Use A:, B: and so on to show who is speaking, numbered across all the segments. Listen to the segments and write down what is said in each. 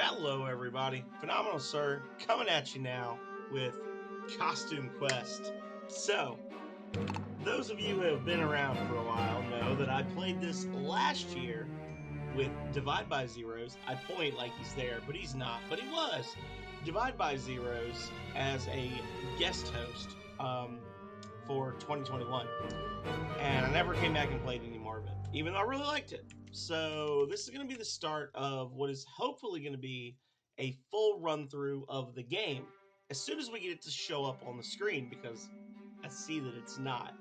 A: Hello, everybody. Phenomenal Sir coming at you now with Costume Quest. So, those of you who have been around for a while know that I played this last year with Divide by Zeros. I point like he's there, but he's not, but he was. Divide by Zeros as a guest host for 2021. And I never came back and played any more of it, even though I really liked it. So this is going to be the start of what is hopefully going to be a full run through of the game as soon as we get it to show up on the screen, because I see that it's not.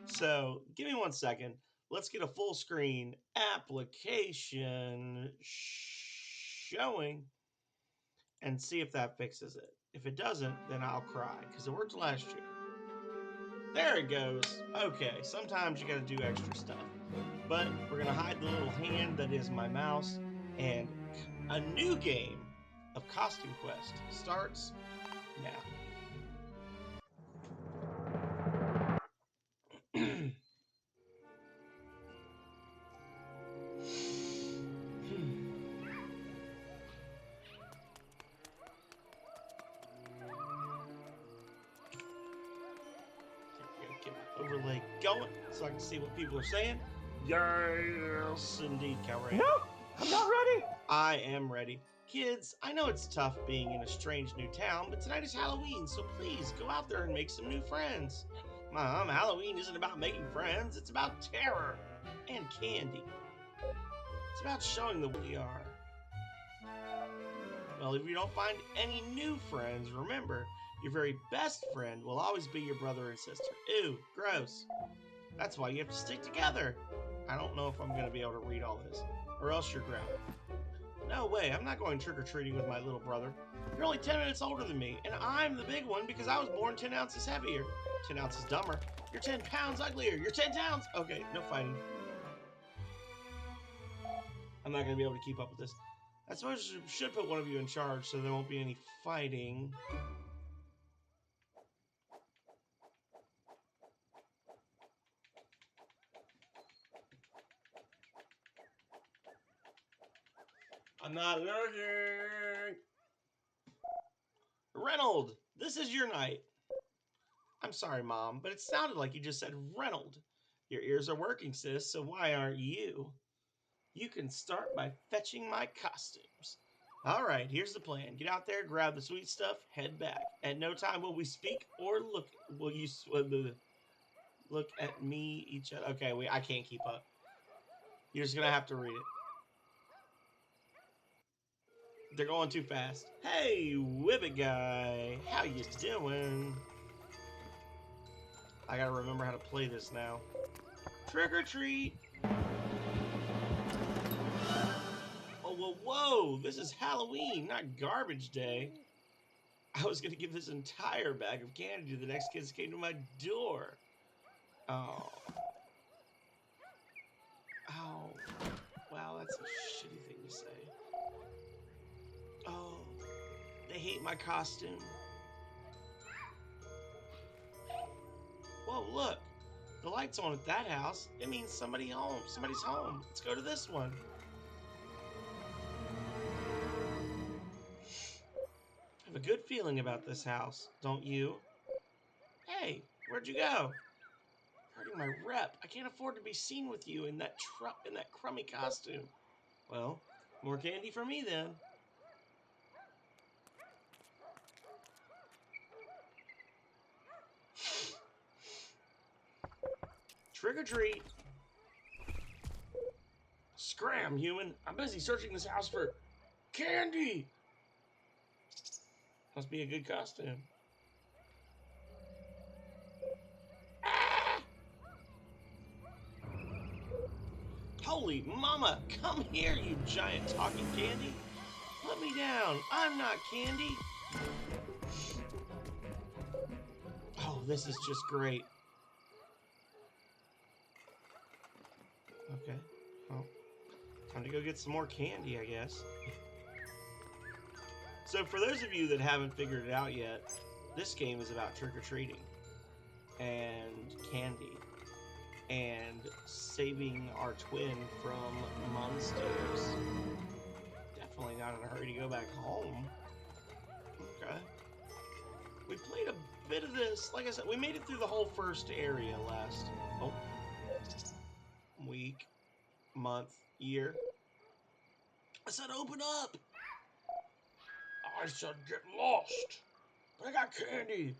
A: So give me 1 second. Let's get a full screen application showing and see if that fixes it. If it doesn't, then I'll cry because it worked last year. There it goes. Okay, sometimes you gotta do extra stuff. But we're gonna hide the little hand that is my mouse, and a new game of Costume Quest starts now. Get my overlay going so I can see what people are saying. Yes, indeed, Calray.
B: No, I'm not ready.
A: I am ready. Kids, I know it's tough being in a strange new town, but tonight is Halloween, so please go out there and make some new friends. Mom, Halloween isn't about making friends, it's about terror and candy. It's about showing the we are. Well, if you don't find any new friends, remember, your very best friend will always be your brother and sister. Ew, gross. That's why you have to stick together. I don't know if I'm going to be able to read all this, or else you're grounded. No way, I'm not going trick-or-treating with my little brother. You're only 10 minutes older than me, and I'm the big one because I was born 10 ounces heavier. 10 ounces dumber. You're 10 pounds uglier. You're 10 pounds. Okay, no fighting. I'm not going to be able to keep up with this. I suppose I should put one of you in charge so there won't be any fighting. I'm not looking. Reynold, this is your night. I'm sorry, Mom, but it sounded like you just said Reynold. Your ears are working, sis, so why aren't you? You can start by fetching my costumes. All right, here's the plan. Get out there, grab the sweet stuff, head back. At no time will we speak or look. Will you look at me, each other? Okay, I can't keep up. You're just gonna have to read it. They're going too fast. Hey, Whibbit guy, how you doing? I gotta remember how to play this now. Trick or treat! Oh, whoa! This is Halloween, not garbage day. I was gonna give this entire bag of candy to the next kids that came to my door. Oh. Oh. Wow, that's a shitty thing to say. Oh, they hate my costume. Whoa, look. The light's on at that house. It means somebody's home. Let's go to this one. I have a good feeling about this house, don't you? Hey, where'd you go? Hurting my rep. I can't afford to be seen with you in that crummy costume. Well, more candy for me then. Trick or treat. Scram, human. I'm busy searching this house for candy. Must be a good costume. Ah! Holy mama, come here, you giant talking candy. Put me down. I'm not candy. Oh, this is just great. Okay. Well, time to go get some more candy, I guess. So for those of you that haven't figured it out yet, this game is about trick-or-treating and candy and saving our twin from monsters. Definitely not in a hurry to go back home. Okay. We played a bit of this. Like I said, we made it through the whole first area last week, month, year. I said, open up. I said, get lost. I got candy.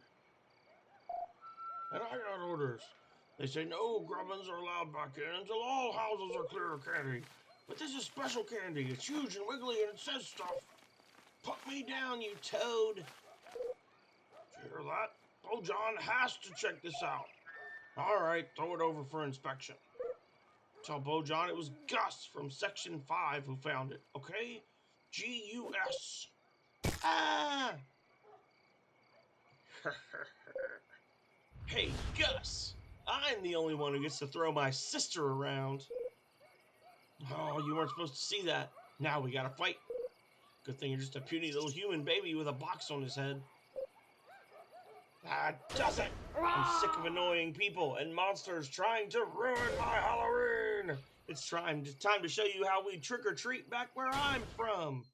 A: And I got orders. They say no grubbins are allowed back in until all houses are clear of candy. But this is special candy. It's huge and wiggly and it says stuff. Put me down, you toad. Did you hear that? Oh, John has to check this out. All right, throw it over for inspection. Tell Bojan it was Gus from Section 5 who found it, okay? G-U-S. Ah! Hey, Gus! I'm the only one who gets to throw my sister around. Oh, you weren't supposed to see that. Now we gotta fight. Good thing you're just a puny little human baby with a box on his head. That does it! I'm sick of annoying people and monsters trying to ruin my Halloween! It's time to show you how we trick-or-treat back where I'm from.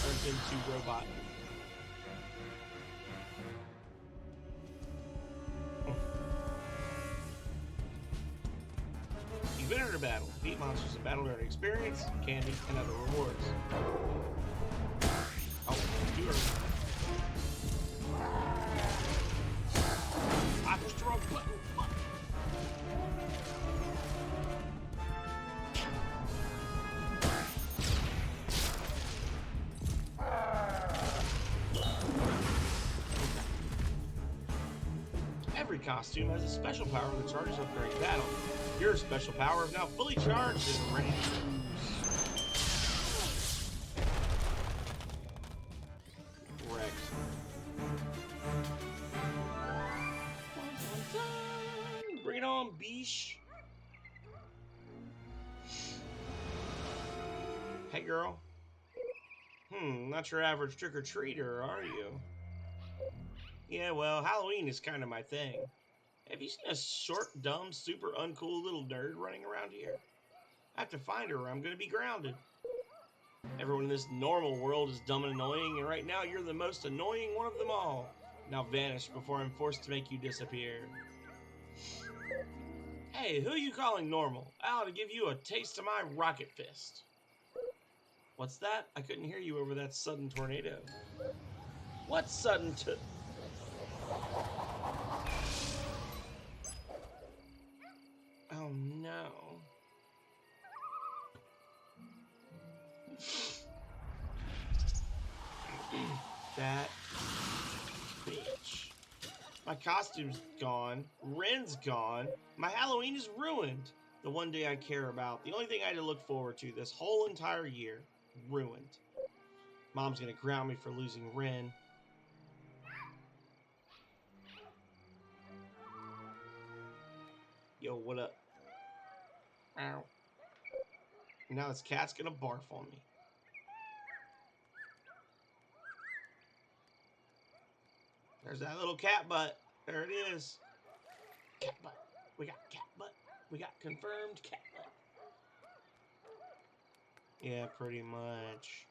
A: Turns into robot. You've entered a battle. Beat monsters in battle earn experience, candy, and other rewards. Oh, you are. I pushed the wrong button. Every costume has a special power that charges up during battle. Your special power is now fully charged and ready to use. Correct. Bring it on, Beesh. Hey, girl. Not your average trick-or-treater, are you? Yeah, well, Halloween is kind of my thing. Have you seen a short, dumb, super uncool little nerd running around here? I have to find her or I'm going to be grounded. Everyone in this normal world is dumb and annoying, and right now you're the most annoying one of them all. Now vanish before I'm forced to make you disappear. Hey, who are you calling normal? I ought to give you a taste of my rocket fist. What's that? I couldn't hear you over that sudden tornado. What sudden Oh no. That bitch. My costume's gone. Ren's gone. My Halloween is ruined. The one day I care about. The only thing I had to look forward to this whole entire year. Ruined. Mom's gonna ground me for losing Ren. Yo, what up? Ow. Now this cat's gonna barf on me. There's that little cat butt. There it is. Cat butt. We got cat butt. We got confirmed cat butt. Yeah, pretty much.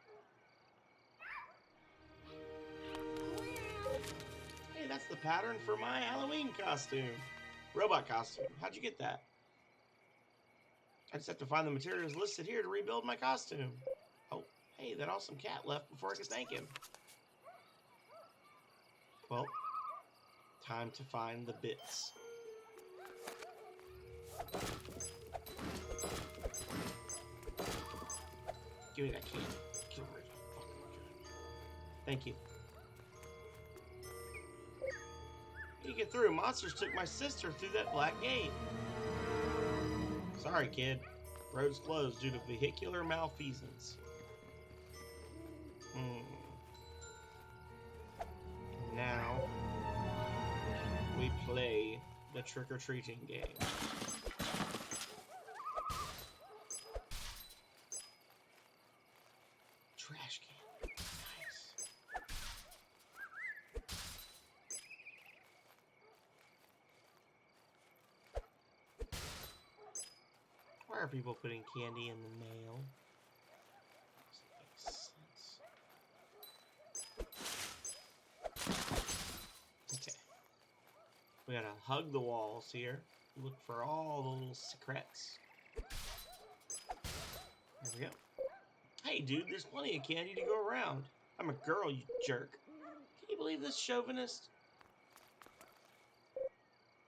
A: Hey, that's the pattern for my Halloween costume. Robot costume. How'd you get that? I just have to find the materials listed here to rebuild my costume. Oh, hey, that awesome cat left before I could thank him. Well, time to find the bits. Give me that candy. Get rid of it. Thank you. You get through. Monsters took my sister through that black gate. Sorry, kid. Road's closed due to vehicular malfeasance. Now, we play the trick-or-treating game. Trash can. Nice. are people putting candy in the mail? Doesn't make sense. Okay. We gotta hug the walls here. Look for all the little secrets. There we go. Hey, dude, there's plenty of candy to go around. I'm a girl, you jerk. Can you believe this chauvinist?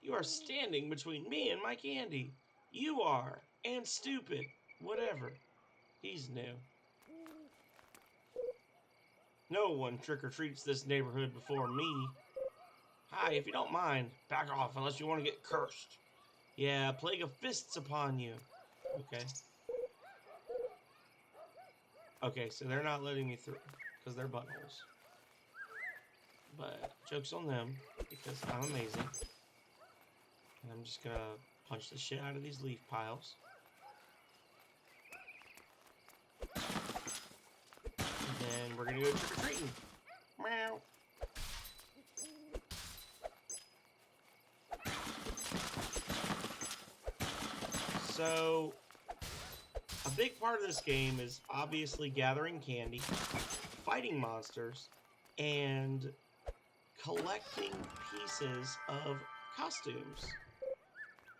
A: You are standing between me and my candy. You are. And stupid. Whatever. He's new. No one trick-or-treats this neighborhood before me. Hi, if you don't mind, back off unless you want to get cursed. Yeah, plague of fists upon you. Okay. Okay, so they're not letting me through because they're buttholes. But joke's on them because I'm amazing. And I'm just gonna punch the shit out of these leaf piles. And then we're gonna go trick-or-treating. Meow. So, a big part of this game is obviously gathering candy, fighting monsters, and collecting pieces of costumes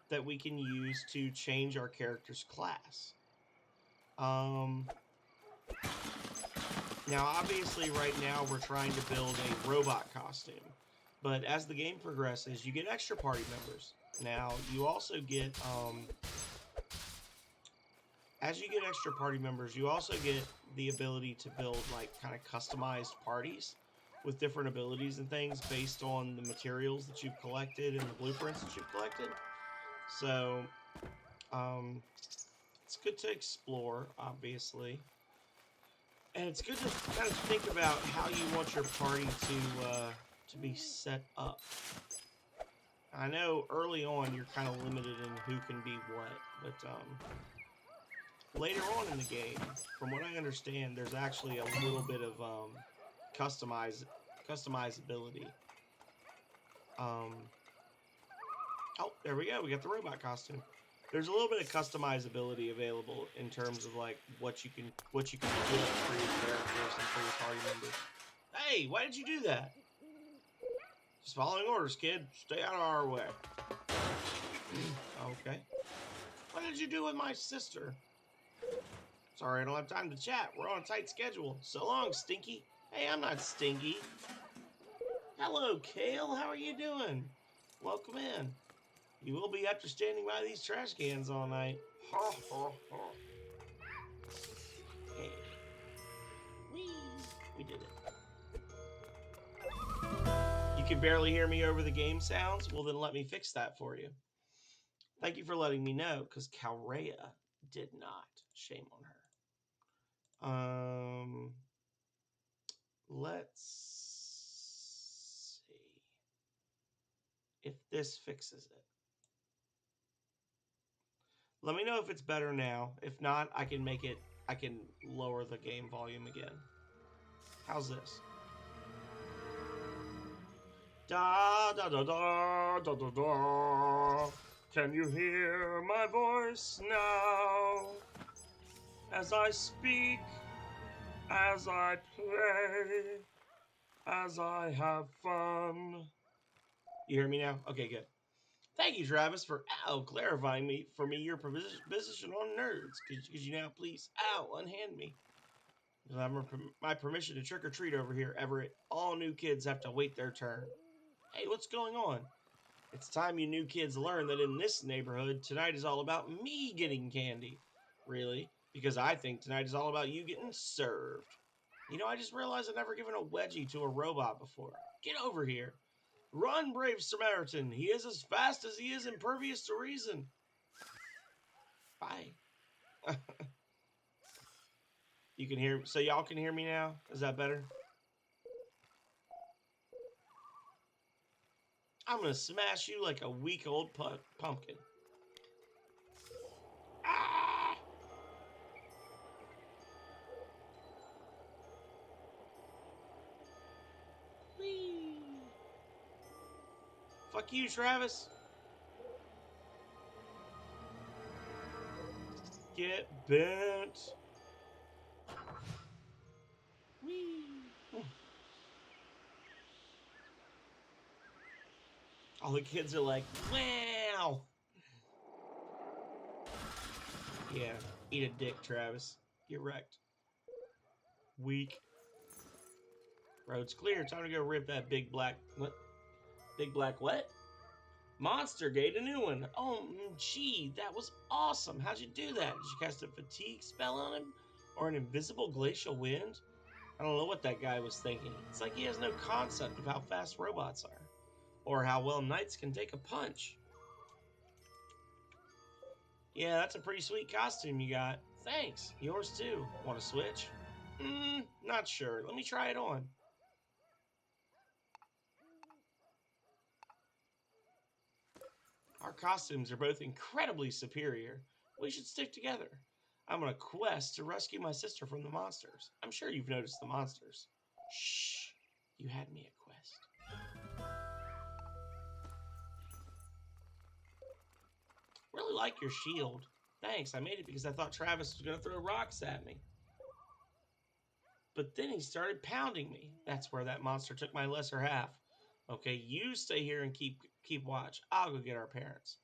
A: that we can use to change our character's class. Now, obviously, right now we're trying to build a robot costume, but as the game progresses, you get extra party members. Now, you also get, as you get extra party members, you also get the ability to build, like, kind of customized parties with different abilities and things based on the materials that you've collected and the blueprints that you've collected. So, it's good to explore, obviously. And it's good to kind of think about how you want your party to be set up. I know early on you're kind of limited in who can be what, but later on in the game, from what I understand, there's actually a little bit of customizability. Oh, there we go. We got the robot costume. There's a little bit of customizability available in terms of like what you can do for your characters and for your party members. Hey, why did you do that? Just following orders, kid. Stay out of our way. Okay. What did you do with my sister? Sorry, I don't have time to chat. We're on a tight schedule. So long, Stinky. Hey, I'm not Stinky. Hello, Kale. How are you doing? Welcome in. You will be after standing by these trash cans all night. Ha ha ha. Hey. Whee! We did it. You can barely hear me over the game sounds? Well, then let me fix that for you. Thank you for letting me know, because Calrea did not. Shame on her. Let's see if this fixes it. Let me know if it's better now. If not, I can lower the game volume again. How's this? Da da da da da da da. Can you hear my voice now? As I speak, as I play, as I have fun. You hear me now? Okay, good. Thank you, Travis, for clarifying for me your position on nerds. Could you now please, unhand me? I have my permission to trick or treat over here, Everett. All new kids have to wait their turn. Hey, what's going on? It's time you new kids learn that in this neighborhood, tonight is all about me getting candy. Really? Because I think tonight is all about you getting served. You know, I just realized I've never given a wedgie to a robot before. Get over here. Run, brave Samaritan. He is as fast as he is impervious to reason. Bye. You can hear, so y'all can hear me now? Is that better? I'm gonna smash you like a week-old pumpkin. Ah! Whee! Fuck you, Travis. get bent. Whee! All the kids are like, wow! Yeah, eat a dick, Travis. Get wrecked. Weak. Road's clear. Time to go rip that big black... What? Big black what? Monster Gate, a new one. Oh, gee, that was awesome. How'd you do that? Did you cast a fatigue spell on him? Or an invisible glacial wind? I don't know what that guy was thinking. It's like he has no concept of how fast robots are. Or how well knights can take a punch. Yeah, that's a pretty sweet costume you got. Thanks. Yours too. Want to switch? Not sure. Let me try it on. Our costumes are both incredibly superior. We should stick together. I'm on a quest to rescue my sister from the monsters. I'm sure you've noticed the monsters. Shh. You had me a quest. Really like your shield. Thanks, I made it because I thought Travis was going to throw rocks at me. But then he started pounding me. That's where that monster took my lesser half. Okay, you stay here and keep watch. I'll go get our parents.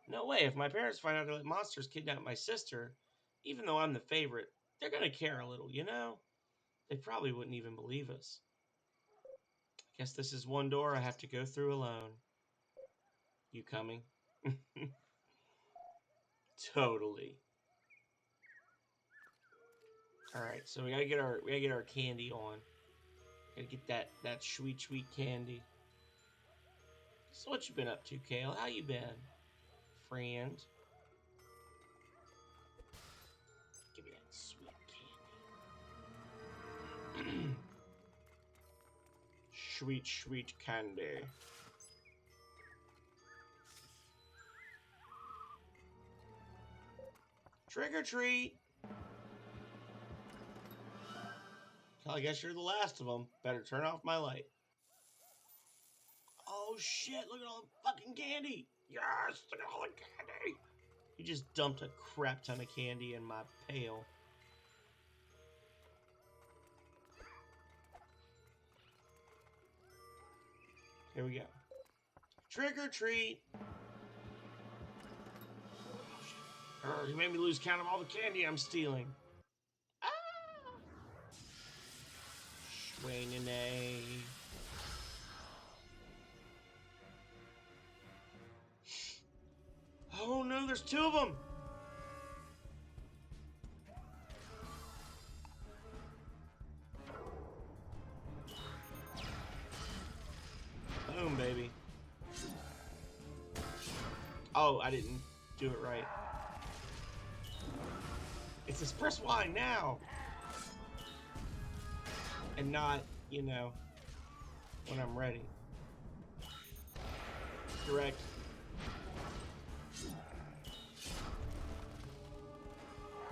A: No way, if my parents find out that monsters kidnapped my sister, even though I'm the favorite, they're going to care a little, you know? They probably wouldn't even believe us. I guess this is one door I have to go through alone. You coming? Totally. All right, so we gotta get our candy on. Gotta get that sweet candy. So what you been up to, Kale? How you been, friend? Give me that sweet candy. Sweet candy. Trick or treat. Well, I guess you're the last of them. Better turn off my light. Oh shit, look at all the fucking candy. Yes, look at all the candy. You just dumped a crap ton of candy in my pail. Here we go. Trick or treat. You made me lose count of all the candy I'm stealing. Ah! Schwainene. Oh no, there's two of them. Boom, baby. Oh, I didn't do it right. It says press Y now. And not, you know, when I'm ready. Correct.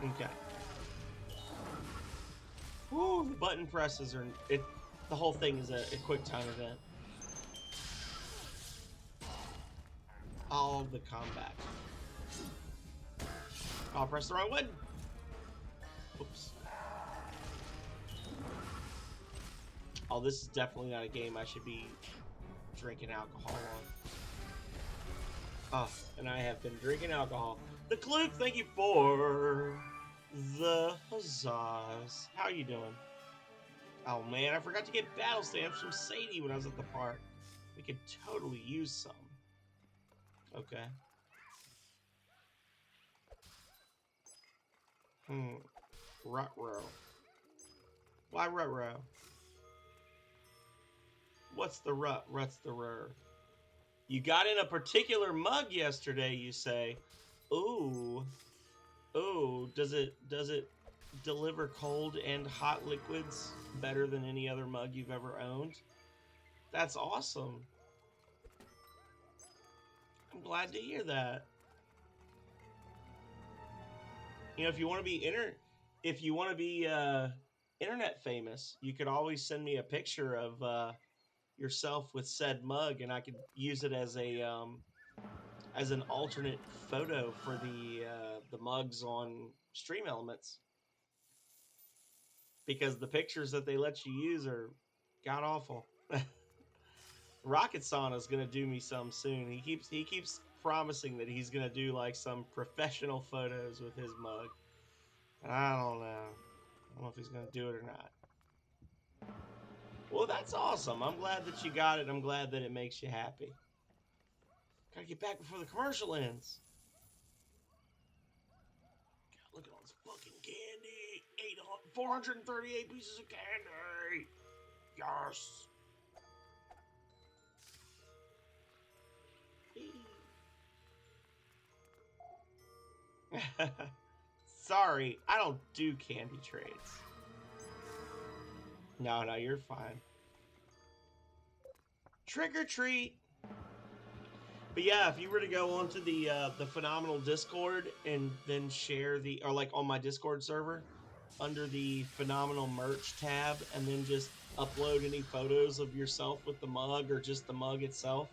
A: Okay. Woo, the button presses are... the whole thing is a quick time event. All the combat. I'll press the wrong one. Oops. Oh, this is definitely not a game I should be drinking alcohol on. Oh, and I have been drinking alcohol. The Cluke, thank you for the huzzahs. How are you doing? Oh man, I forgot to get battle stamps from Sadie when I was at the park. We could totally use some. Okay. Ruh-roh. Why ruh-roh? What's the rut? Rut's the rur. You got in a particular mug yesterday, you say. Ooh. Ooh, does it deliver cold and hot liquids better than any other mug you've ever owned? That's awesome. I'm glad to hear that. You know, if you want to be internet famous, you could always send me a picture of yourself with said mug, and I could use it as a as an alternate photo for the mugs on Stream Elements, because the pictures that they let you use are god awful. Rocket Sauna's gonna do me some soon. He keeps promising that he's gonna do like some professional photos with his mug. And I don't know. I don't know if he's gonna do it or not. Well, that's awesome. I'm glad that you got it. I'm glad that it makes you happy. Gotta get back before the commercial ends. God, look at all this fucking candy. 438 pieces of candy. Yes. Sorry, I don't do candy trades. No, you're fine. Trick or treat. But yeah, if you were to go onto the Phenomenal Discord and then share or like on my Discord server under the Phenomenal Merch tab, and then just upload any photos of yourself with the mug or just the mug itself,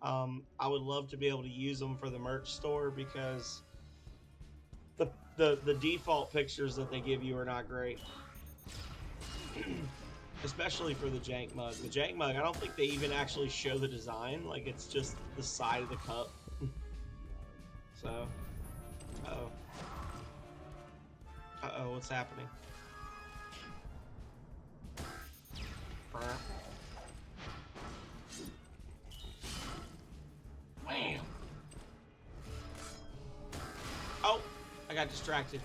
A: I would love to be able to use them for the merch store, because the default pictures that they give you are not great. Especially for the Jank mug. The Jank mug, I don't think they even actually show the design. Like, it's just the side of the cup. So, uh-oh. Uh-oh, what's happening? Wham! Oh, I got distracted.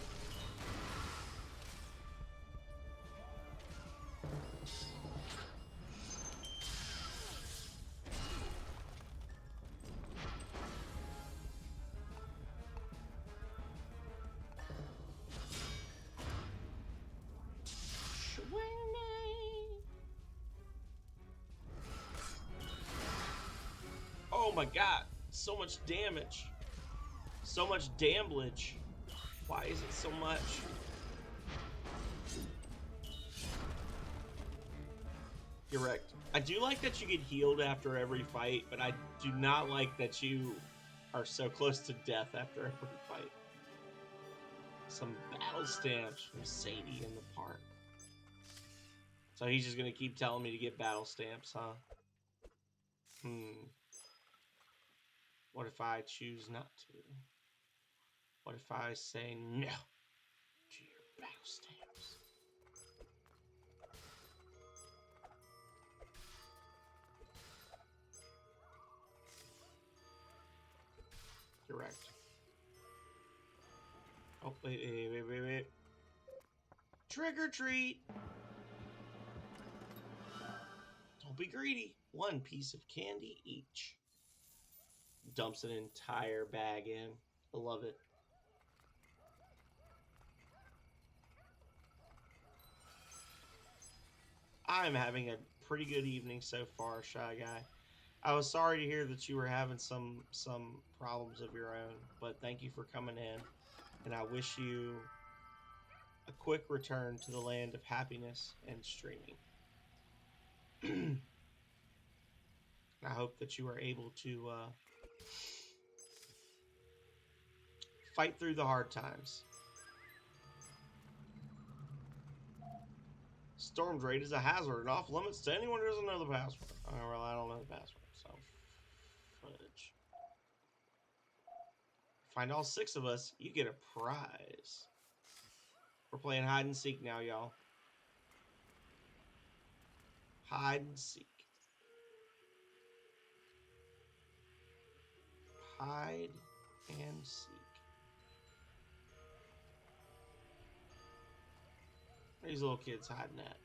A: Oh my god, so much damage. So much damblage. Why is it so much? You're wrecked. I do like that you get healed after every fight, but I do not like that you are so close to death after every fight. Some battle stamps from Sadie in the park. So he's just gonna keep telling me to get battle stamps, huh? What if I choose not to? What if I say no to your battle stamps? Correct. Oh, wait. Trick or treat! Don't be greedy. 1 piece of candy each. Dumps an entire bag in. I love it. I'm having a pretty good evening so far, Shy Guy. I was sorry to hear that you were having some problems of your own, but thank you for coming in, and I wish you a quick return to the land of happiness and streaming. I hope that you are able to fight through the hard times. Storm Drain is a hazard and off limits to anyone who doesn't know the password. Oh, well, I don't know the password, so fudge. Find all 6 of us, you get a prize. We're playing hide and seek now, y'all. Hide and seek. Hide and seek. Where are these little kids hiding at?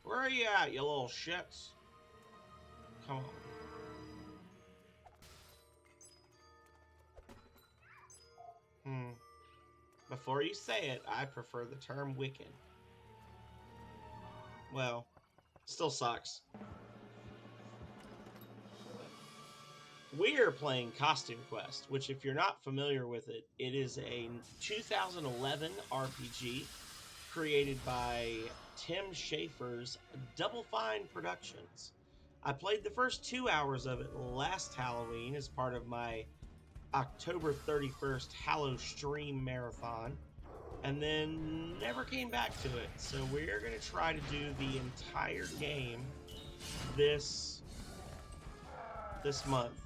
A: Where are you at, you little shits? Come on. Before you say it, I prefer the term Wiccan. Well, still sucks. We're playing Costume Quest, which, if you're not familiar with it, it is a 2011 RPG created by Tim Schafer's Double Fine Productions. I played the first 2 hours of it last Halloween as part of my October 31st Hallow Stream Marathon, and then never came back to it. So we're going to try to do the entire game this month.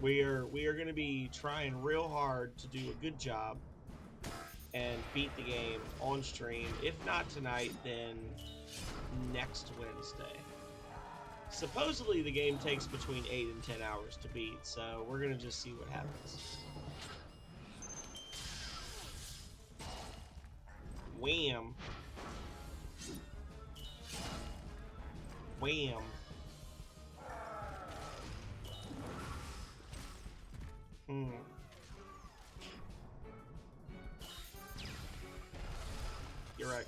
A: We are going to be trying real hard to do a good job and beat the game on stream. If not tonight, then next Wednesday. Supposedly the game takes between 8 and 10 hours to beat, so we're going to just see what happens. Wham. Wham. You're right.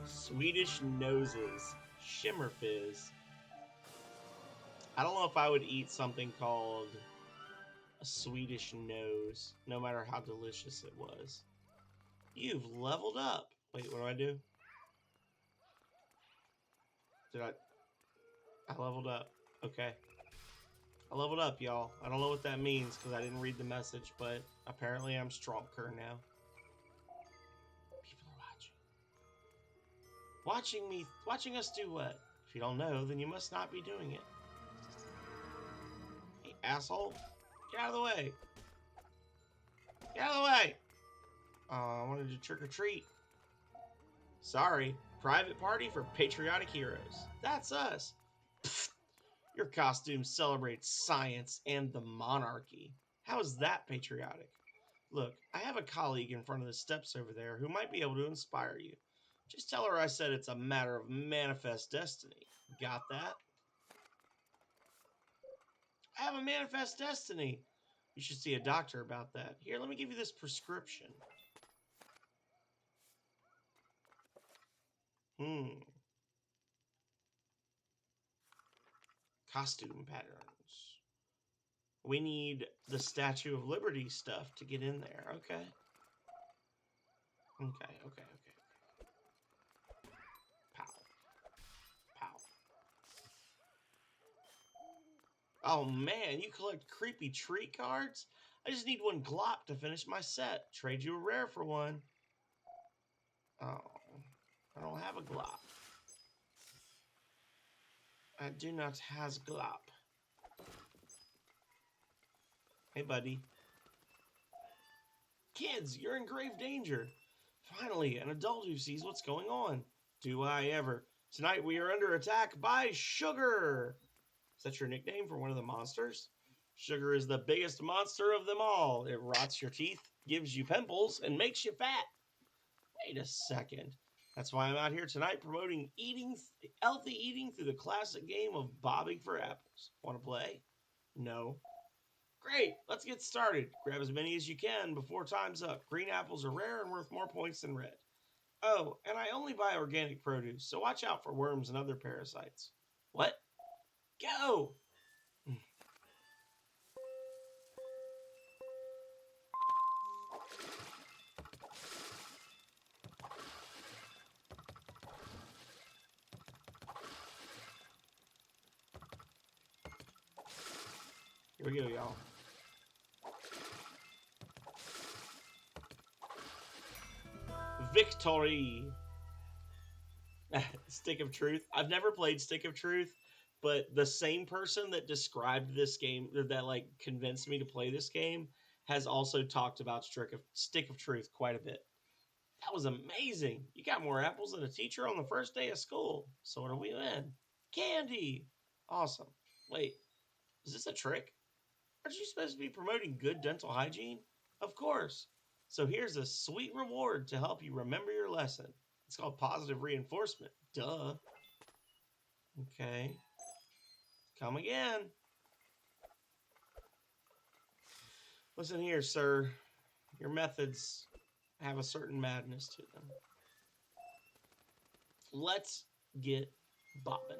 A: Swedish noses. Shimmer Fizz. I don't know if I would eat something called a Swedish nose, no matter how delicious it was. You've leveled up. Wait, what do I do? I leveled up. Okay. I leveled up, y'all. I don't know what that means because I didn't read the message, but apparently I'm stronger now. People are watching. Watching us do what? If you don't know, then you must not be doing it. Hey, asshole. Get out of the way. Get out of the way. I wanted to trick or treat. Sorry. Private party for patriotic heroes. That's us. Pfft. Your costume celebrates science and the monarchy. How is that patriotic? Look, I have a colleague in front of the steps over there who might be able to inspire you. Just tell her I said it's a matter of manifest destiny. Got that? I have a manifest destiny. You should see a doctor about that. Here, let me give you this prescription. Costume patterns. We need the Statue of Liberty stuff to get in there. Okay. Okay. Pow. Pow. Oh man, you collect creepy tree cards? I just need one glop to finish my set. Trade you a rare for one. Oh, I don't have a glop. I do not has glop. Hey, buddy. Kids, you're in grave danger. Finally, an adult who sees what's going on. Do I ever. Tonight we are under attack by Sugar. Is that your nickname for one of the monsters? Sugar is the biggest monster of them all. It rots your teeth, gives you pimples, and makes you fat. Wait a second. That's why I'm out here tonight promoting healthy eating through the classic game of bobbing for apples. Want to play? No. Great, let's get started. Grab as many as you can before time's up. Green apples are rare and worth more points than red. Oh, and I only buy organic produce, so watch out for worms and other parasites. What? Go! Here we go, y'all. Victory! Stick of Truth. I've never played Stick of Truth, but the same person that described this game, that like convinced me to play this game, has also talked about Stick of Truth quite a bit. That was amazing. You got more apples than a teacher on the first day of school. So what do we win? Candy! Awesome. Wait, is this a trick? Aren't you supposed to be promoting good dental hygiene? Of course. So here's a sweet reward to help you remember your lesson. It's called positive reinforcement. Duh. Okay. Come again. Listen here, sir. Your methods have a certain madness to them. Let's get bopping.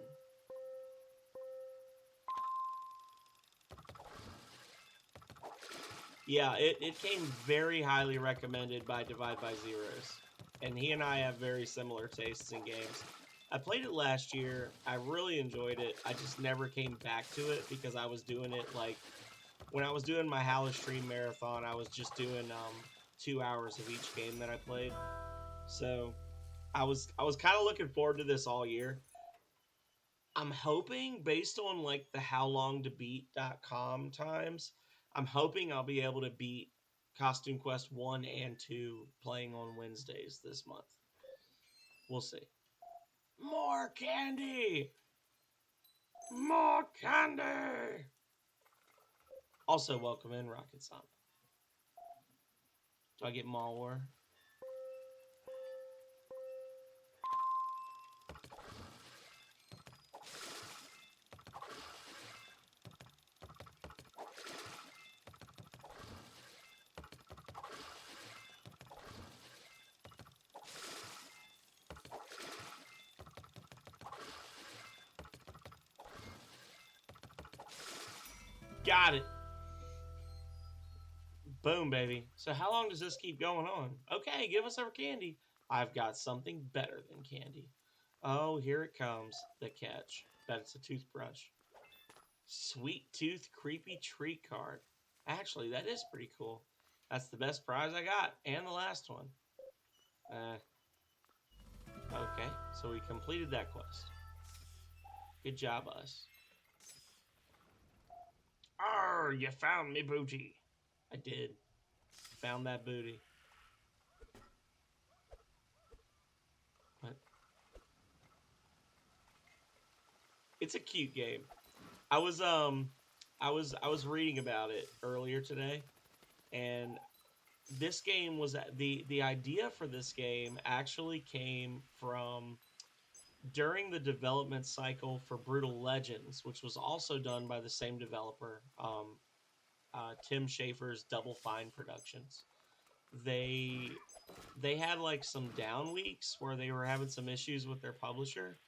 A: Yeah, it came very highly recommended by Divide by Zeros. And he and I have very similar tastes in games. I played it last year. I really enjoyed it. I just never came back to it because I was doing it like when I was doing my Halo Stream marathon, I was just doing 2 hours of each game that I played. So I was kind of looking forward to this all year. I'm hoping based on like the howlongtobeat.com times, I'm hoping I'll be able to beat Costume Quest 1 and 2 playing on Wednesdays this month. We'll see. More candy! More candy! Also, welcome in, Rocket Sonic. Do I get Malware? Got it. Boom, baby. So how long does this keep going on? Okay, give us our candy. I've got something better than candy. Oh, here it comes. The catch. Bet it's a toothbrush. Sweet Tooth Creepy Treat card. Actually, that is pretty cool. That's the best prize I got, and the last one. Okay, so we completed that quest. Good job, us. Arr, you found me booty. I did. Found that booty. What? It's a cute game. I was reading about it earlier today, and this game was the idea for this game actually came from during the development cycle for Brutal Legends, which was also done by the same developer, Tim Schafer's Double Fine Productions. They they had like some down weeks where they were having some issues with their publisher,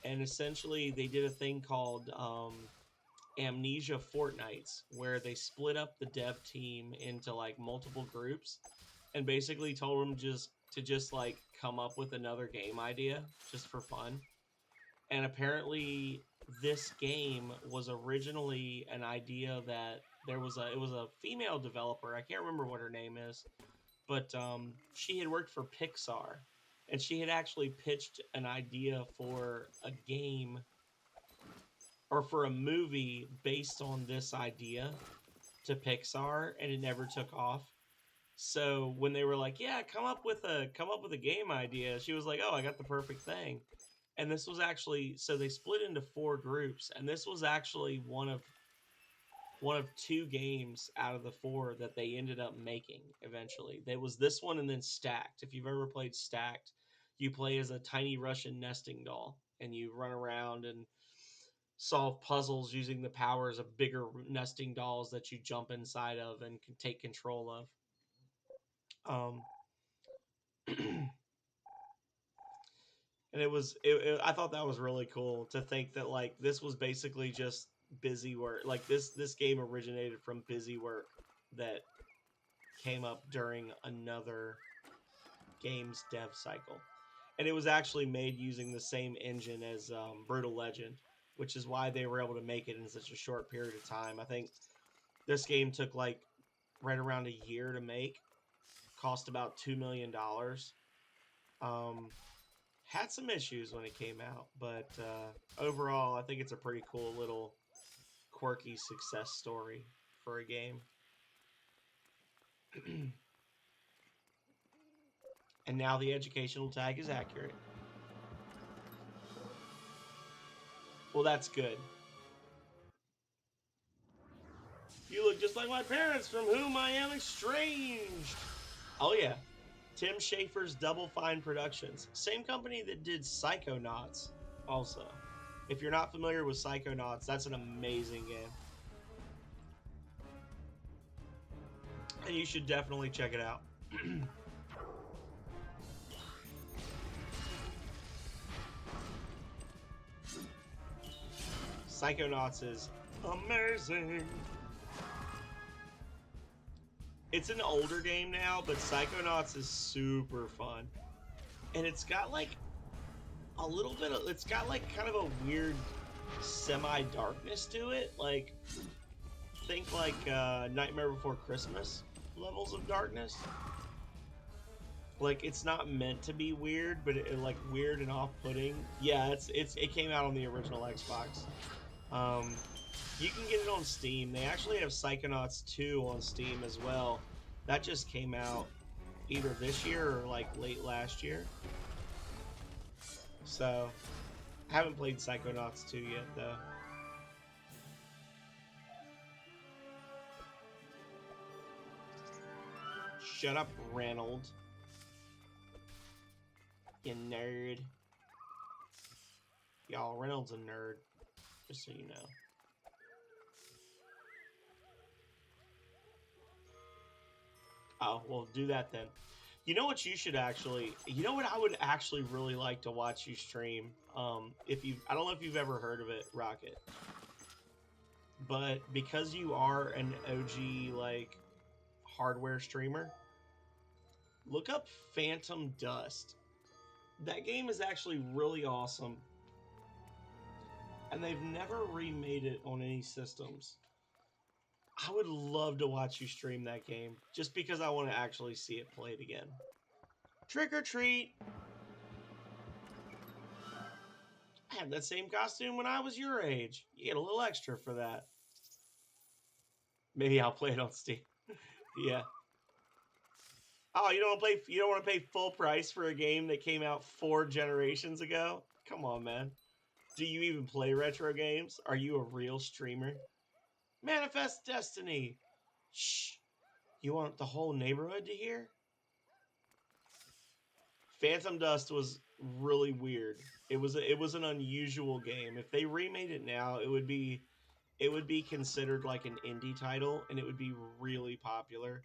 A: and essentially they did a thing called Amnesia Fortnights, where they split up the dev team into like multiple groups, and basically told them just like come up with another game idea just for fun. And apparently this game was originally an idea that it was a female developer. I can't remember what her name is, but she had worked for Pixar, and she had actually pitched an idea for a game or for a movie based on this idea to Pixar, and it never took off. So when they were like, "Yeah, come up with a game idea," she was like, "Oh, I got the perfect thing." And this was actually so they split into four groups, and this was actually one of two games out of the four that they ended up making eventually. There was this one and then Stacked. If you've ever played Stacked, you play as a tiny Russian nesting doll, and you run around and solve puzzles using the powers of bigger nesting dolls that you jump inside of and can take control of. And I thought that was really cool to think that like this was basically just busy work. Like this game originated from busy work that came up during another game's dev cycle, and it was actually made using the same engine as Brutal Legend, which is why they were able to make it in such a short period of time. I think this game took like right around a year to make, cost about $2 million. Had some issues when it came out, but overall, I think it's a pretty cool little quirky success story for a game. And now the educational tag is accurate. Well, that's good. You look just like my parents, from whom I am estranged. Oh yeah, Tim Schafer's Double Fine Productions, same company that did Psychonauts. Also, if you're not familiar with Psychonauts, that's an amazing game, and you should definitely check it out. Psychonauts is amazing. It's an older game now, but Psychonauts is super fun. And it's got like a little bit of, it's got like kind of a weird semi-darkness to it. Like, think like Nightmare Before Christmas levels of darkness. Like, it's not meant to be weird, but like weird and off-putting. Yeah, it came out on the original Xbox. You can get it on Steam. They actually have Psychonauts 2 on Steam as well. That just came out either this year or like late last year. So, I haven't played Psychonauts 2 yet though. Shut up, Reynolds. You nerd. Y'all, Reynolds a nerd. Just so you know. Oh, well, do that then. You know what you should actually... You know what I would actually really like to watch you stream? If you, I don't know if you've ever heard of it, Rocket. But because you are an OG, like, hardware streamer, look up Phantom Dust. That game is actually really awesome. And they've never remade it on any systems. I would love to watch you stream that game, just because I want to actually see it played again. Trick or treat! I had that same costume when I was your age. You get a little extra for that. Maybe I'll play it on Steam. Yeah. Oh, you don't want to pay full price for a game that came out 4 generations ago? Come on, man. Do you even play retro games? Are you a real streamer? Manifest Destiny! Shh! You want the whole neighborhood to hear? Phantom Dust was really weird. It was an unusual game. If they remade it now, it would be considered like an indie title, and it would be really popular.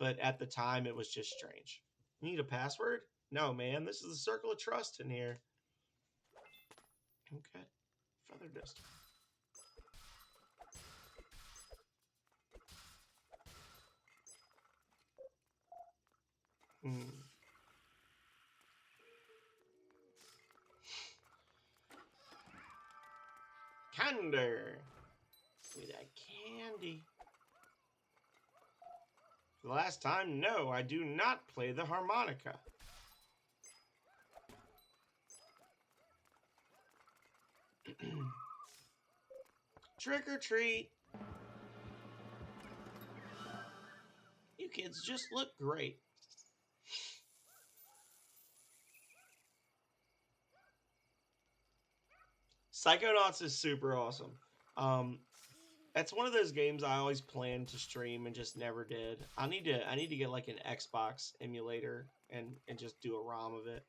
A: But at the time, it was just strange. You need a password? No, man. This is the circle of trust in here. Okay. Feather dust. Candor. Give me that candy. For the last time, no, I do not play the harmonica. Trick or treat. You kids just look great. Psychonauts is super awesome. That's one of those games I always planned to stream and just never did. I need to get like an Xbox emulator and just do a ROM of it.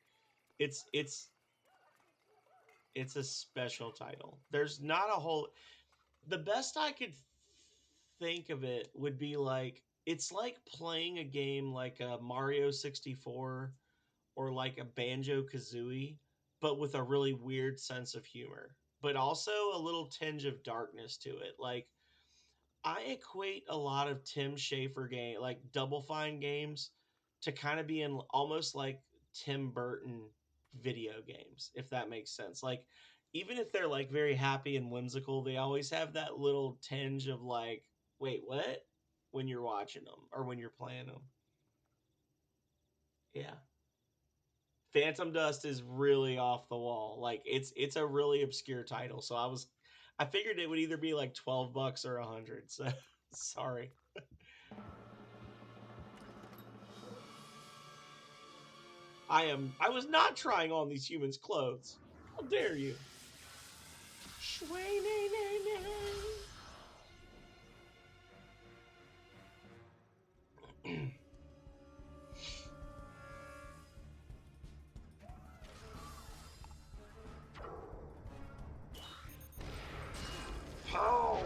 A: It's a special title. There's not a whole... The best I could think of it would be like, it's like playing a game like a Mario 64 or like a Banjo-Kazooie, but with a really weird sense of humor, but also a little tinge of darkness to it. Like, I equate a lot of Tim Schafer game, like Double Fine games, to kind of being almost like Tim Burton video games, if that makes sense. Like, even if they're like very happy and whimsical, they always have that little tinge of like, wait, what? When you're watching them or when you're playing them. Yeah. Phantom Dust is really off the wall. Like, it's a really obscure title. So I figured it would either be like $12 or 100. So sorry. I was not trying on these humans' clothes. How dare you? Pow!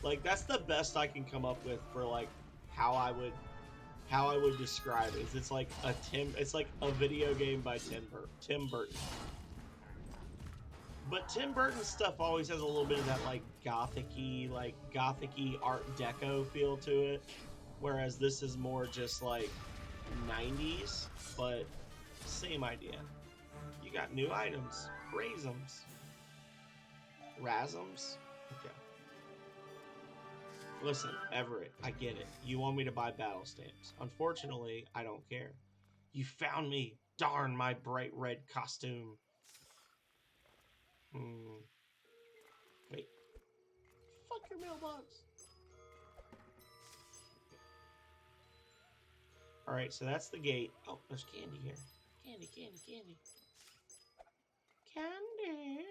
A: Like, that's the best I can come up with for like how I would describe it. It's like a video game by Tim Burton. But Tim Burton's stuff always has a little bit of that like gothic-y Art Deco feel to it, whereas this is more just like 90s, but same idea. You got new items, Razums, Razums. Okay. Listen, Everett, I get it. You want me to buy battle stamps. Unfortunately, I don't care. You found me. Darn my bright red costume. Wait. Fuck your mailbox. Alright, so that's the gate. Oh, there's candy here. Candy, candy, candy. Candy.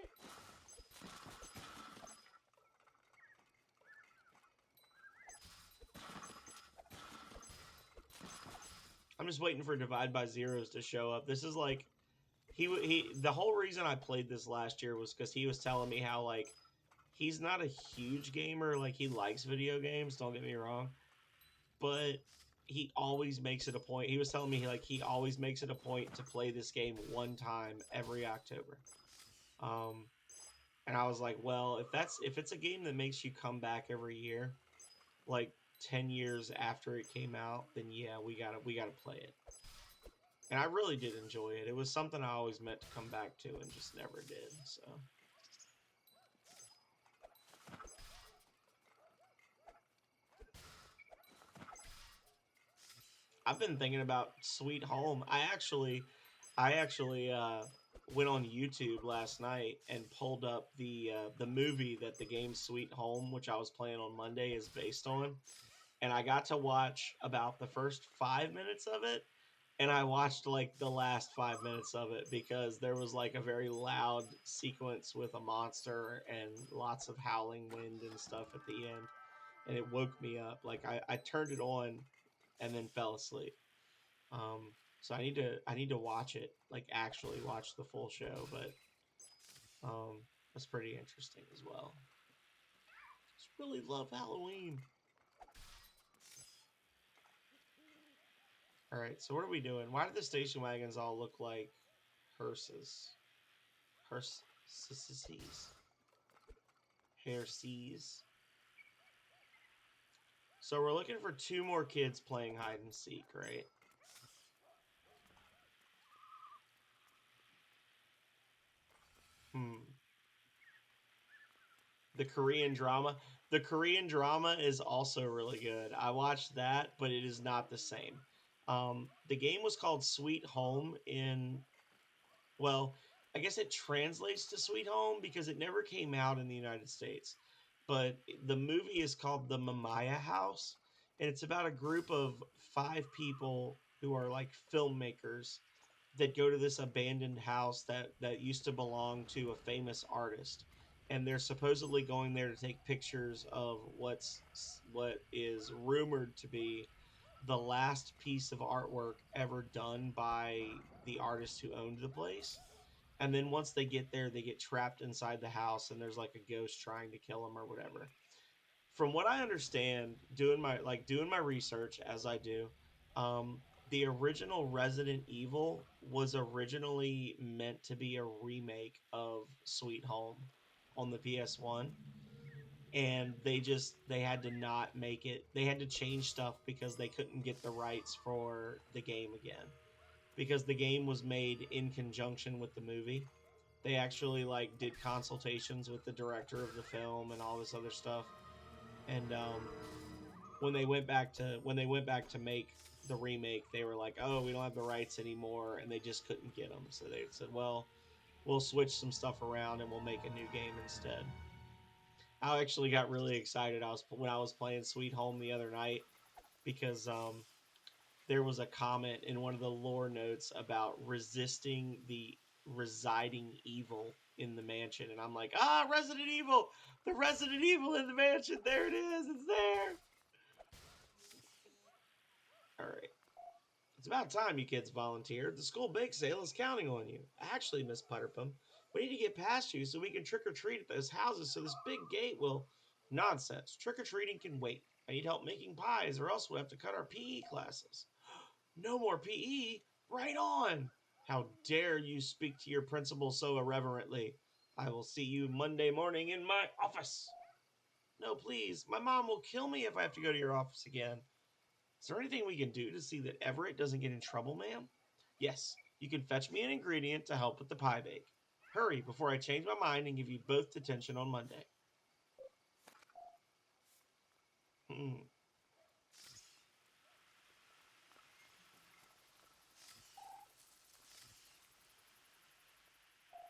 A: I'm just waiting for Divide by Zeros to show up. This is like the whole reason I played this last year was because he was telling me how like he's not a huge gamer, like he likes video games, don't get me wrong, but he always makes it a point. He was telling me like he always makes it a point to play this game one time every October. And I was like, well, if it's a game that makes you come back every year, like 10 years after it came out, then yeah, we gotta play it. And I really did enjoy it. It was something I always meant to come back to and just never did, so. I've been thinking about Sweet Home. I actually went on YouTube last night and pulled up the movie that the game Sweet Home, which I was playing on Monday, is based on. And I got to watch about the first 5 minutes of it, and I watched like the last 5 minutes of it because there was like a very loud sequence with a monster and lots of howling wind and stuff at the end, and it woke me up. Like I turned it on and then fell asleep. So I need to watch it, like actually watch the full show, but that's pretty interesting as well. Just really love Halloween. All right, so what are we doing? Why do the station wagons all look like hearses? Hearses. Hearses. So we're looking for 2 more kids playing hide and seek, right? The Korean drama. The Korean drama is also really good. I watched that, but it is not the same. The game was called Sweet Home in, well, I guess it translates to Sweet Home because it never came out in the United States. But the movie is called The Mamiya House, and it's about a group of 5 people who are like filmmakers that go to this abandoned house that used to belong to a famous artist, and they're supposedly going there to take pictures of what is rumored to be the last piece of artwork ever done by the artist who owned the place. And then once they get there, they get trapped inside the house, and there's like a ghost trying to kill them or whatever. From what I understand, doing my research as I do, um, the original Resident Evil was originally meant to be a remake of Sweet Home on the PS1, and they had to not make it. They had to change stuff because they couldn't get the rights for the game again, because the game was made in conjunction with the movie. They actually like did consultations with the director of the film and all this other stuff. And when they went back to make the remake, they were like, "Oh, we don't have the rights anymore," and they just couldn't get them. So they said, "Well, we'll switch some stuff around and we'll make a new game instead." I actually got really excited. When I was playing Sweet Home the other night because there was a comment in one of the lore notes about resisting the residing evil in the mansion, and I'm like, Resident Evil, the Resident Evil in the mansion, there it is, it's there. All right. It's about time you kids volunteered. The school bake sale is counting on you. Actually, Miss Putterpum, we need to get past you so we can trick or treat at those houses so this big gate will. Nonsense. Trick or treating can wait. I need help making pies or else we'll have to cut our PE classes. No more PE? Right on! How dare you speak to your principal so irreverently? I will see you Monday morning in my office. No, please. My mom will kill me if I have to go to your office again. Is there anything we can do to see that Everett doesn't get in trouble, ma'am? Yes, you can fetch me an ingredient to help with the pie bake. Hurry before I change my mind and give you both detention on Monday.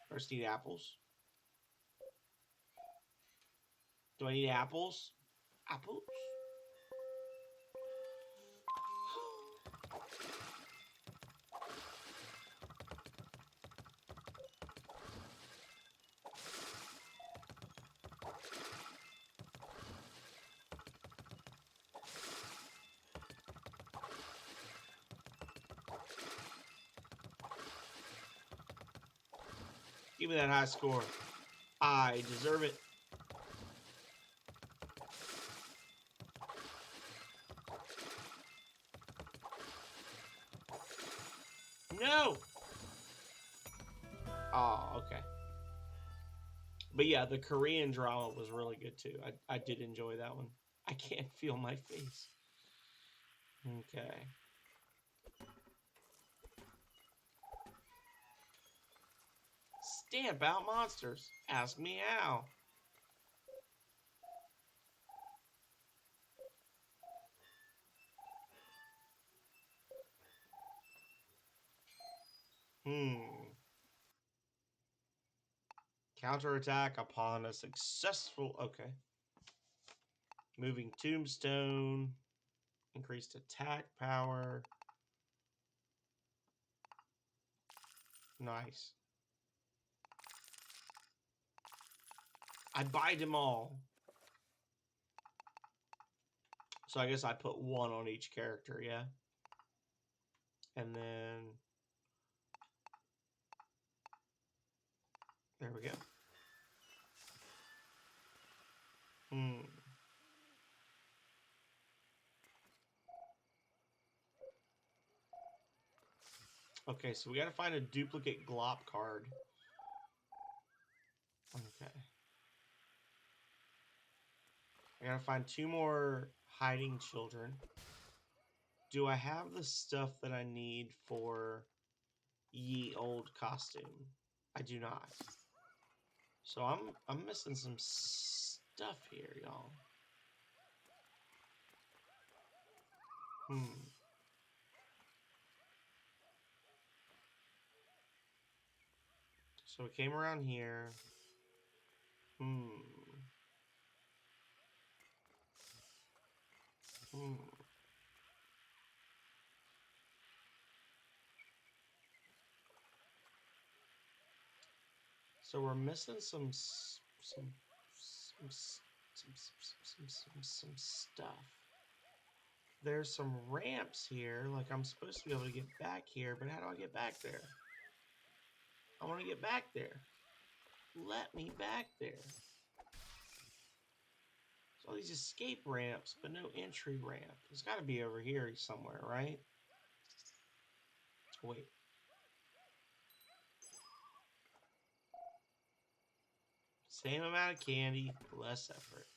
A: First need apples. Do I need apples? Apples? Give me that high score. I deserve it. No! Oh, okay. But yeah, the Korean drama was really good too. I did enjoy that one. I can't feel my face. Okay. Stamp out monsters. Ask me how. Counterattack upon a successful... Okay. Moving tombstone. Increased attack power. Nice. I buy them all. So I guess I put one on each character, yeah? And then... There we go. Okay, so we gotta find a duplicate Glop card. Okay. I gotta find 2 more hiding children. Do I have the stuff that I need for ye old costume? I do not. So I'm missing some stuff here, y'all. So we came around here. So we're missing some stuff. There's some ramps here. Like I'm supposed to be able to get back here, but how do I get back there? I want to get back there. Let me back there. So all these escape ramps, but no entry ramp. It's got to be over here somewhere, right? Wait. Same amount of candy, less effort.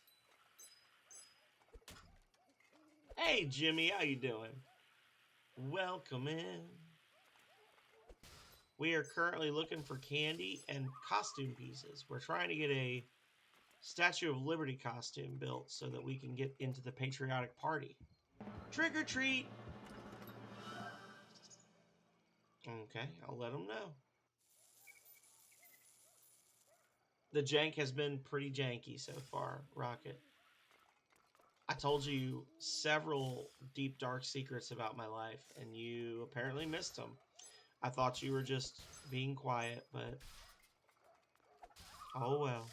A: Hey, Jimmy, how you doing? Welcome in. We are currently looking for candy and costume pieces. We're trying to get a Statue of Liberty costume built so that we can get into the patriotic party. Trick or treat! Okay, I'll let them know. The jank has been pretty janky so far, Rocket. I told you several deep, dark secrets about my life, and you apparently missed them. I thought you were just being quiet, but... Oh well.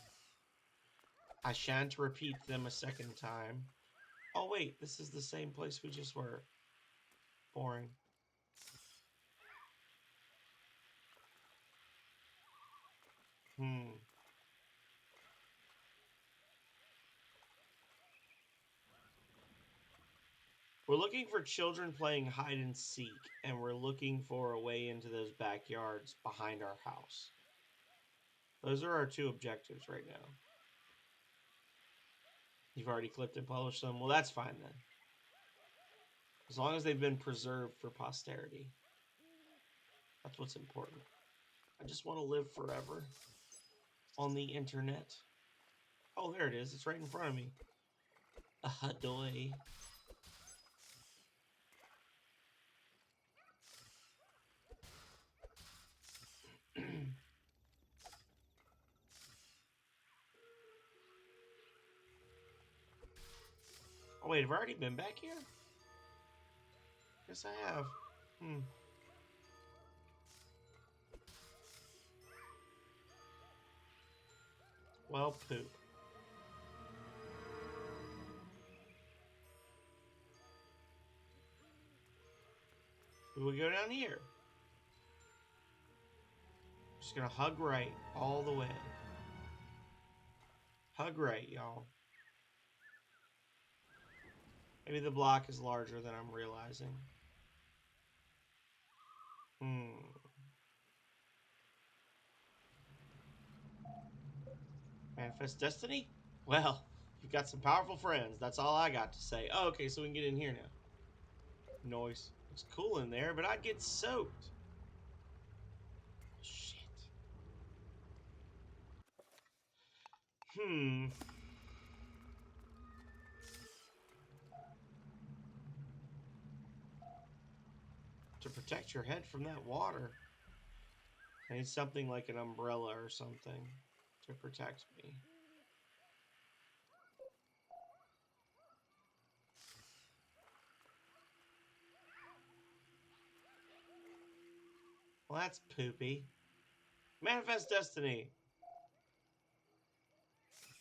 A: I shan't repeat them a second time. Oh wait, this is the same place we just were. Boring. We're looking for children playing hide and seek, and we're looking for a way into those backyards behind our house. Those are our 2 objectives right now. You've already clipped and published them. Well, that's fine then. As long as they've been preserved for posterity. That's what's important. I just want to live forever on the internet. Oh, there it is. It's right in front of me. Ahadoy. Oh, wait, have I already been back here? Yes, I have. Well, poop. We will go down here. Just gonna hug right all the way. Hug right, y'all. Maybe the block is larger than I'm realizing. Manifest Destiny? Well, you've got some powerful friends. That's all I got to say. Oh, okay, so we can get in here now. Noise. It's cool in there, but I'd get soaked. Shit. To protect your head from that water. I need something like an umbrella or something to protect me. Well, that's poopy. Manifest Destiny.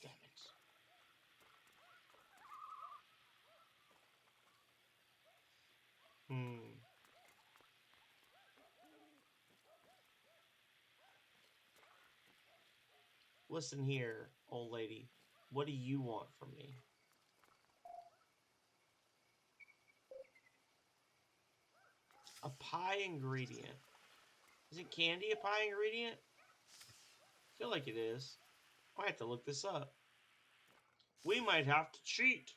A: Damn it. Listen here, old lady. What do you want from me? A pie ingredient. Isn't candy a pie ingredient? I feel like it is. I have to look this up. We might have to cheat.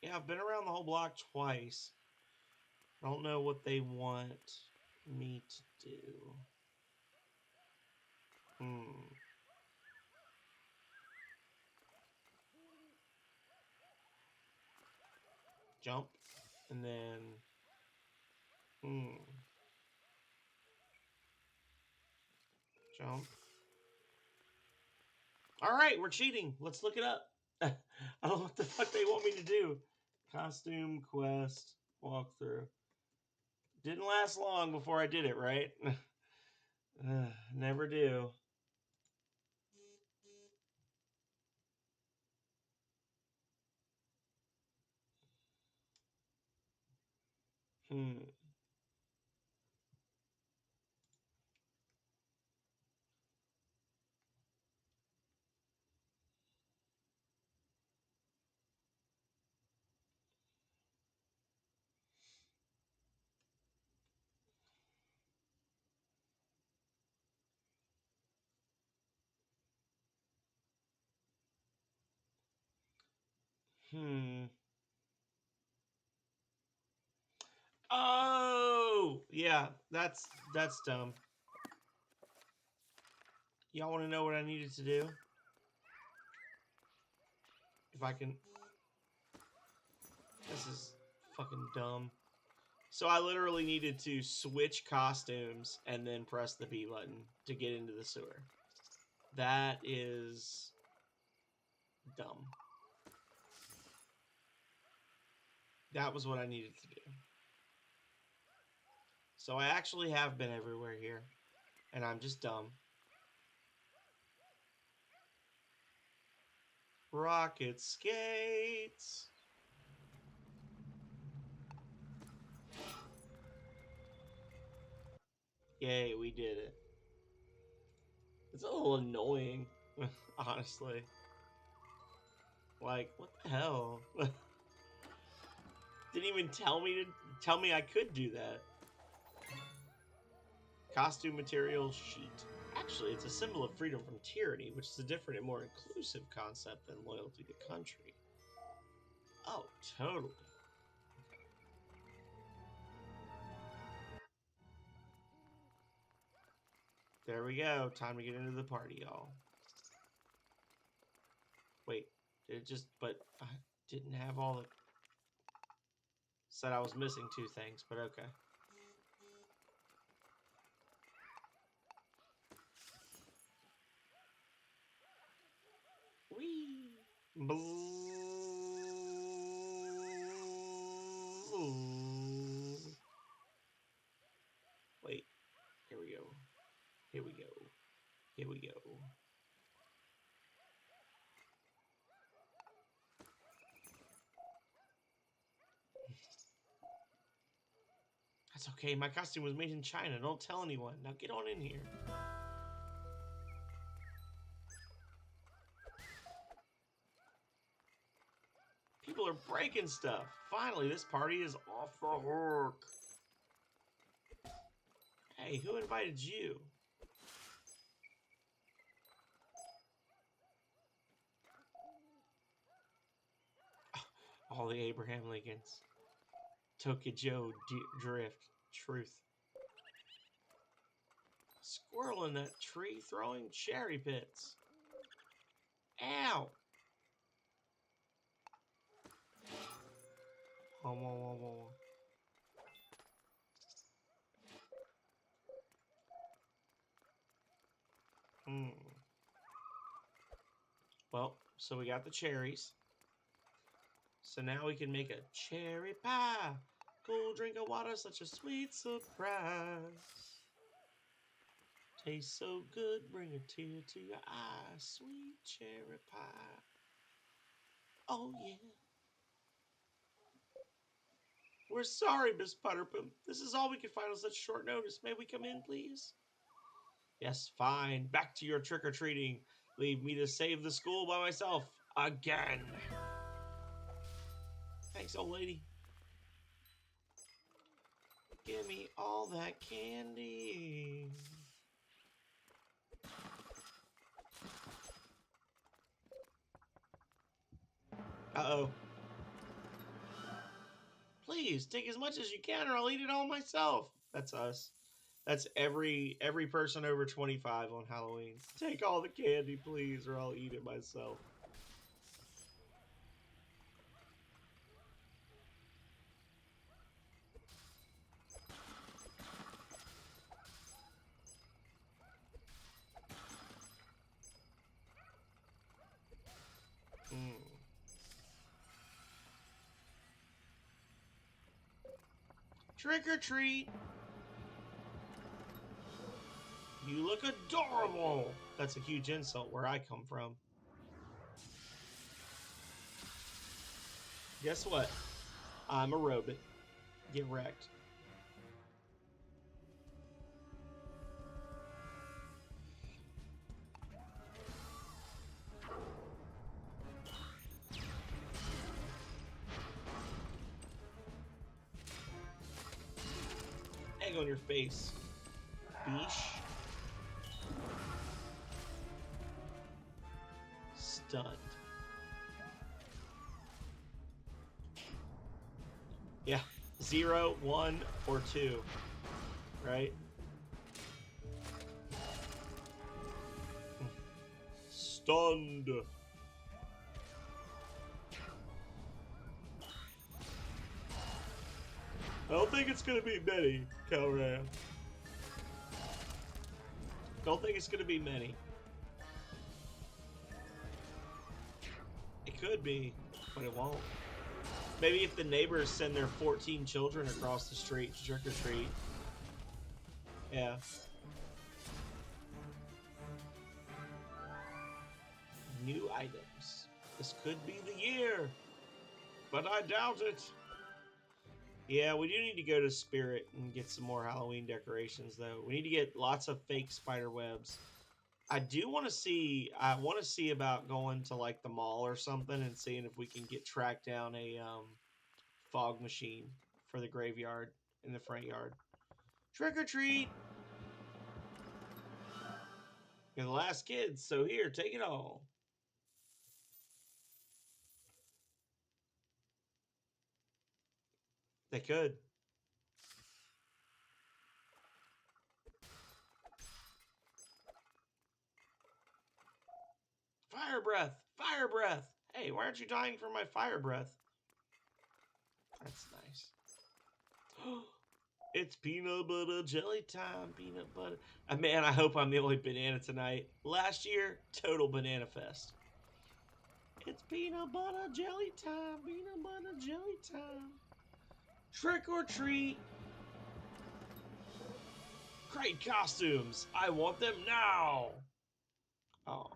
A: Yeah, I've been around the whole block twice. I don't know what they want me to do. Jump. And then... Jump. Alright, we're cheating. Let's look it up. I don't know what the fuck they want me to do. Costume, quest, walkthrough. Didn't last long before I did it, right? Never do. Oh, yeah, that's dumb. Y'all want to know what I needed to do? If I can... This is fucking dumb. So I literally needed to switch costumes and then press the B button to get into the sewer. That is dumb. That was what I needed to do. So I actually have been everywhere here. And I'm just dumb. Rocket skates. Yay, we did it. It's a little annoying, honestly. Like, what the hell? Didn't even tell me I could do that. Costume material sheet. Actually, it's a symbol of freedom from tyranny, which is a different and more inclusive concept than loyalty to country. Oh, totally. There we go. Time to get into the party, y'all. Wait, did it just... But I didn't have all the... Said I was missing two things, but okay. Whee! Wait, here we go. Here we go. Here we go. That's okay. My costume was made in China. Don't tell anyone. Now get on in here. People are breaking stuff. Finally, this party is off the hook. Hey, who invited you? All the Abraham Lincolns. Tokyo Joe Drift. Truth. Squirrel in that tree throwing cherry pits. Ow! Whoa. Well, so we got the cherries. So now we can make a cherry pie. Cool drink of water, such a sweet surprise. Tastes so good, bring a tear to your eye. Sweet cherry pie. Oh, yeah. We're sorry, Miss Butterpim. This is all we can find on such short notice. May we come in, please? Yes, fine. Back to your trick-or-treating. Leave me to save the school by myself. Again. Thanks, old lady. Give me all that candy. Uh-oh. Please, take as much as you can or I'll eat it all myself. That's us. That's every person over 25 on Halloween. Take all the candy, please, or I'll eat it myself. Trick or treat. You look adorable. That's a huge insult where I come from. Guess what? I'm a robot. Get wrecked. Egg on your face. Beesh. Stunned. Yeah. 0, 1, or 2. Right? Stunned. I don't think it's gonna be many, Calran. Don't think it's gonna be many. It could be, but it won't. Maybe if the neighbors send their 14 children across the street to trick or treat. Yeah. New items. This could be the year, but I doubt it. Yeah, we do need to go to Spirit and get some more Halloween decorations, though. We need to get lots of fake spider webs. I do want to see. I want to see about going to like the mall or something and seeing if we can track down a fog machine for the graveyard in the front yard. Trick or treat. You're the last kids, so here, take it all. They could. Fire breath! Fire breath! Hey, why aren't you dying from my fire breath? That's nice. It's peanut butter jelly time, peanut butter. Man, I hope I'm the only banana tonight. Last year, total banana fest. It's peanut butter jelly time, peanut butter jelly time. Trick or treat. Great costumes. I want them now. Oh.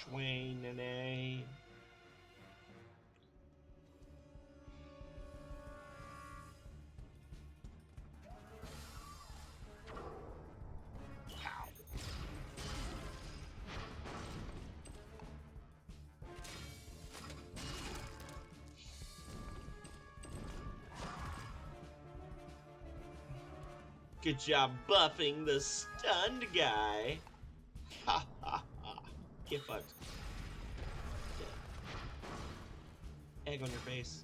A: Schwainene. Pow. Good job buffing the stunned guy. Ha ha ha. Get fucked. Egg on your face.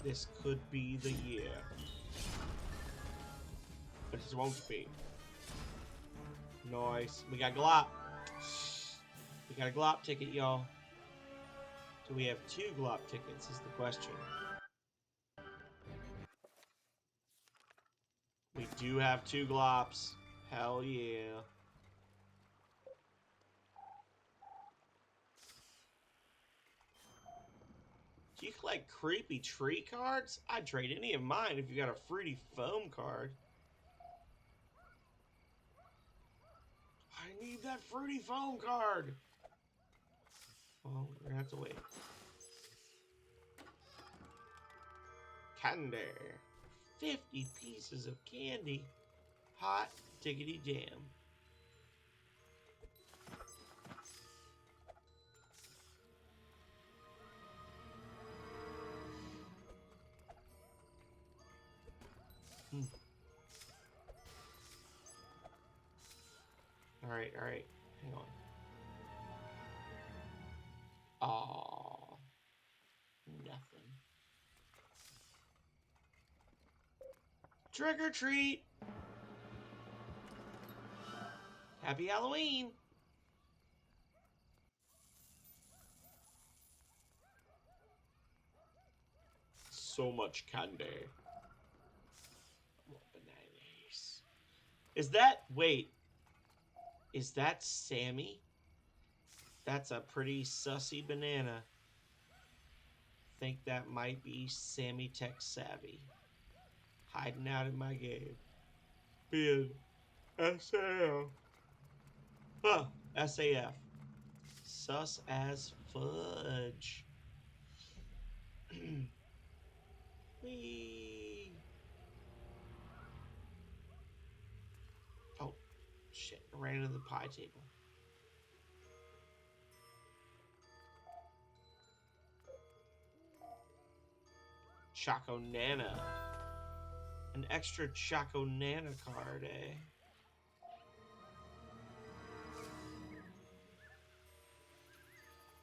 A: This could be the year. But it won't be. Nice. We got Glop. We got a Glop ticket, y'all. Do we have 2 Glop tickets is the question. We do have 2 Glops. Hell yeah. Do you collect creepy tree cards? I'd trade any of mine if you got a fruity foam card. I need that fruity foam card. Well, we're gonna have to wait. Candy. 50 pieces of candy. Hot diggity damn. Alright, alright. Hang on. Aww. Nothing. Trick or treat! Happy Halloween! So much candy. More bananas. Is that... Wait. Is that Sammy? That's a pretty sussy banana. Think that might be Sammy Tech Savvy. Hiding out in my game. Being SAF. Huh. SAF. Sus as fudge. Whee. Oh, shit. I ran into the pie table. Choco Nana. An extra Choco Nana card, eh?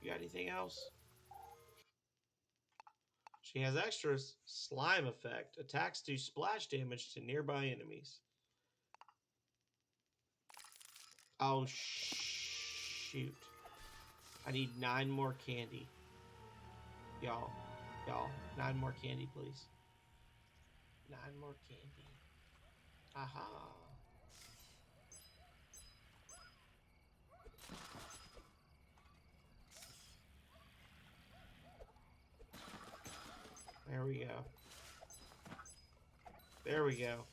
A: You got anything else? She has extras. Slime effect. Attacks do splash damage to nearby enemies. Oh, shoot. I need 9 more candy. Y'all, 9 more candy, please. 9 more candy. Aha. There we go. There we go.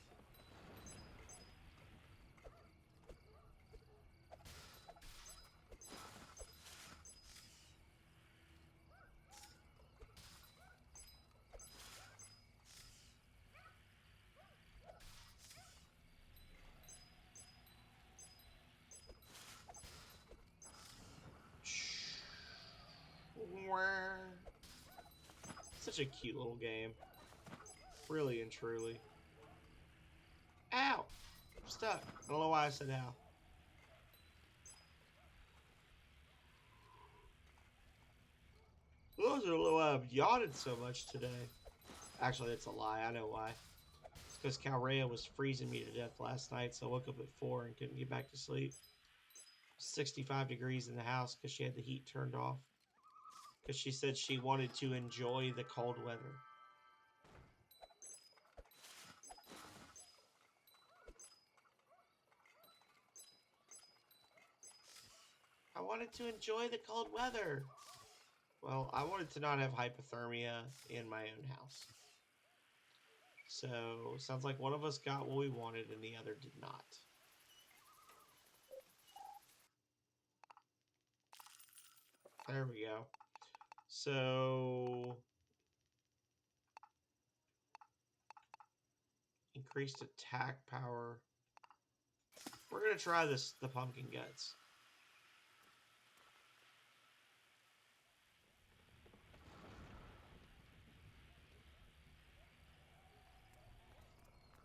A: Such a cute little game. Really and truly. Ow! I'm stuck. I don't know why I said ow. Those are a little yawning so much today. Actually, that's a lie. I know why. It's because Calrea was freezing me to death last night, so I woke up at 4 and couldn't get back to sleep. 65 degrees in the house because she had the heat turned off. Because she said she wanted to enjoy the cold weather. I wanted to enjoy the cold weather. Well, I wanted to not have hypothermia in my own house. So, sounds like one of us got what we wanted and the other did not. There we go. So, increased attack power. We're going to try the pumpkin guts.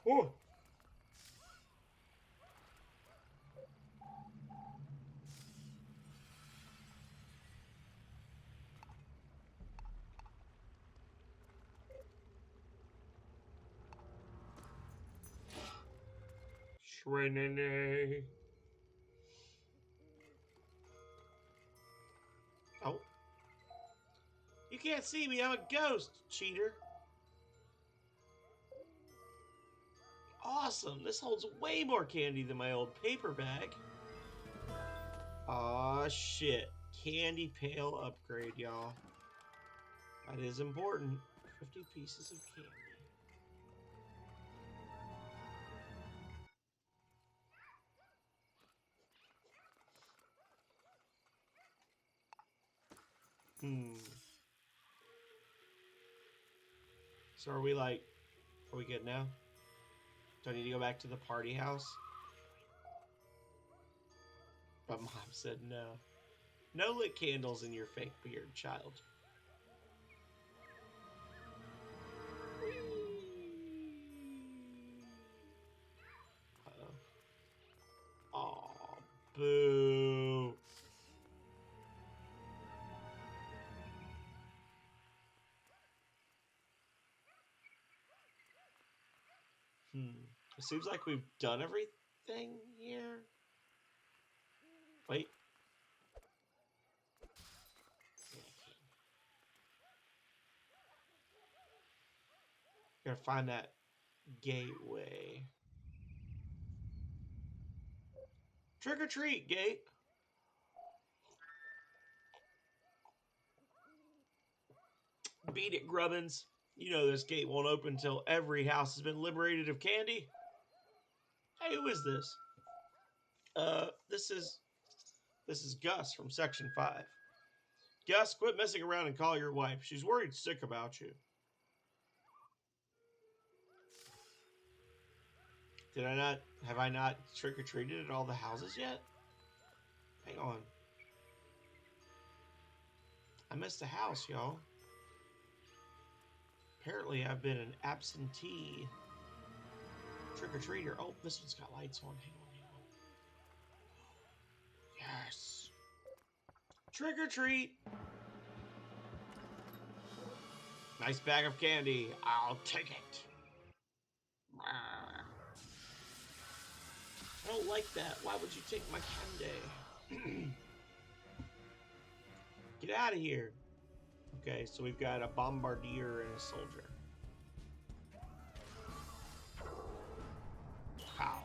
A: Oh! Shrenene. Oh. You can't see me, I'm a ghost, cheater. Awesome, this holds way more candy than my old paper bag. Aw, shit. Candy pail upgrade, y'all. That is important. 50 pieces of candy. So are we good now? Do I need to go back to the party house? But Mom said no. No lit candles in your fake beard, child. Uh-oh. Aw, boo. It seems like we've done everything here. Wait. Gotta find that gateway. Trick or treat, gate. Beat it, Grubbins. You know this gate won't open until every house has been liberated of candy. Hey, who is this? This is Gus from Section 5. Gus, quit messing around and call your wife. She's worried sick about you. Have I not trick-or-treated at all the houses yet? Hang on. I missed a house, y'all. Apparently, I've been an absentee trick-or-treater. Oh, this one's got lights on. Hang on. Yes. Trick-or-treat. Nice bag of candy. I'll take it. I don't like that. Why would you take my candy? Get out of here. Okay, so we've got a bombardier and a soldier. Pow.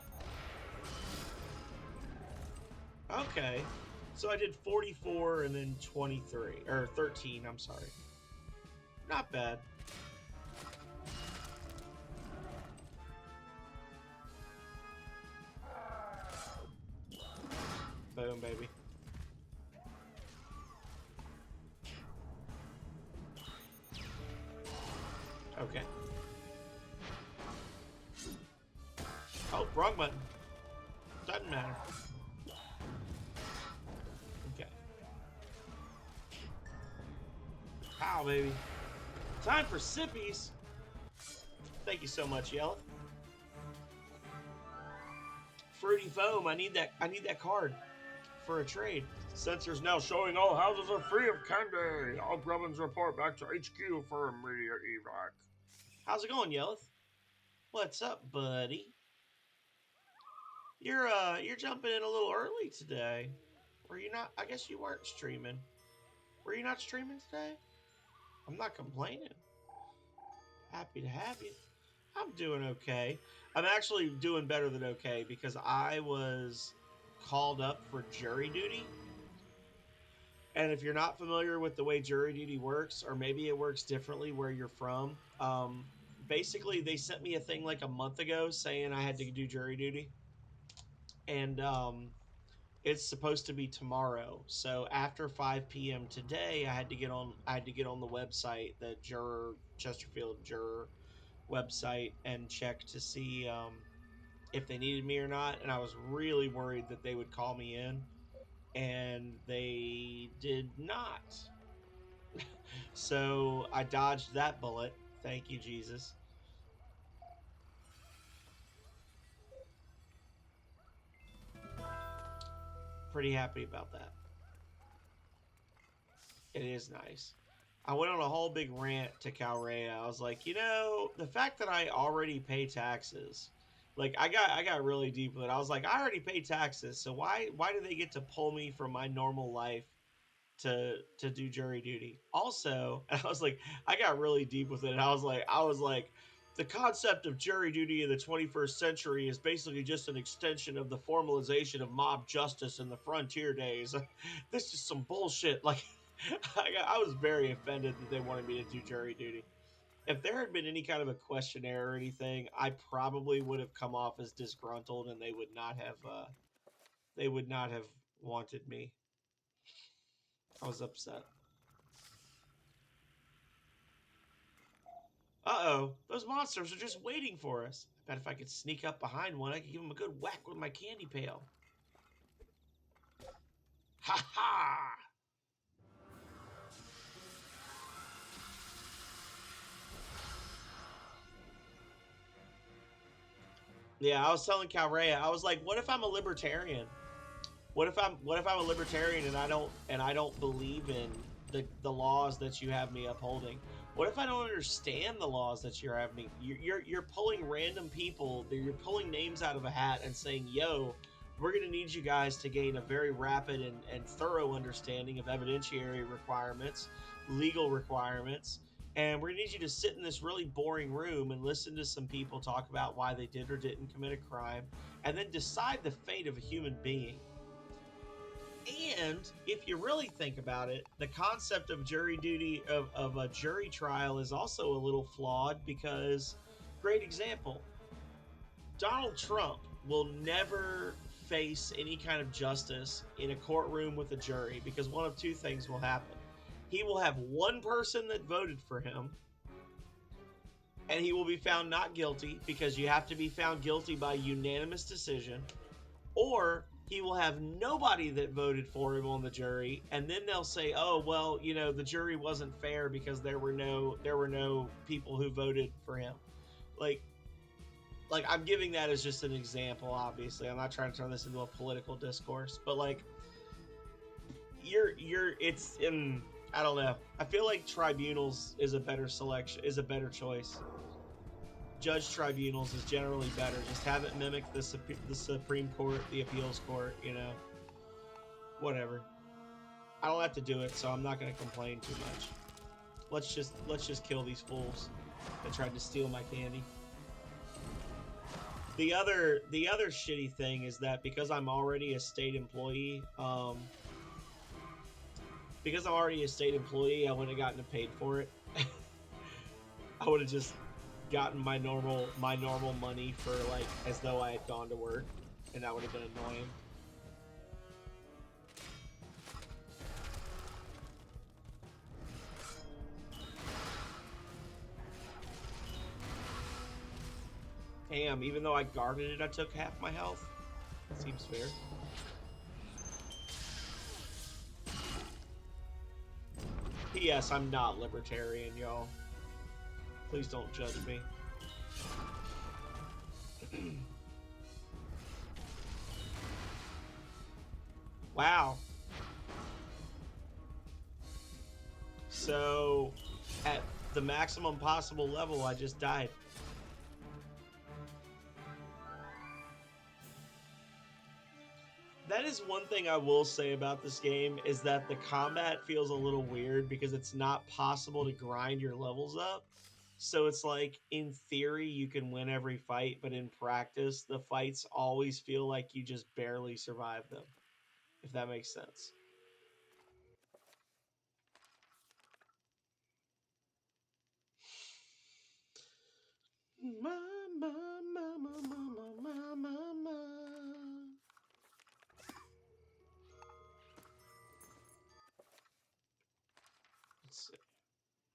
A: Okay, so I did 44 and then 23, or 13, I'm sorry. Not bad. Boom, baby. Okay. Oh, wrong button. Doesn't matter. Okay. Pow, baby. Time for sippies. Thank you so much, Yellow. Fruity foam. I need that card for a trade. Sensors now showing all houses are free of candy. All Grubbins report back to HQ for immediate evac. How's it going, Yelleth? What's up, buddy? You're jumping in a little early today. Were you not? I guess you weren't streaming. Were you not streaming today? I'm not complaining. Happy to have you. I'm doing okay. I'm actually doing better than okay because I was called up for jury duty. And if you're not familiar with the way jury duty works, or maybe it works differently where you're from, basically they sent me a thing like a month ago saying I had to do jury duty. And it's supposed to be tomorrow. So after 5 p.m. today, I had to get on the website, the Chesterfield Juror website, and check to see if they needed me or not. And I was really worried that they would call me in, and they did not. So I dodged that bullet. Thank you, Jesus. Pretty happy about that. It is nice. I went on a whole big rant to Calrea. I was like, the fact that I already pay taxes, like I got really deep with it. I was like, I already pay taxes, so why do they get to pull me from my normal life to do jury duty? Also, and I was like, I got really deep with it. And I was like, the concept of jury duty in the 21st century is basically just an extension of the formalization of mob justice in the frontier days. This is some bullshit. Like, I was very offended that they wanted me to do jury duty. If there had been any kind of a questionnaire or anything, I probably would have come off as disgruntled, and they would not have wanted me. I was upset. Uh-oh, those monsters are just waiting for us. I bet if I could sneak up behind one, I could give them a good whack with my candy pail. Ha ha! Yeah, I was telling Calrea, I was like, what if I'm a libertarian? What if I'm a libertarian and I don't believe in the laws that you have me upholding? What if I don't understand the laws that you're having me? You're pulling random people, you're pulling names out of a hat and saying, yo, we're going to need you guys to gain a very rapid and thorough understanding of evidentiary requirements, legal requirements, and we're going to need you to sit in this really boring room and listen to some people talk about why they did or didn't commit a crime, and then decide the fate of a human being. And if you really think about it, the concept of jury duty, of a jury trial, is also a little flawed because, great example, Donald Trump will never face any kind of justice in a courtroom with a jury because one of two things will happen. He will have one person that voted for him, and he will be found not guilty because you have to be found guilty by unanimous decision, or he will have nobody that voted for him on the jury, and then they'll say, oh, well, the jury wasn't fair because there were no people who voted for him. Like I'm giving that as just an example, obviously. I'm not trying to turn this into a political discourse, but I don't know. I feel like tribunals is a better choice. Judge tribunals is generally better. Just have it mimic the Supreme Court, the appeals court, whatever. I don't have to do it, so I'm not going to complain too much. Let's just kill these fools that tried to steal my candy. The other shitty thing is that because I'm already a state employee, I wouldn't have gotten paid for it. I would have just gotten my normal money for as though I had gone to work, and that would have been annoying. Damn, even though I guarded it, I took half my health. Seems fair. P.S. I'm not libertarian, y'all. Please don't judge me. Wow. So, at the maximum possible level, I just died. That is one thing I will say about this game, is that the combat feels a little weird because it's not possible to grind your levels up. So it's like, in theory, you can win every fight, but in practice, the fights always feel like you just barely survive them. If that makes sense. Let's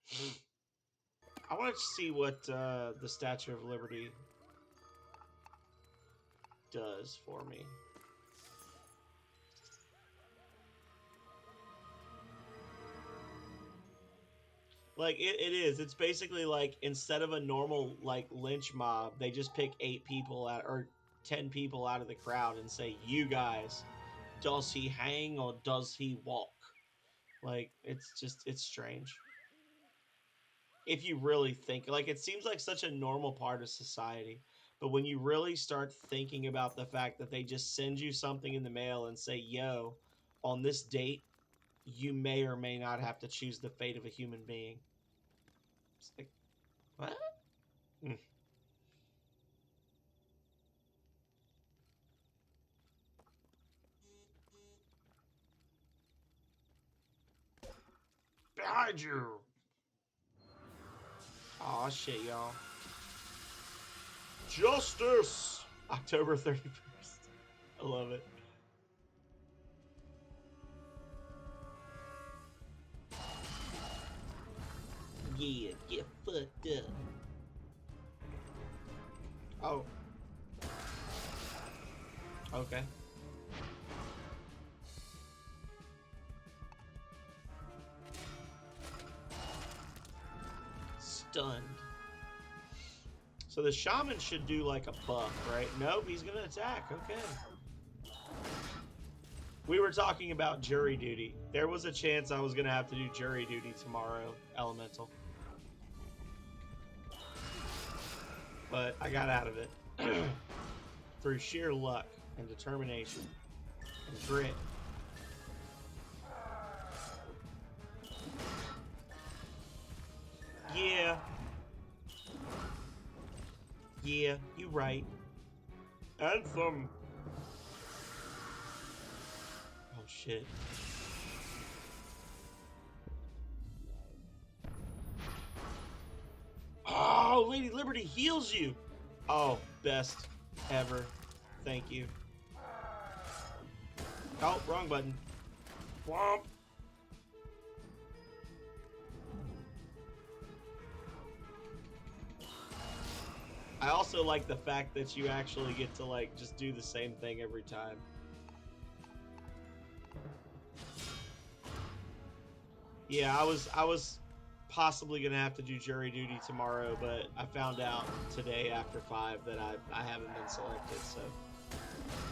A: see. I want to see what the Statue of Liberty does for me. Like, it is. It's basically like, instead of a normal, like, lynch mob, they just pick 8 people out, or 10 people out of the crowd and say, you guys, does he hang or does he walk? Like, it's strange. If you really think, like, it seems like such a normal part of society. But when you really start thinking about the fact that they just send you something in the mail and say, yo, on this date, you may or may not have to choose the fate of a human being. It's like, what? Behind you! Aw, shit, y'all. Justice! October 31st. I love it. Yeah, get fucked up. Oh. Okay. Stunned. So the shaman should do like a buff, right? Nope, he's gonna attack. Okay. We were talking about jury duty. There was a chance I was gonna have to do jury duty tomorrow, Elemental. But I got out of it. Through sheer luck and determination and grit. Yeah. Yeah, you right. Anthem. Oh shit. Oh, Lady Liberty heals you. Oh, best ever. Thank you. Oh, wrong button. Womp. I also like the fact that you actually get to, like, just do the same thing every time. Yeah, I was possibly gonna have to do jury duty tomorrow, but I found out today after 5 that I haven't been selected, so.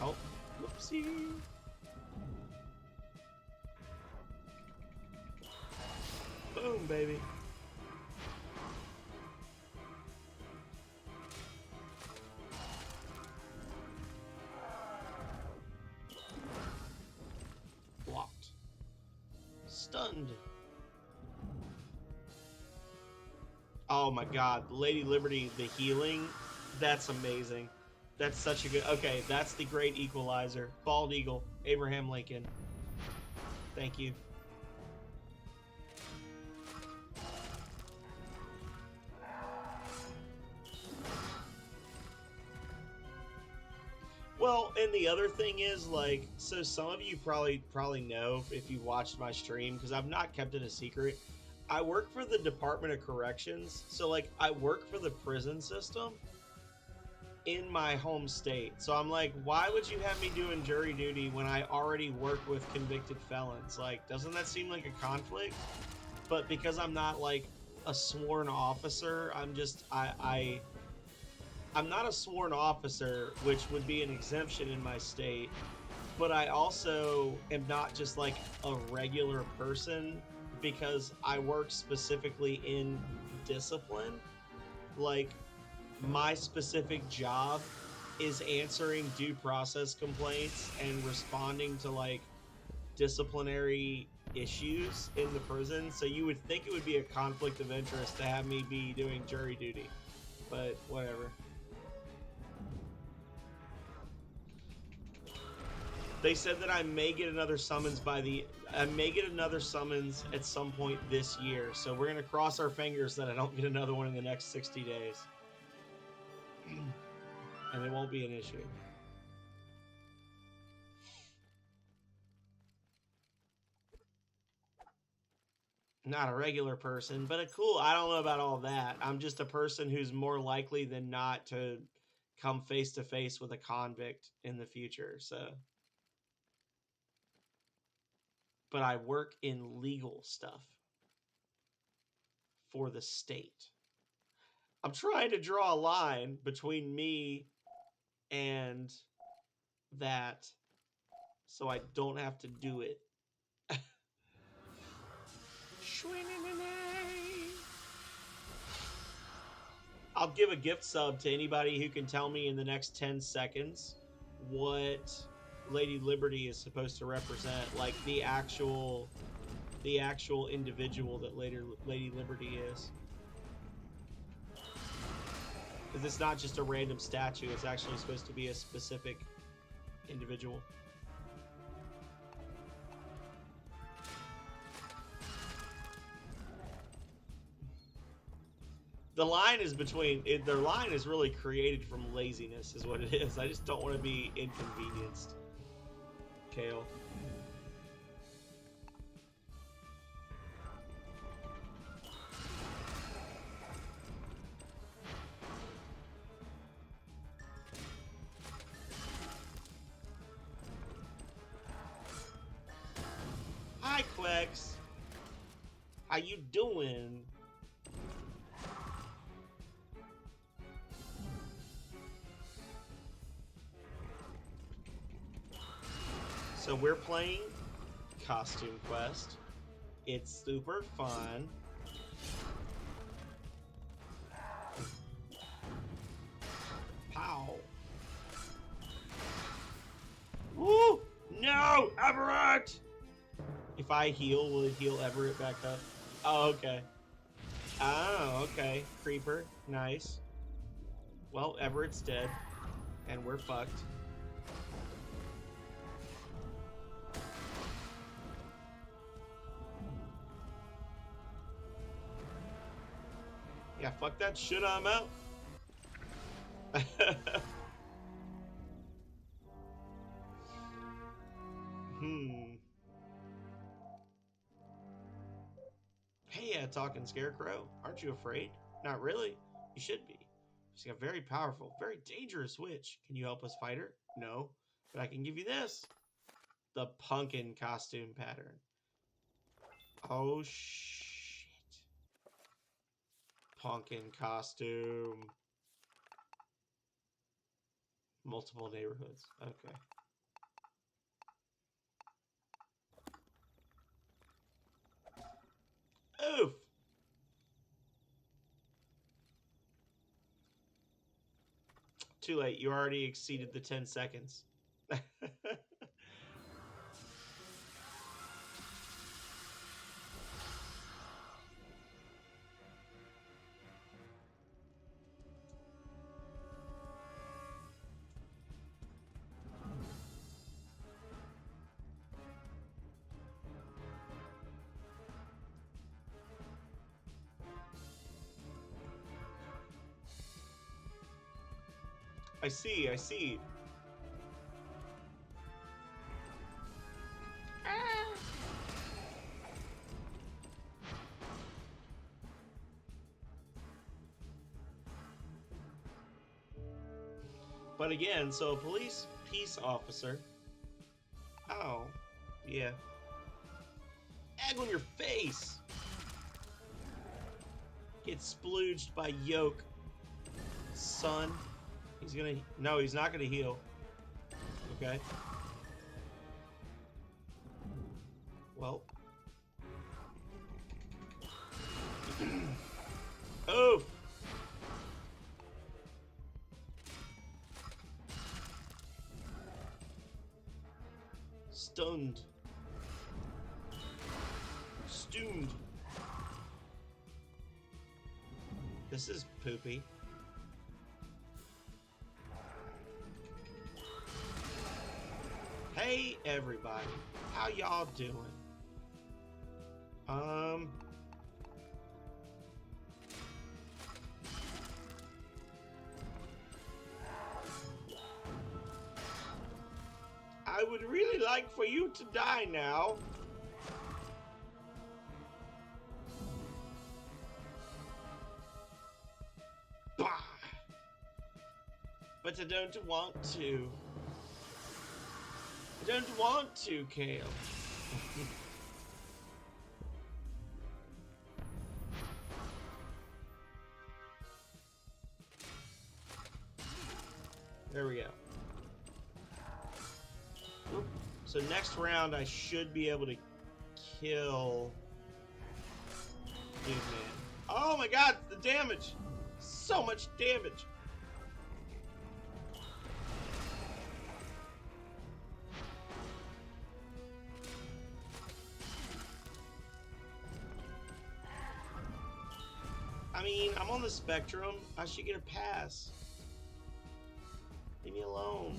A: Oh, whoopsie. Boom, baby. Blocked. Stunned. Oh my god, Lady Liberty, the healing, that's amazing. That's such a good... Okay, that's the great equalizer. Bald Eagle, Abraham Lincoln. Thank you. Well, and the other thing is, like, so some of you probably know if you watched my stream, because I've not kept it a secret. I work for the Department of Corrections, so, like, I work for the prison system in my home state. So I'm like, why would you have me doing jury duty when I already work with convicted felons? Like, doesn't that seem like a conflict? But because I'm not, like, a sworn officer. I'm not a sworn officer, which would be an exemption in my state, but I also am not just like a regular person because I work specifically in discipline. Like, my specific job is answering due process complaints and responding to like disciplinary issues in the prison. So you would think it would be a conflict of interest to have me be doing jury duty, but whatever. They said that I may get another summons at some point this year. So we're gonna cross our fingers that I don't get another one in the next 60 days. And it won't be an issue. Not a regular person, but I don't know about all that. I'm just a person who's more likely than not to come face to face with a convict in the future. So, but I work in legal stuff for the state. I'm trying to draw a line between me and that so I don't have to do it. I'll give a gift sub to anybody who can tell me in the next 10 seconds what Lady Liberty is supposed to represent, like the actual individual that Lady Liberty is. Because it's not just a random statue, it's actually supposed to be a specific individual. The line is their line is really created from laziness, is what it is. I just don't want to be inconvenienced. Kale. Hi, Quex. How you doing? So we're playing Costume Quest. It's super fun. Pow. Woo! No! Everett! If I heal, will it heal Everett back up? Oh, okay. Oh, okay. Creeper. Nice. Well, Everett's dead. And we're fucked. Yeah, fuck that shit, I'm out. Hey, talking scarecrow. Aren't you afraid? Not really. You should be. She's a very powerful, very dangerous witch. Can you help us fight her? No. But I can give you this. The pumpkin costume pattern. Oh, shit. Pumpkin costume. Multiple neighborhoods. Okay. Oof! Too late. You already exceeded the 10 seconds. I see, I see. But again, so a peace officer. Oh, yeah. Egg on your face! Get splooged by Yoke, son. He's gonna... No, he's not gonna heal. Okay. Well. Oh! Stunned. Stuned. This is poopy. Hey everybody, how y'all doing? I would really like for you to die now. Bah! But I don't want to. I don't want to, Kale. There we go. Oop. So next round, I should be able to kill Dude Man. Oh my god, the damage! So much damage! I mean, I'm on the spectrum. I should get a pass. Leave me alone.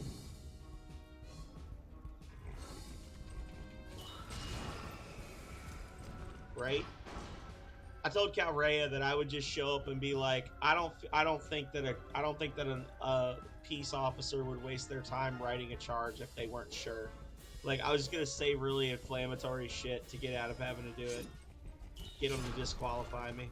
A: Right? I told Calrea that I would just show up and be like, I don't think that a peace officer would waste their time writing a charge if they weren't sure. Like, I was just gonna say really inflammatory shit to get out of having to do it. Get them to disqualify me.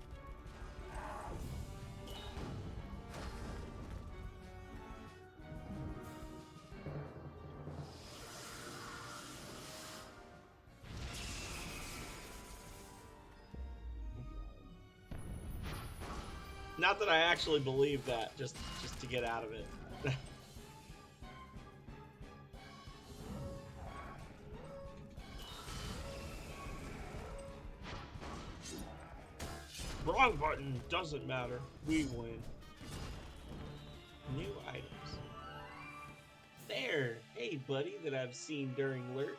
A: Not that I actually believe that, just to get out of it. Wrong button, doesn't matter. We win. New items. There! Hey buddy that I've seen during lurk.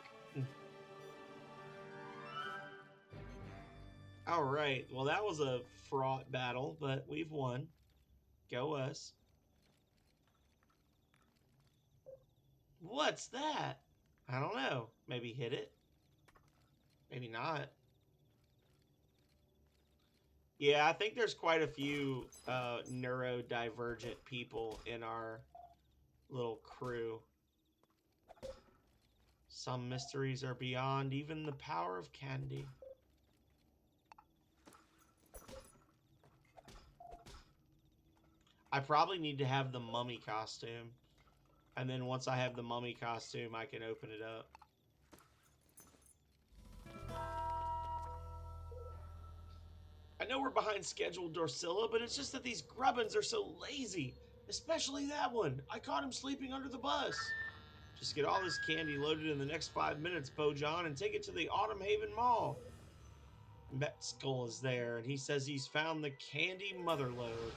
A: Alright, well that was a fraught battle, but we've won. Go us. What's that? I don't know. Maybe hit it? Maybe not. Yeah, I think there's quite a few neurodivergent people in our little crew. Some mysteries are beyond even the power of candy. I probably need to have the mummy costume. And then once I have the mummy costume, I can open it up. I know we're behind schedule, Dorsilla, but it's just that these grubbins are so lazy. Especially that one. I caught him sleeping under the bus. Just get all this candy loaded in the next 5 minutes, Pojon, and take it to the Autumn Haven Mall. Met Skull is there, and he says he's found the candy motherlode.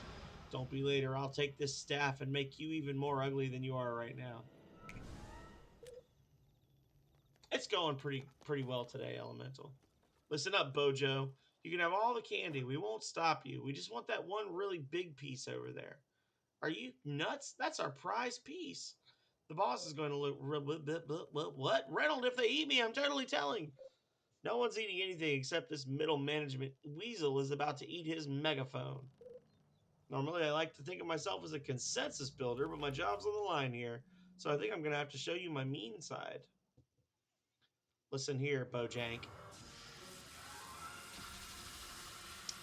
A: Don't be late or I'll take this staff and make you even more ugly than you are right now. It's going pretty well today, Elemental. Listen up, Bojo. You can have all the candy. We won't stop you. We just want that one really big piece over there. Are you nuts? That's our prize piece. The boss is going to look... What? Reynolds, if they eat me, I'm totally telling. No one's eating anything except this middle management weasel is about to eat his megaphone. Normally, I like to think of myself as a consensus builder, but my job's on the line here, so I think I'm going to have to show you my mean side. Listen here, Bojank.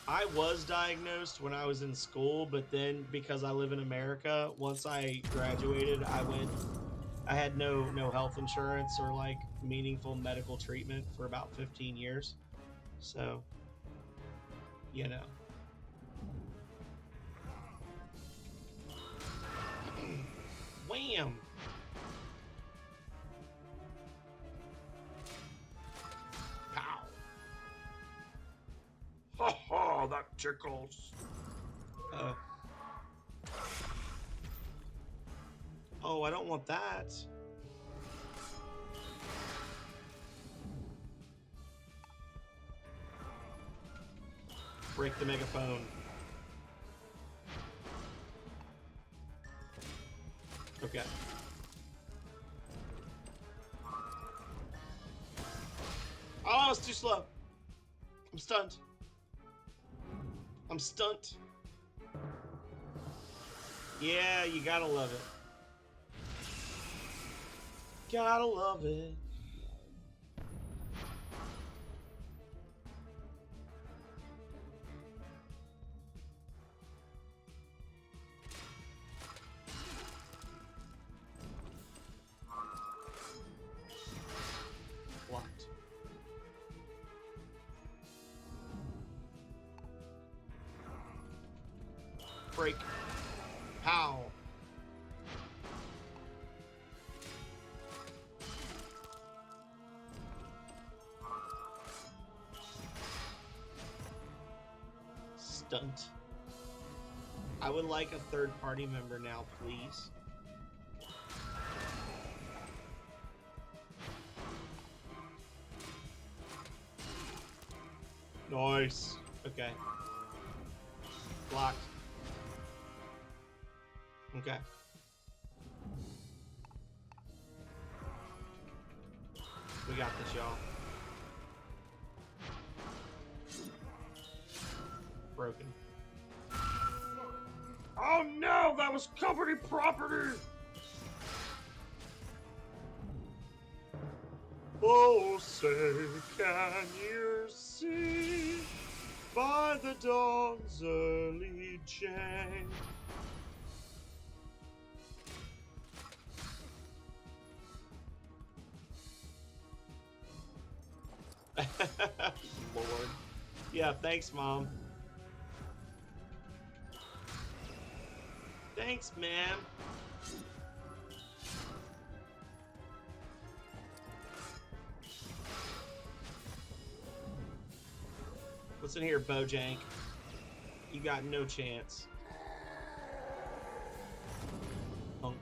A: I was diagnosed when I was in school, but then because I live in America, once I graduated, I had no health insurance or like meaningful medical treatment for about 15 years. So, you know. Wham! Pow! Ha ha! That tickles. Oh, I don't want that. Break the megaphone. Okay. Oh, it's too slow. I'm stunned. I'm stunned. Yeah, you gotta love it. Gotta love it. Blocked. Break. Pow. Stunt. I would like a third party member now, please. Nice. Okay. Blocked. Okay. We got this, y'all. Broken. Oh no, that was company property! Oh, say, can you see by the dawn's early change? Lord. Yeah, thanks, Mom. Thanks, ma'am. Listen here, Bojank. You got no chance. Punk.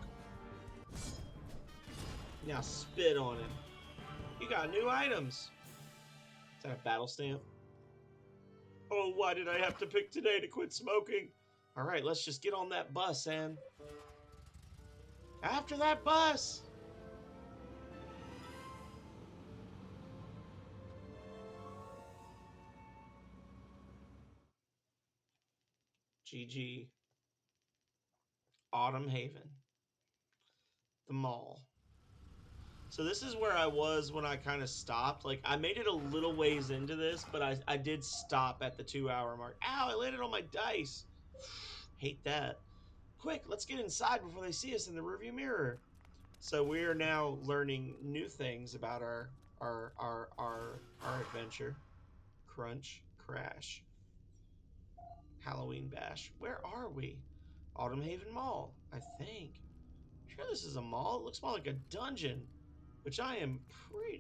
A: Now spit on him. You got new items. Is that a battle stamp? Oh, why did I have to pick today to quit smoking? All right, let's just get on that bus, and after that bus. GG. Autumn Haven. The mall. So this is where I was when I kind of stopped. Like, I made it a little ways into this, but I did stop at the 2-hour mark. Ow, I landed on my dice. Hate that. Quick, let's get inside before they see us in the rearview mirror. So we are now learning new things about our adventure. Crunch, crash. Halloween bash. Where are we? Autumn Haven Mall, I think. Sure, this is a mall. It looks more like a dungeon, which I am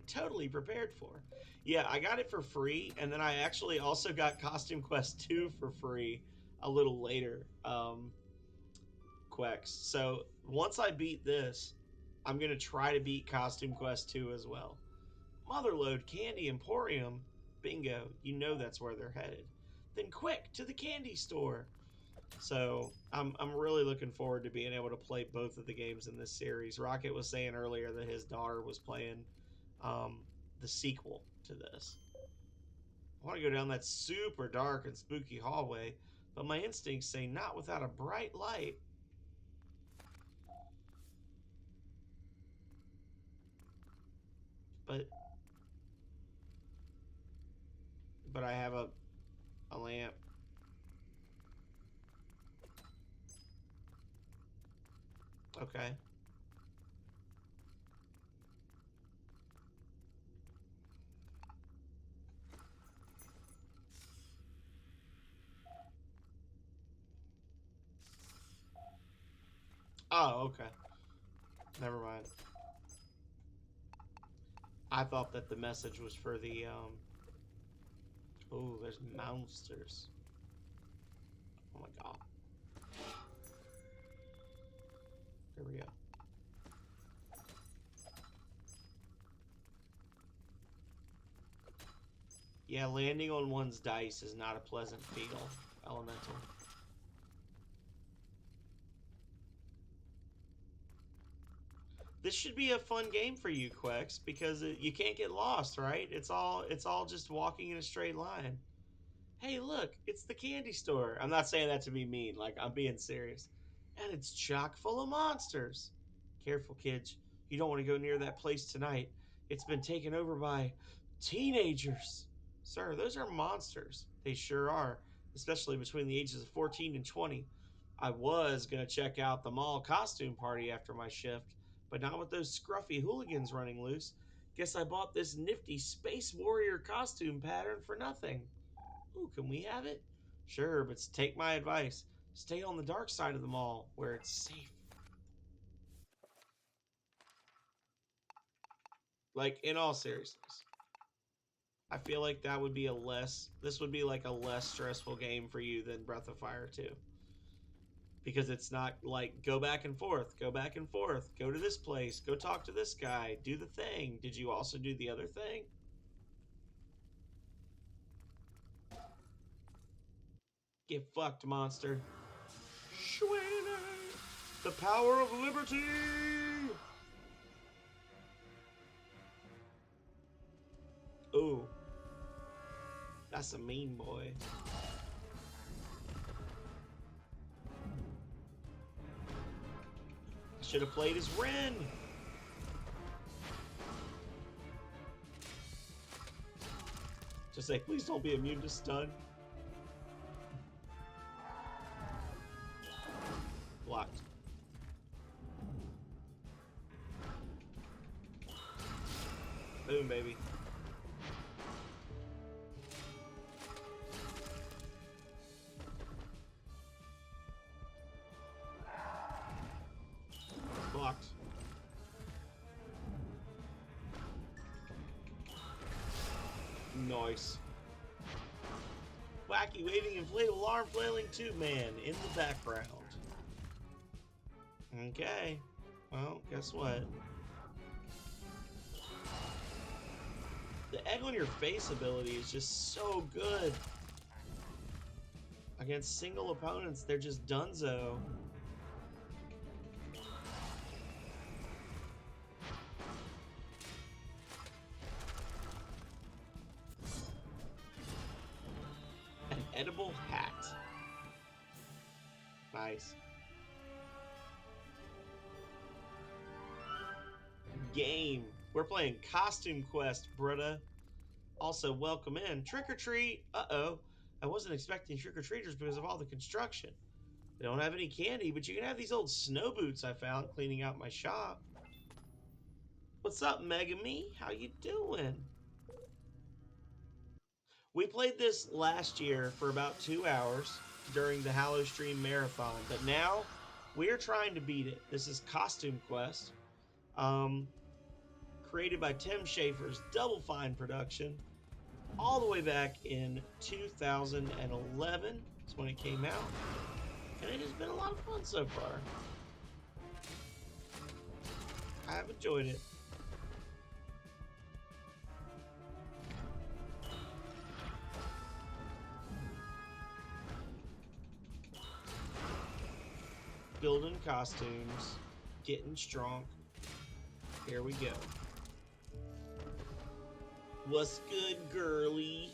A: totally prepared for. Yeah, I got it for free, and then I actually also got Costume Quest 2 for free a little later. Quex. So once I beat this, I'm gonna try to beat Costume Quest 2 as well. Motherlode Candy Emporium. Bingo, you know that's where they're headed. Then quick to the candy store. So I'm really looking forward to being able to play both of the games in this series. Rocket was saying earlier that his daughter was playing the sequel to this. I want to go down that super dark and spooky hallway, but my instincts say not without a bright light. But I have a lamp. Okay. Oh, okay. Never mind. I thought that the message was for the, Oh, there's monsters. Oh my god. There we go. Yeah, landing on one's dice is not a pleasant feel, Elemental. This should be a fun game for you, Quex, because you can't get lost, right? It's all just walking in a straight line. Hey, look, it's the candy store. I'm not saying that to be mean, like I'm being serious. And it's chock full of monsters. Careful, kids. You don't want to go near that place tonight. It's been taken over by teenagers. Sir, those are monsters. They sure are, especially between the ages of 14 and 20. I was going to check out the mall costume party after my shift, but not with those scruffy hooligans running loose. Guess I bought this nifty Space Warrior costume pattern for nothing. Ooh, can we have it? Sure, but take my advice. Stay on the dark side of the mall, where it's safe. Like, in all seriousness, I feel like that would be this would be like a less stressful game for you than Breath of Fire 2. Because it's not like, go back and forth, go back and forth, go to this place, go talk to this guy, do the thing. Did you also do the other thing? Get fucked, monster. The power of liberty! Ooh. That's a mean boy. Should have played as Ren. Just say, please don't be immune to stun. Blocked. Boom, baby. Blocked. Nice. Wacky waving inflatable arm flailing tube man in the background. Okay. Well, guess what? The egg on your face ability is just so good. Against single opponents, they're just dunzo. An edible hat. Nice. Game. We're playing Costume Quest, brutta. Also, welcome in. Trick or treat. Uh-oh. I wasn't expecting trick-or-treaters because of all the construction. They don't have any candy, but you can have these old snow boots I found cleaning out my shop. What's up, Megami? How you doing? We played this last year for about 2 hours during the Hallowstream Marathon, but now we're trying to beat it. This is Costume Quest. Created by Tim Schafer's Double Fine production, all the way back in 2011 is when it came out, and it has been a lot of fun so far. I have enjoyed it. Building costumes, getting strong. Here we go. What's good, girly?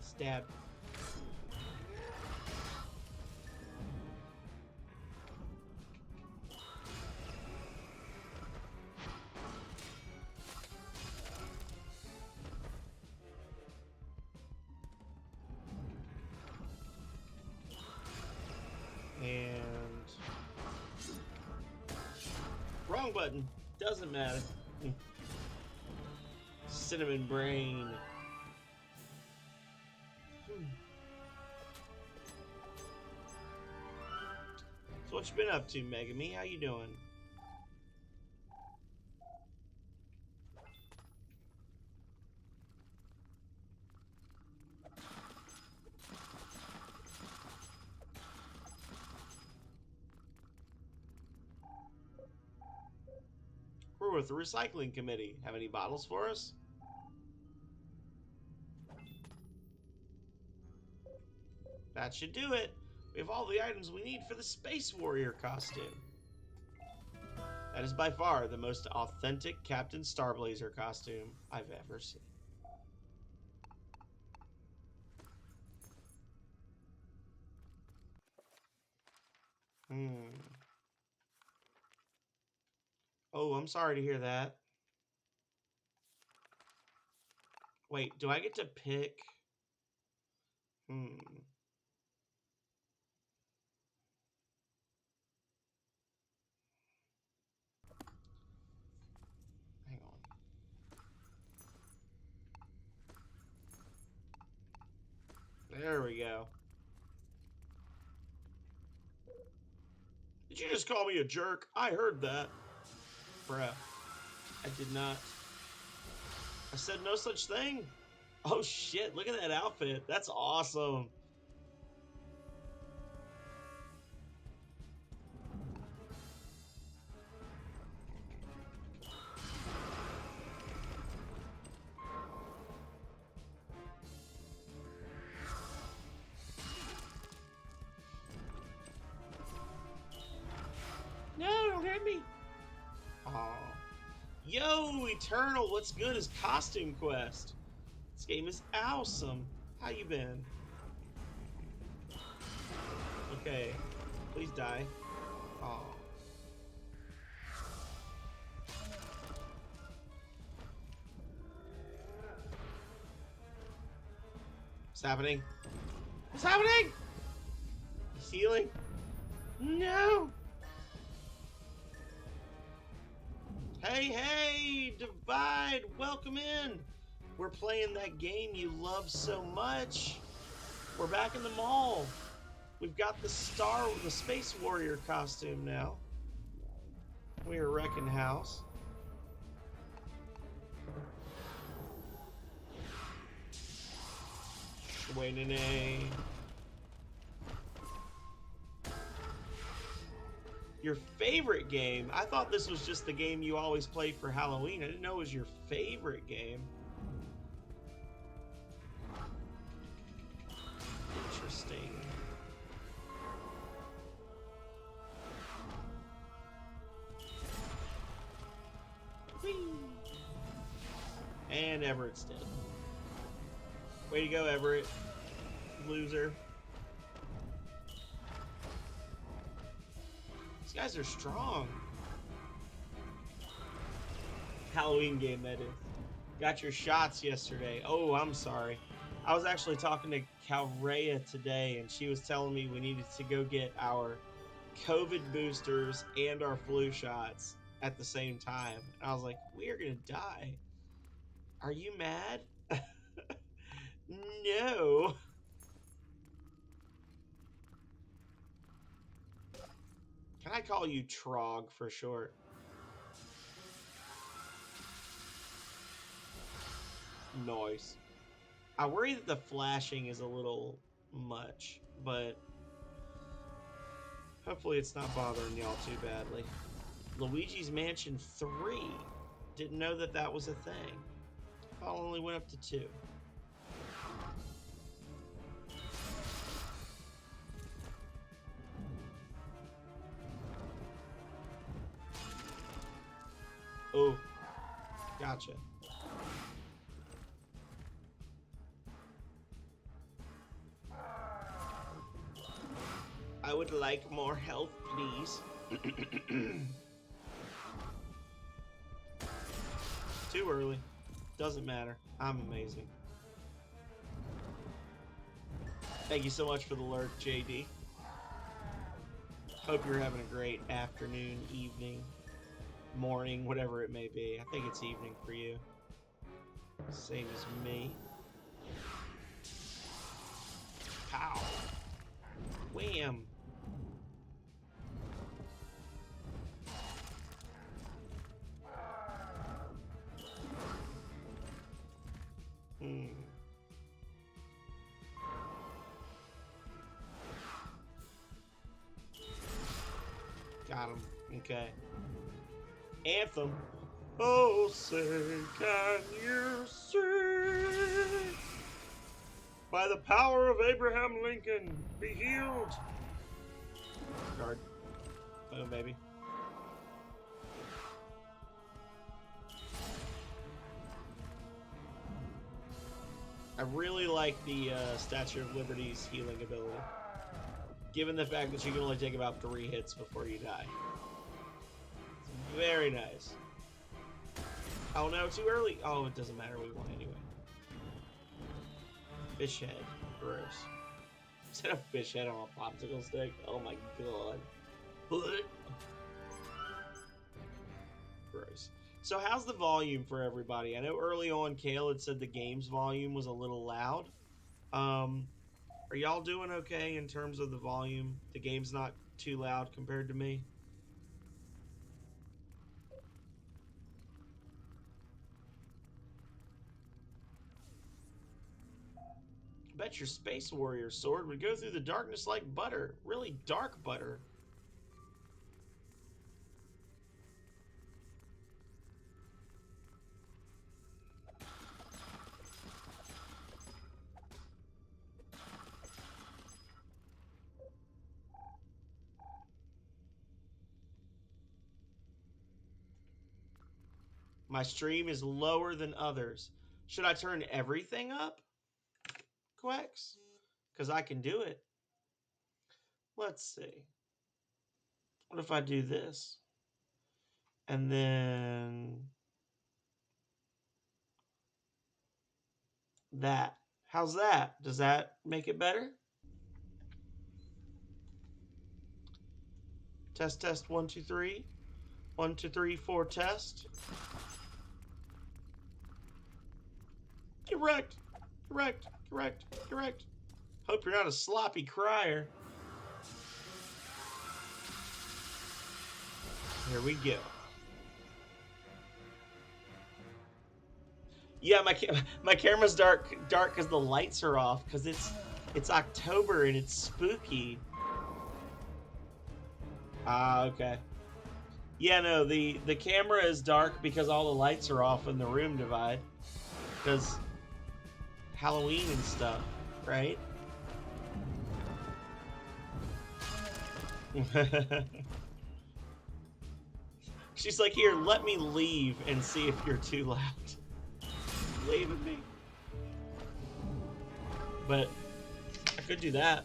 A: Stab. And wrong button. Doesn't matter. cinnamon brain. So what you been up to, Megami? How you doing? We're with the recycling committee. Have any bottles for us? That should do it. We have all the items we need for the Space Warrior costume. That is by far the most authentic Captain Starblazer costume I've ever seen. Oh, I'm sorry to hear that. Wait, do I get to pick? Hang on. There we go. Did you just call me a jerk? I heard that. Bruh. I did not. I said no such thing. Oh shit, look at that outfit. That's awesome. No, don't hit me. Oh. Yo, Eternal, what's good is Costume Quest. This game is awesome. How you been? Okay. Please die. Oh. What's happening? What's happening? He's healing? No! Hey, Divide, welcome in. We're playing that game you love so much. We're back in the mall. We've got the Space Warrior costume now. We are wrecking house. Waiting a. Your favorite game? I thought this was just the game you always play for Halloween. I didn't know it was your favorite game. Interesting. Whee! And Everett's dead. Way to go, Everett. Loser. These guys are strong. Halloween game, that is. Got your shots yesterday. Oh, I'm sorry. I was actually talking to Calrea today, and she was telling me we needed to go get our COVID boosters and our flu shots at the same time. And I was like, we are going to die. Are you mad? No. Can I call you Trog for short? Nice. I worry that the flashing is a little much, but hopefully it's not bothering y'all too badly. Luigi's Mansion 3. Didn't know that that was a thing. I only went up to 2. Oh, gotcha. I would like more health, please. Too early. Doesn't matter. I'm amazing. Thank you so much for the lurk, JD. Hope you're having a great afternoon, evening, morning, whatever it may be. I think it's evening for you. Same as me. Pow. Wham. Got him. Okay. Anthem. Oh, say, can you see? By the power of Abraham Lincoln, be healed. Guard. Boom, baby. I really like the Statue of Liberty's healing ability. Given the fact that you can only take about 3 hits before you die. It's very nice. Oh no, too early. Oh, it doesn't matter. We won anyway. Fish head. Gross. Is that a fish head on a popsicle stick? Oh my god. Gross. So how's the volume for everybody? I know early on Kale had said the game's volume was a little loud. Are y'all doing okay in terms of the volume? The game's not too loud compared to me? Bet your Space Warrior sword would go through the darkness like butter. Really dark butter. My stream is lower than others. Should I turn everything up? Quex? Because I can do it. Let's see. What if I do this? And then that. How's that? Does that make it better? Test, test, 1, 2, 3. 1, 2, 3, 4, test. Correct. Correct. Correct. Correct. Hope you're not a sloppy crier. Here we go. Yeah, my camera's dark because the lights are off because it's October and it's spooky. Ah, okay. Yeah, no, the camera is dark because all the lights are off in the room divide. Because Halloween and stuff, right? She's like, here, let me leave and see if you're too loud. Leaving me. But I could do that.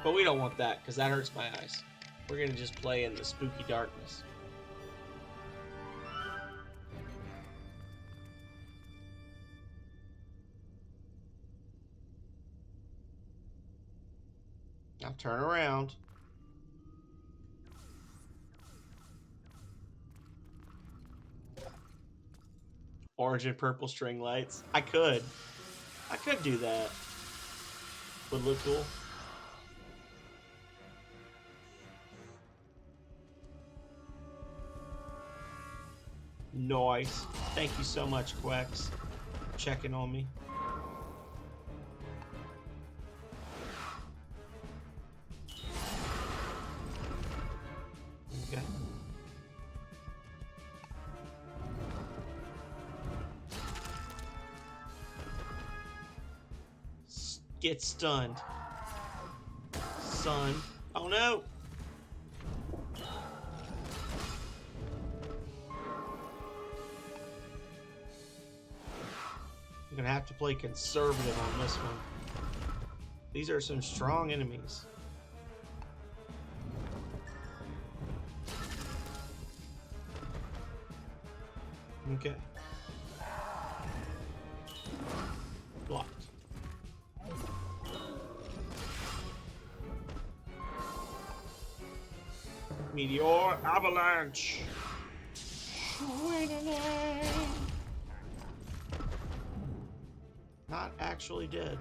A: But we don't want that, because that hurts my eyes. We're going to just play in the spooky darkness. Now turn around. Orange and purple string lights. I could do that. Would look cool. Nice. Thank you so much, Quex, for checking on me. Okay. Get stunned. Son. Oh no! I'm gonna have to play conservative on this one. These are some strong enemies. Okay. Blocked. Meteor Avalanche. Not actually dead.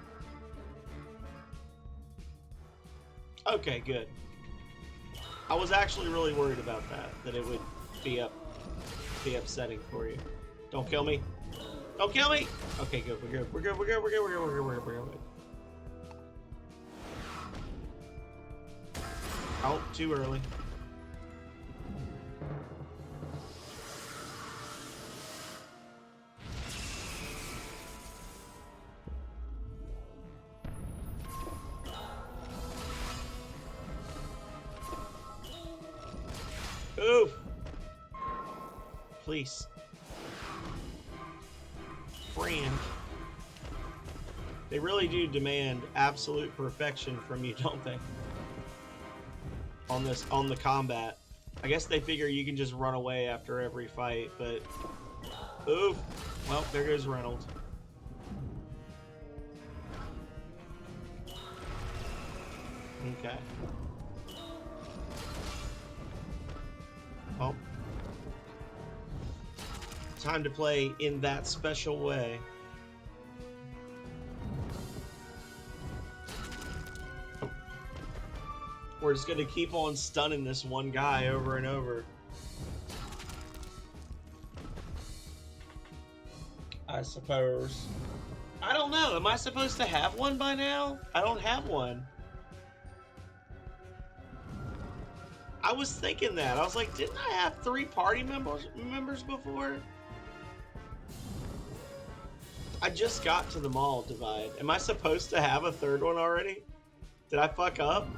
A: Okay, good. I was actually really worried about that it would be upsetting for you. Don't kill me. Don't kill me! Okay, good. We're good. We're good. We're good. We're good. We're good. We're good. We're good. We're good. Oh, too early. Oof! Please. Friend. They really do demand absolute perfection from you, don't they? On the combat. I guess they figure you can just run away after every fight, but... Oof! Well, there goes Reynolds. Okay. Well, time to play in that special way. We're just gonna keep on stunning this one guy over and over. I suppose. I don't know. Am I supposed to have one by now? I don't have one. I was thinking that. I was like, didn't I have 3 party members before? I just got to the mall divide. Am I supposed to have a 3rd one already? Did I fuck up?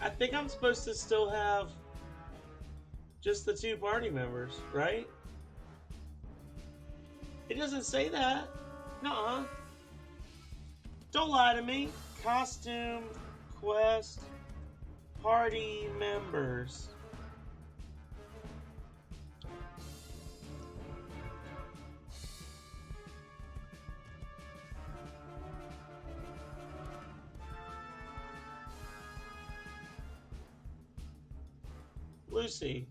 A: I think I'm supposed to still have just the 2 party members, right? It doesn't say that. Nuh-uh. Don't lie to me. Costume, quest, party members. Lucy.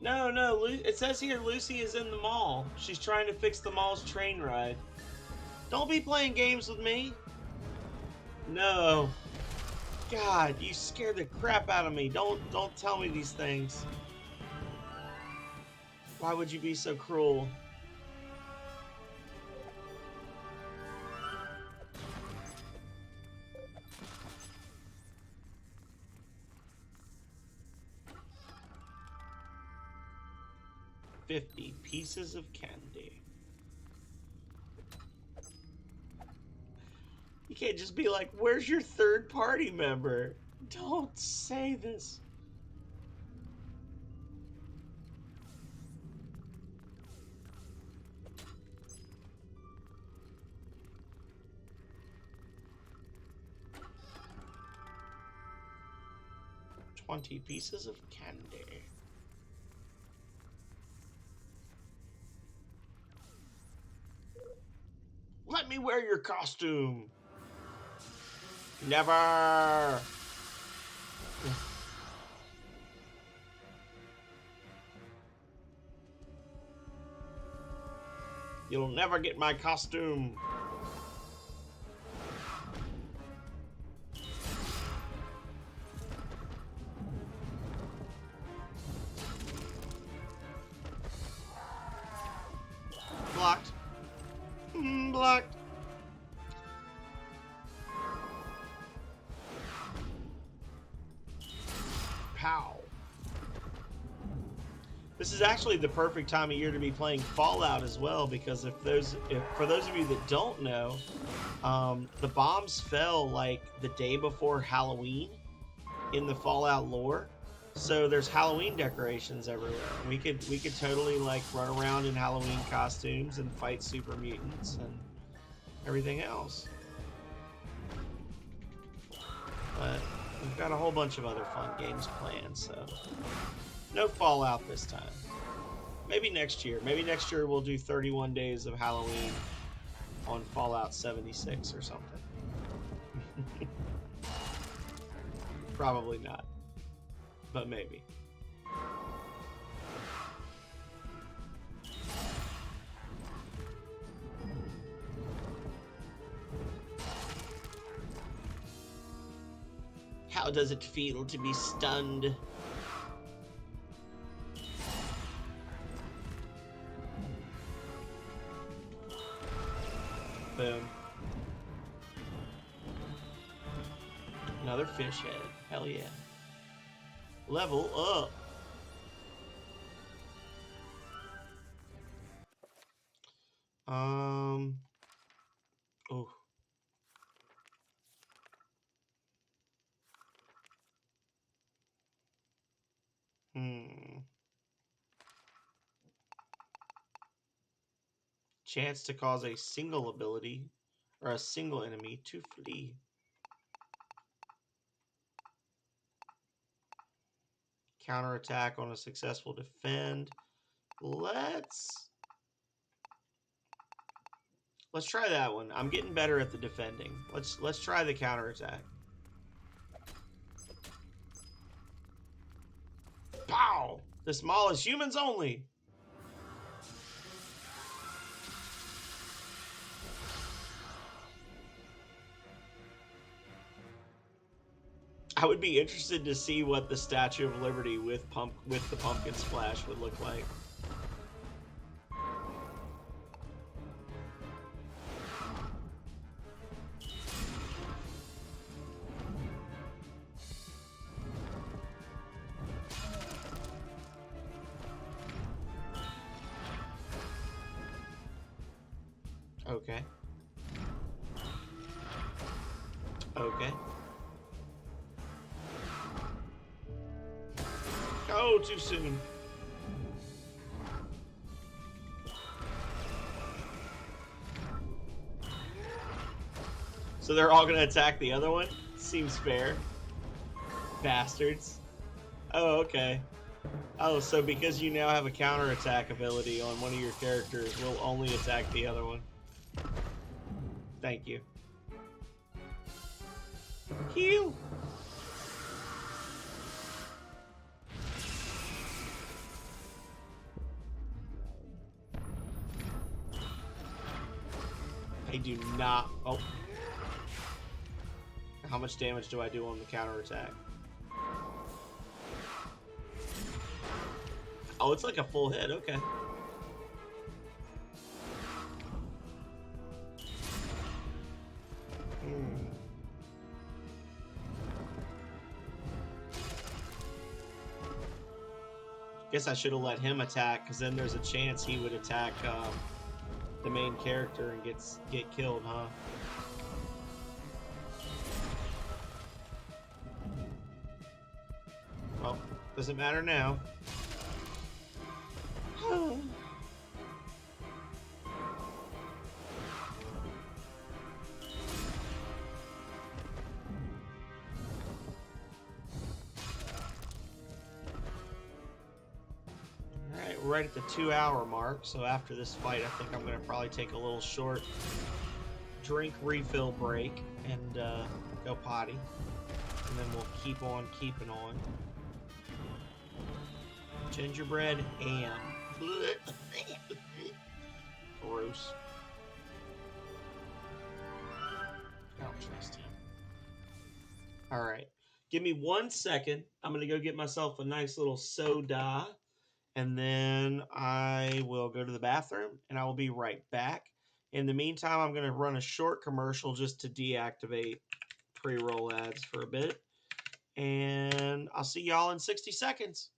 A: No, it says here Lucy is in the mall. She's trying to fix the mall's train ride. Don't be playing games with me. No. God, you scared the crap out of me. Don't tell me these things. Why would you be so cruel? $50 pieces of candy. You can't just be like, where's your 3rd party member? Don't say this. $20 pieces of candy. Let me wear your costume. Never. You'll never get my costume. Blocked. Blocked. Pow. This is actually the perfect time of year to be playing Fallout as well, because for those of you that don't know, the bombs fell like the day before Halloween in the Fallout lore. So there's Halloween decorations everywhere. We could totally like run around in Halloween costumes and fight super mutants and everything else. But we've got a whole bunch of other fun games planned, so no Fallout this time. Maybe next year. Maybe next year we'll do 31 days of Halloween on Fallout 76 or something. Probably not, but maybe. How does it feel to be stunned? Boom. Another fish head. Hell yeah. Level up. Oh. Chance to cause a single ability or a single enemy to flee. Counterattack on a successful defend. Let's try that one. I'm getting better at the defending. Let's try the counterattack. Pow! The smallest humans only. I would be interested to see what the Statue of Liberty with the pumpkin splash would look like. Okay. Okay. Oh, too soon. So they're all going to attack the other one? Seems fair. Bastards. Oh, okay. Oh, so because you now have a counterattack ability on one of your characters, we'll only attack the other one. Thank you. Heal! I do not... Oh. How much damage do I do on the counterattack? Oh, it's like a full hit. Okay. Guess I should have let him attack, because then there's a chance he would attack the main character and get killed, huh? Well, doesn't matter now. Alright, we're right at the 2-hour mark, so after this fight, I think I'm going to probably take a little short drink refill break and go potty. And then we'll keep on keeping on. Gingerbread ham. Gross. I don't trust him. Alright. Give me 1 second. I'm going to go get myself a nice little soda. And then I will go to the bathroom. And I will be right back. In the meantime, I'm going to run a short commercial just to deactivate pre-roll ads for a bit. And I'll see y'all in 60 seconds.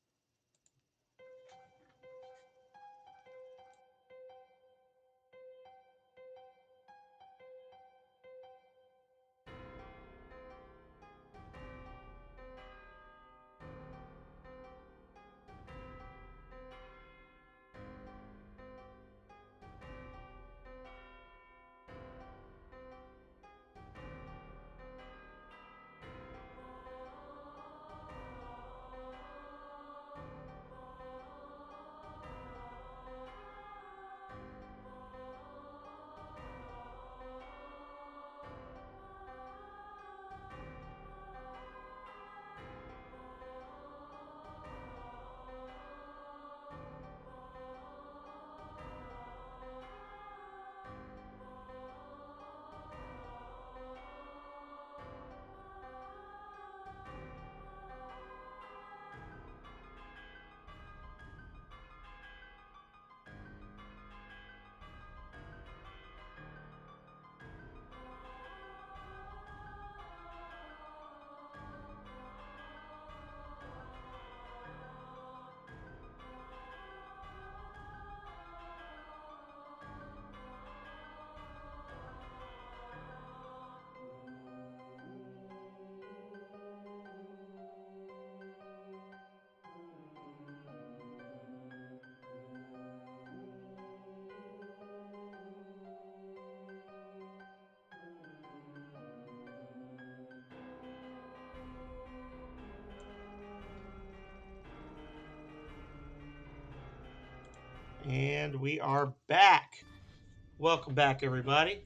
A: And we are back. Welcome back, everybody.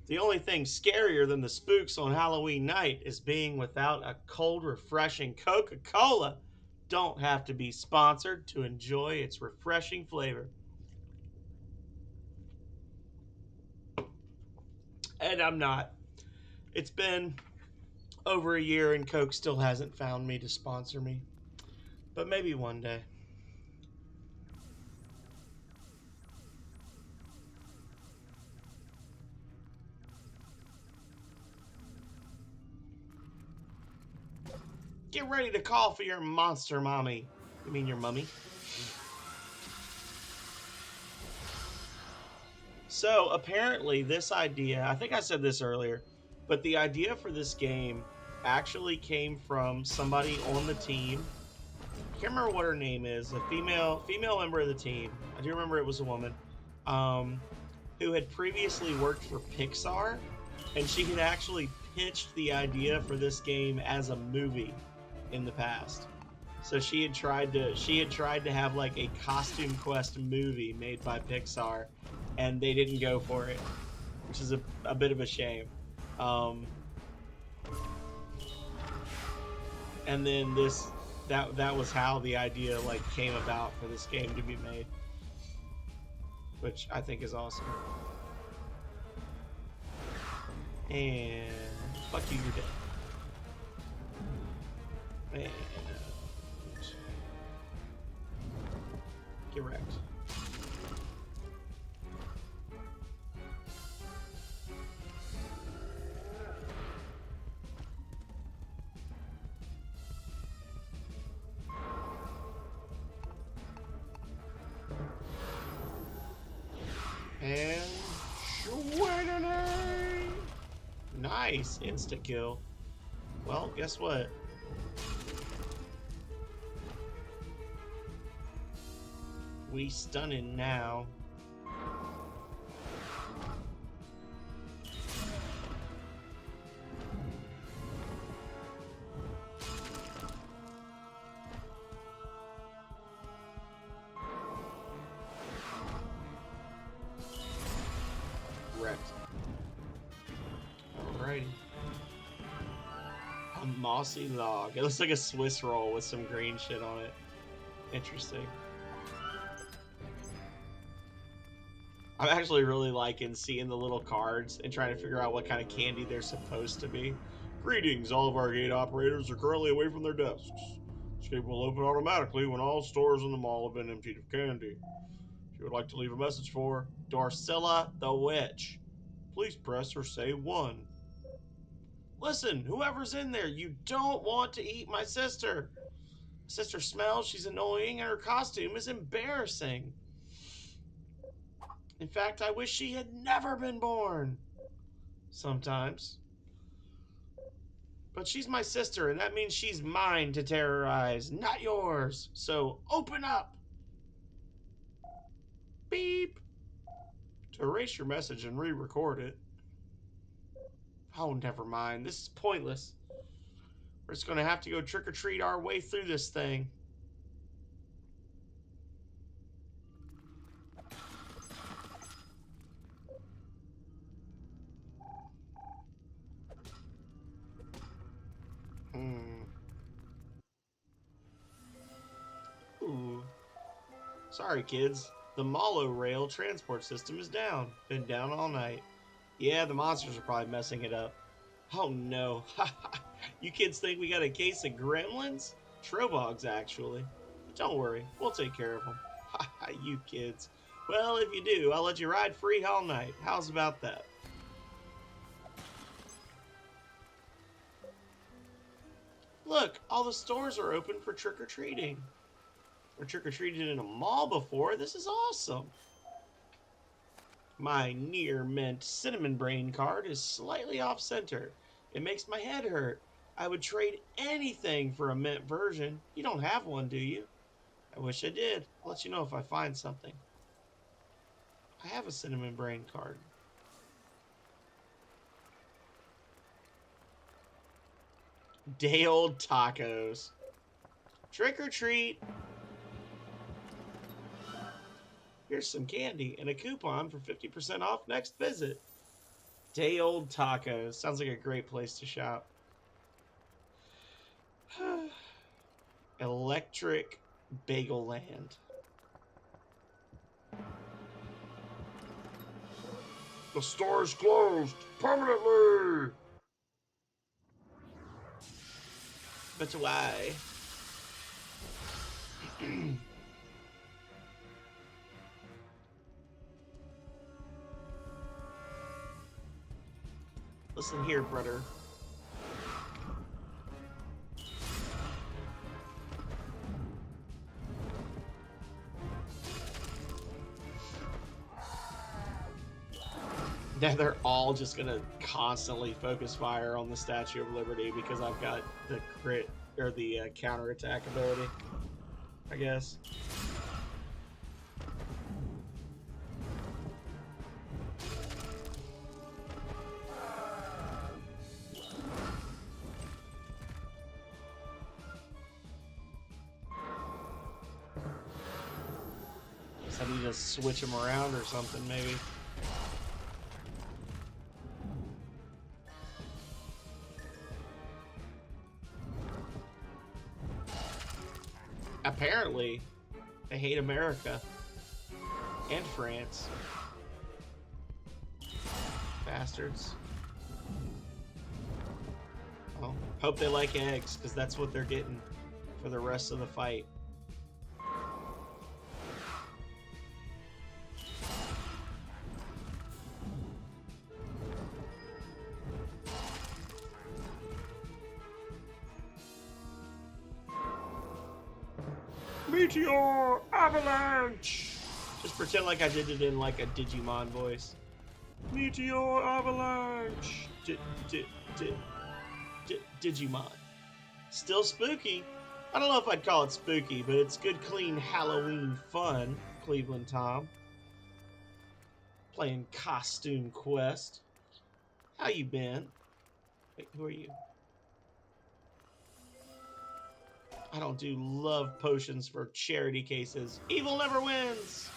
A: The only thing scarier than the spooks on Halloween night is being without a cold, refreshing Coca-Cola. Don't have to be sponsored to enjoy its refreshing flavor. And I'm not. It's been over a year and Coke still hasn't found me to sponsor me. But maybe one day. Get ready to call for your monster mommy. You mean your mummy? So apparently this idea, I think I said this earlier, but the idea for this game actually came from somebody on the team. I can't remember what her name is, a female member of the team. I do remember it was a woman, who had previously worked for Pixar, and she had actually pitched the idea for this game as a movie in the past. So she had tried to have like a Costume Quest movie made by Pixar, and they didn't go for it, which is a bit of a shame. And then that was how the idea like came about for this game to be made, which I think is awesome. And fuck you, you're dead. And get wrecked. And nice insta kill. Well, guess what? We stunning now. Wrecked. Alrighty. A mossy log. It looks like a Swiss roll with some green shit on it. Interesting. I'm actually really liking seeing the little cards and trying to figure out what kind of candy they're supposed to be. Greetings, all of our gate operators are currently away from their desks. This gate will open automatically when all stores in the mall have been emptied of candy. If you would like to leave a message for Darcilla the Witch, please press or say 1. Listen, whoever's in there, you don't want to eat my sister. My sister smells, she's annoying, and her costume is embarrassing. In fact, I wish she had never been born. Sometimes. But she's my sister, and that means she's mine to terrorize, not yours. So open up. Beep. To erase your message and re-record it. Oh, never mind. This is pointless. We're just going to have to go trick-or-treat our way through this thing. Ooh. Sorry, kids. The monorail transport system is down. Been down all night. Yeah, the monsters are probably messing it up. Oh no. You kids think we got a case of gremlins? Trobogs, actually. But don't worry, we'll take care of them. You kids. Well, if you do, I'll let you ride free all night. How's about that? Look, all the stores are open for trick-or-treating. Or trick-or-treated in a mall before. This is awesome. My near mint cinnamon brain card is slightly off-center. It makes my head hurt. I would trade anything for a mint version. You don't have one, do you? I wish I did. I'll let you know if I find something. I have a cinnamon brain card. Day old tacos. Trick or treat. Here's some candy and a coupon for 50% off next visit. Day Old Tacos. Sounds like a great place to shop. Electric Bagel Land. The store is closed permanently. But why? Listen here, brother. Now they're all just gonna constantly focus fire on the Statue of Liberty because I've got the crit or the counterattack ability, I guess. So I need to switch them around or something, maybe. Apparently, they hate America and France. Bastards. Well, hope they like eggs, because that's what they're getting for the rest of the fight. Meteor Avalanche! Just pretend like I did it in like a Digimon voice. Meteor Avalanche! Digimon. Still spooky. I don't know if I'd call it spooky, but it's good, clean Halloween fun. Cleveland Tom. Playing Costume Quest. How you been? Wait, who are you? I don't do love potions for charity cases. Evil never wins!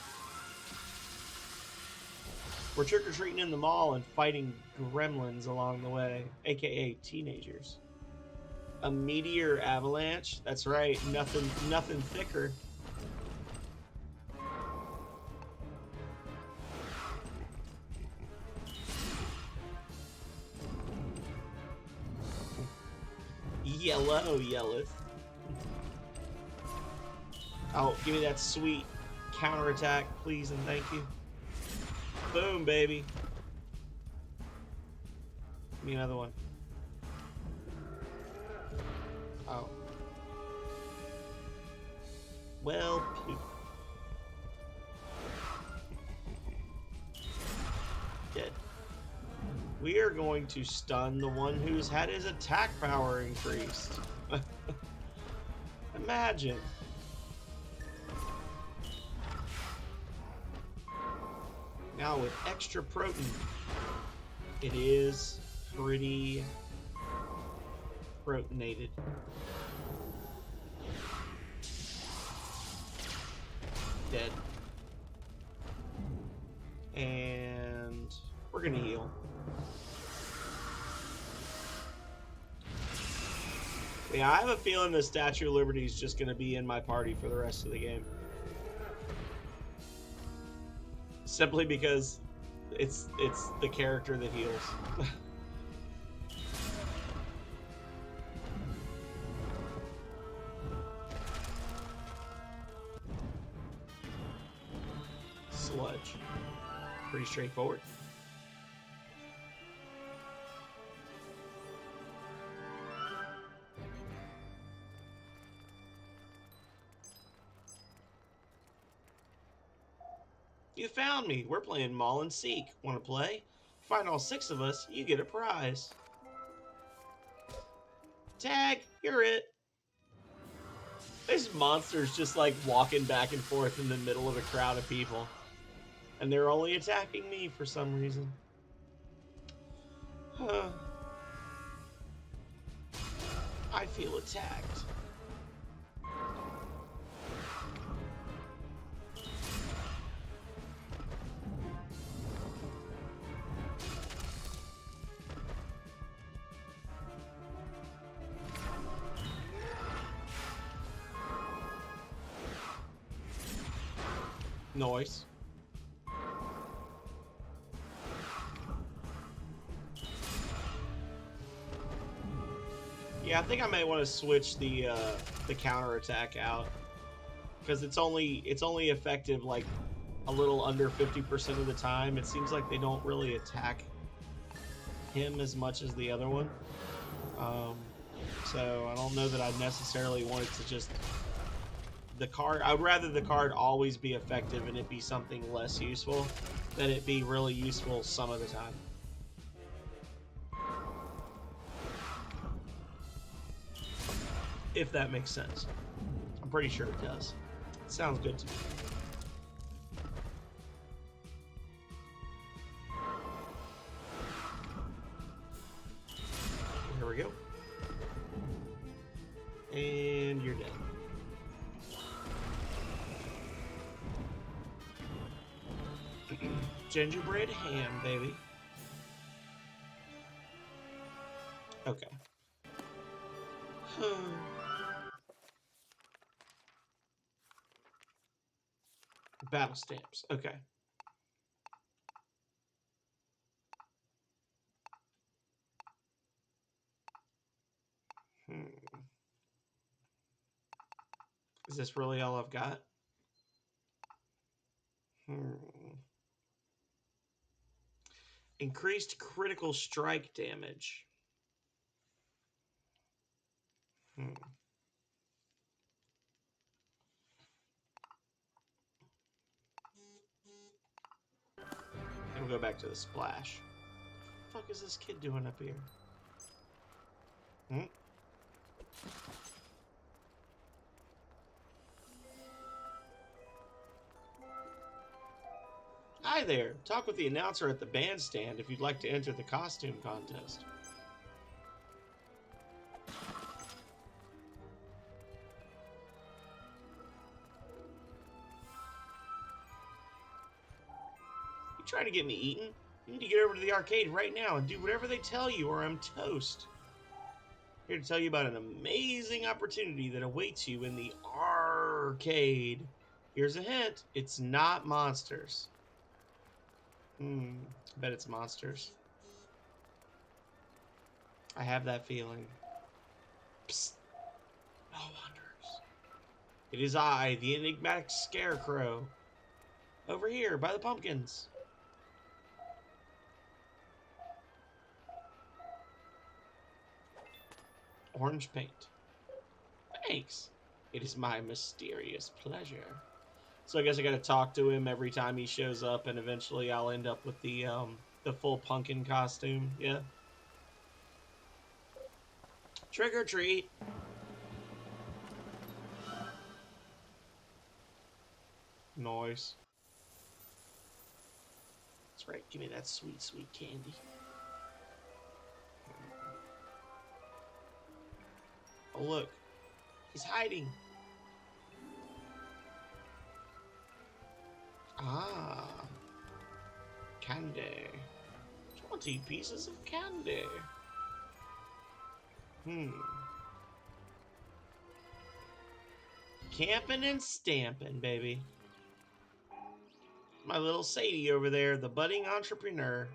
A: We're trick-or-treating in the mall and fighting gremlins along the way, aka teenagers. A meteor avalanche? That's right, nothing thicker. Yelleth. Oh, give me that sweet counterattack, please and thank you. Boom, baby. Give me another one. Oh. Well, poop. Dead. We are going to stun the one who's had his attack power increased. Imagine. Now with extra protein, it is pretty proteinated. Dead. And we're gonna heal. Yeah, I have a feeling the Statue of Liberty is just gonna be in my party for the rest of the game. Simply because it's the character that heals. Sludge. Pretty straightforward. You found me. We're playing Maul and Seek. Want to play? Find all 6 of us, you get a prize. Tag, you're it. There's monsters just like walking back and forth in the middle of a crowd of people. And they're only attacking me for some reason. I feel attacked. Noise. Yeah, I think I may want to switch the counterattack out, because it's only effective like a little under 50% of the time. It seems like they don't really attack him as much as the other one. So I don't know that I necessarily wanted to just the card. I'd rather the card always be effective and it be something less useful than it be really useful some of the time. If that makes sense. I'm pretty sure it does. It sounds good to me. Here we go. And you're dead. Gingerbread ham, baby. Okay. Battle stamps. Okay. Is this really all I've got? Increased critical strike damage. And we'll go back to the splash. What the fuck is this kid doing up here? Hi there. Talk with the announcer at the bandstand if you'd like to enter the costume contest. You trying to get me eaten? You need to get over to the arcade right now and do whatever they tell you or I'm toast. Here to tell you about an amazing opportunity that awaits you in the arcade. Here's a hint. It's not monsters. I bet it's monsters. I have that feeling. Psst. No wonders. It is I, the enigmatic scarecrow. Over here, by the pumpkins. Orange paint. Thanks. It is my mysterious pleasure. So I guess I gotta talk to him every time he shows up, and eventually I'll end up with the full pumpkin costume. Yeah. Trick or treat. Noise. That's right. Give me that sweet, sweet candy. Oh, look. He's hiding. Ah. Candy. 20 pieces of candy. Camping and stamping, baby. My little Sadie over there, the budding entrepreneur.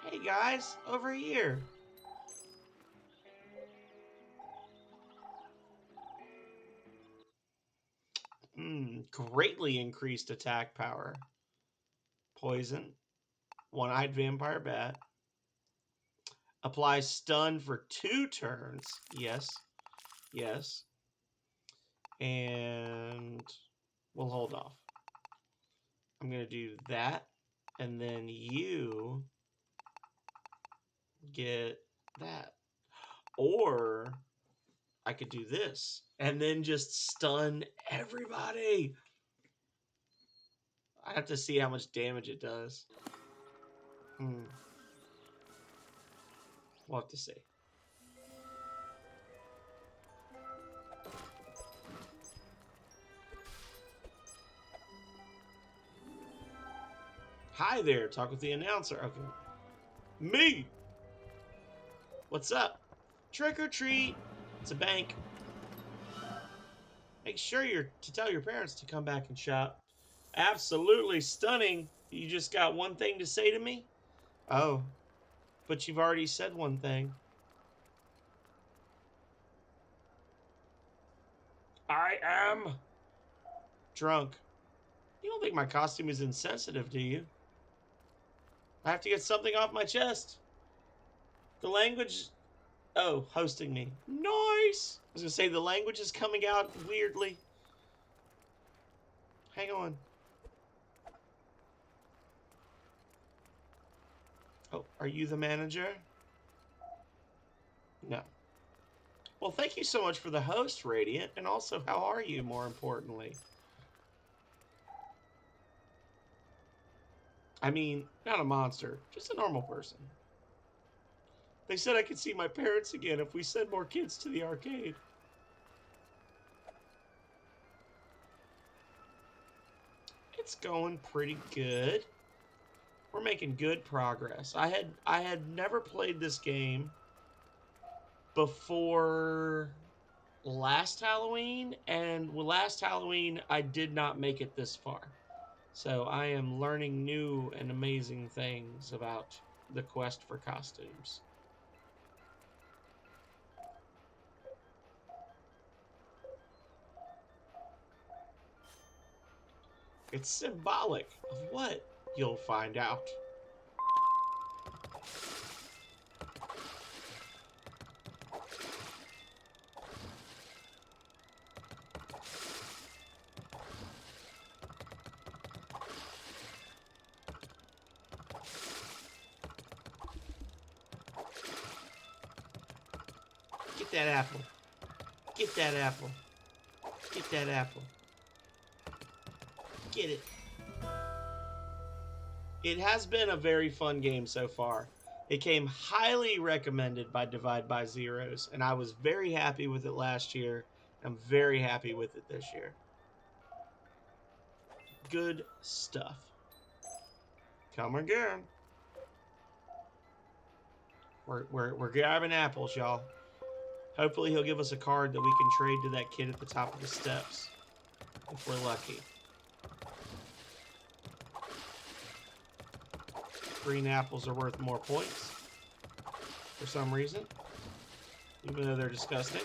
A: Hey guys, over here. Greatly increased attack power. Poison. One-eyed vampire bat. Apply stun for 2 turns. Yes. Yes. And we'll hold off. I'm going to do that. And then you get that. Or I could do this and then just stun everybody. I have to see how much damage it does. We'll have to see. Hi there, talk with the announcer. Okay. Me! What's up? Trick or treat! It's a bank. Make sure to tell your parents to come back and shop. Absolutely stunning. You just got one thing to say to me? Oh, but you've already said one thing. I am drunk. You don't think my costume is insensitive, do you? I have to get something off my chest. The language... Oh, hosting me. Nice! I was gonna say, the language is coming out weirdly. Hang on. Oh, are you the manager? No. Well, thank you so much for the host, Radiant. And also, how are you, more importantly? I mean, not a monster, just a normal person. They said I could see my parents again if we send more kids to the arcade. It's going pretty good. We're making good progress. I had never played this game before last Halloween, and with last Halloween I did not make it this far. So I am learning new and amazing things about the quest for costumes. It's symbolic of what? You'll find out. Get that apple. Get that apple. Get that apple. Get it. It has been a very fun game so far. It came highly recommended by Divide by Zeros, and I was very happy with it last year. I'm very happy with it this year. Good stuff. Come again. We're grabbing apples, y'all. Hopefully he'll give us a card that we can trade to that kid at the top of the steps. If we're lucky. Green apples are worth more points. For some reason. Even though they're disgusting.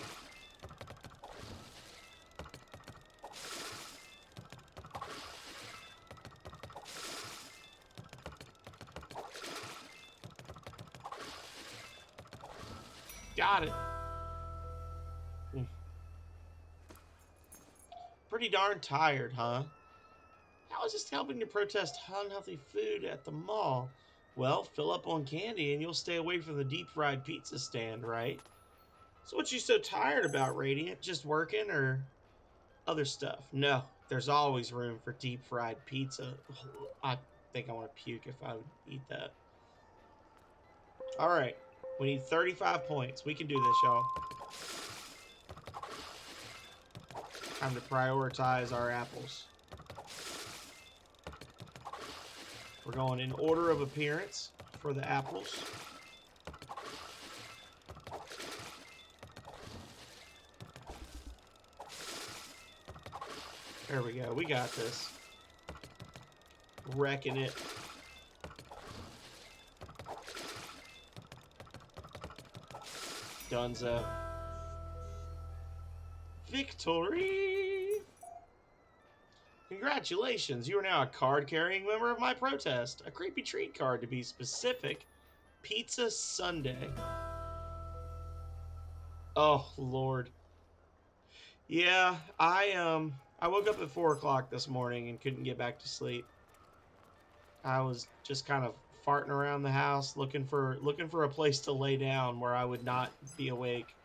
A: Got it. Pretty darn tired, huh? How is this helping to protest unhealthy food at the mall? Well, fill up on candy and you'll stay away from the deep-fried pizza stand, right? So what you so tired about, Radiant? Just working or other stuff? No, there's always room for deep-fried pizza. I think I want to puke if I would eat that. Alright, we need 35 points. We can do this, y'all. Time to prioritize our apples. We're going in order of appearance for the apples. There we go. We got this. Wrecking it. Dunzo. Victory! Congratulations, you are now a card-carrying member of my protest. A creepy treat card, to be specific. Pizza Sunday. Oh, Lord. Yeah, I woke up at 4 o'clock this morning and couldn't get back to sleep. I was just kind of farting around the house, looking for a place to lay down where I would not be awake.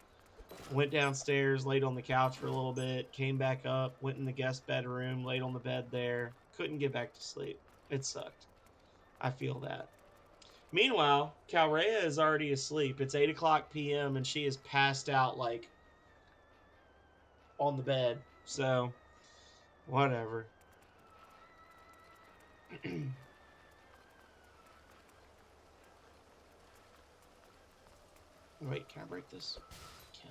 A: Went downstairs, laid on the couch for a little bit, came back up, went in the guest bedroom, laid on the bed there. Couldn't get back to sleep. It sucked. I feel that. Meanwhile, Calrea is already asleep. It's 8 o'clock p.m. and she is passed out, like, on the bed. So, whatever. Wait, can I break this? I can.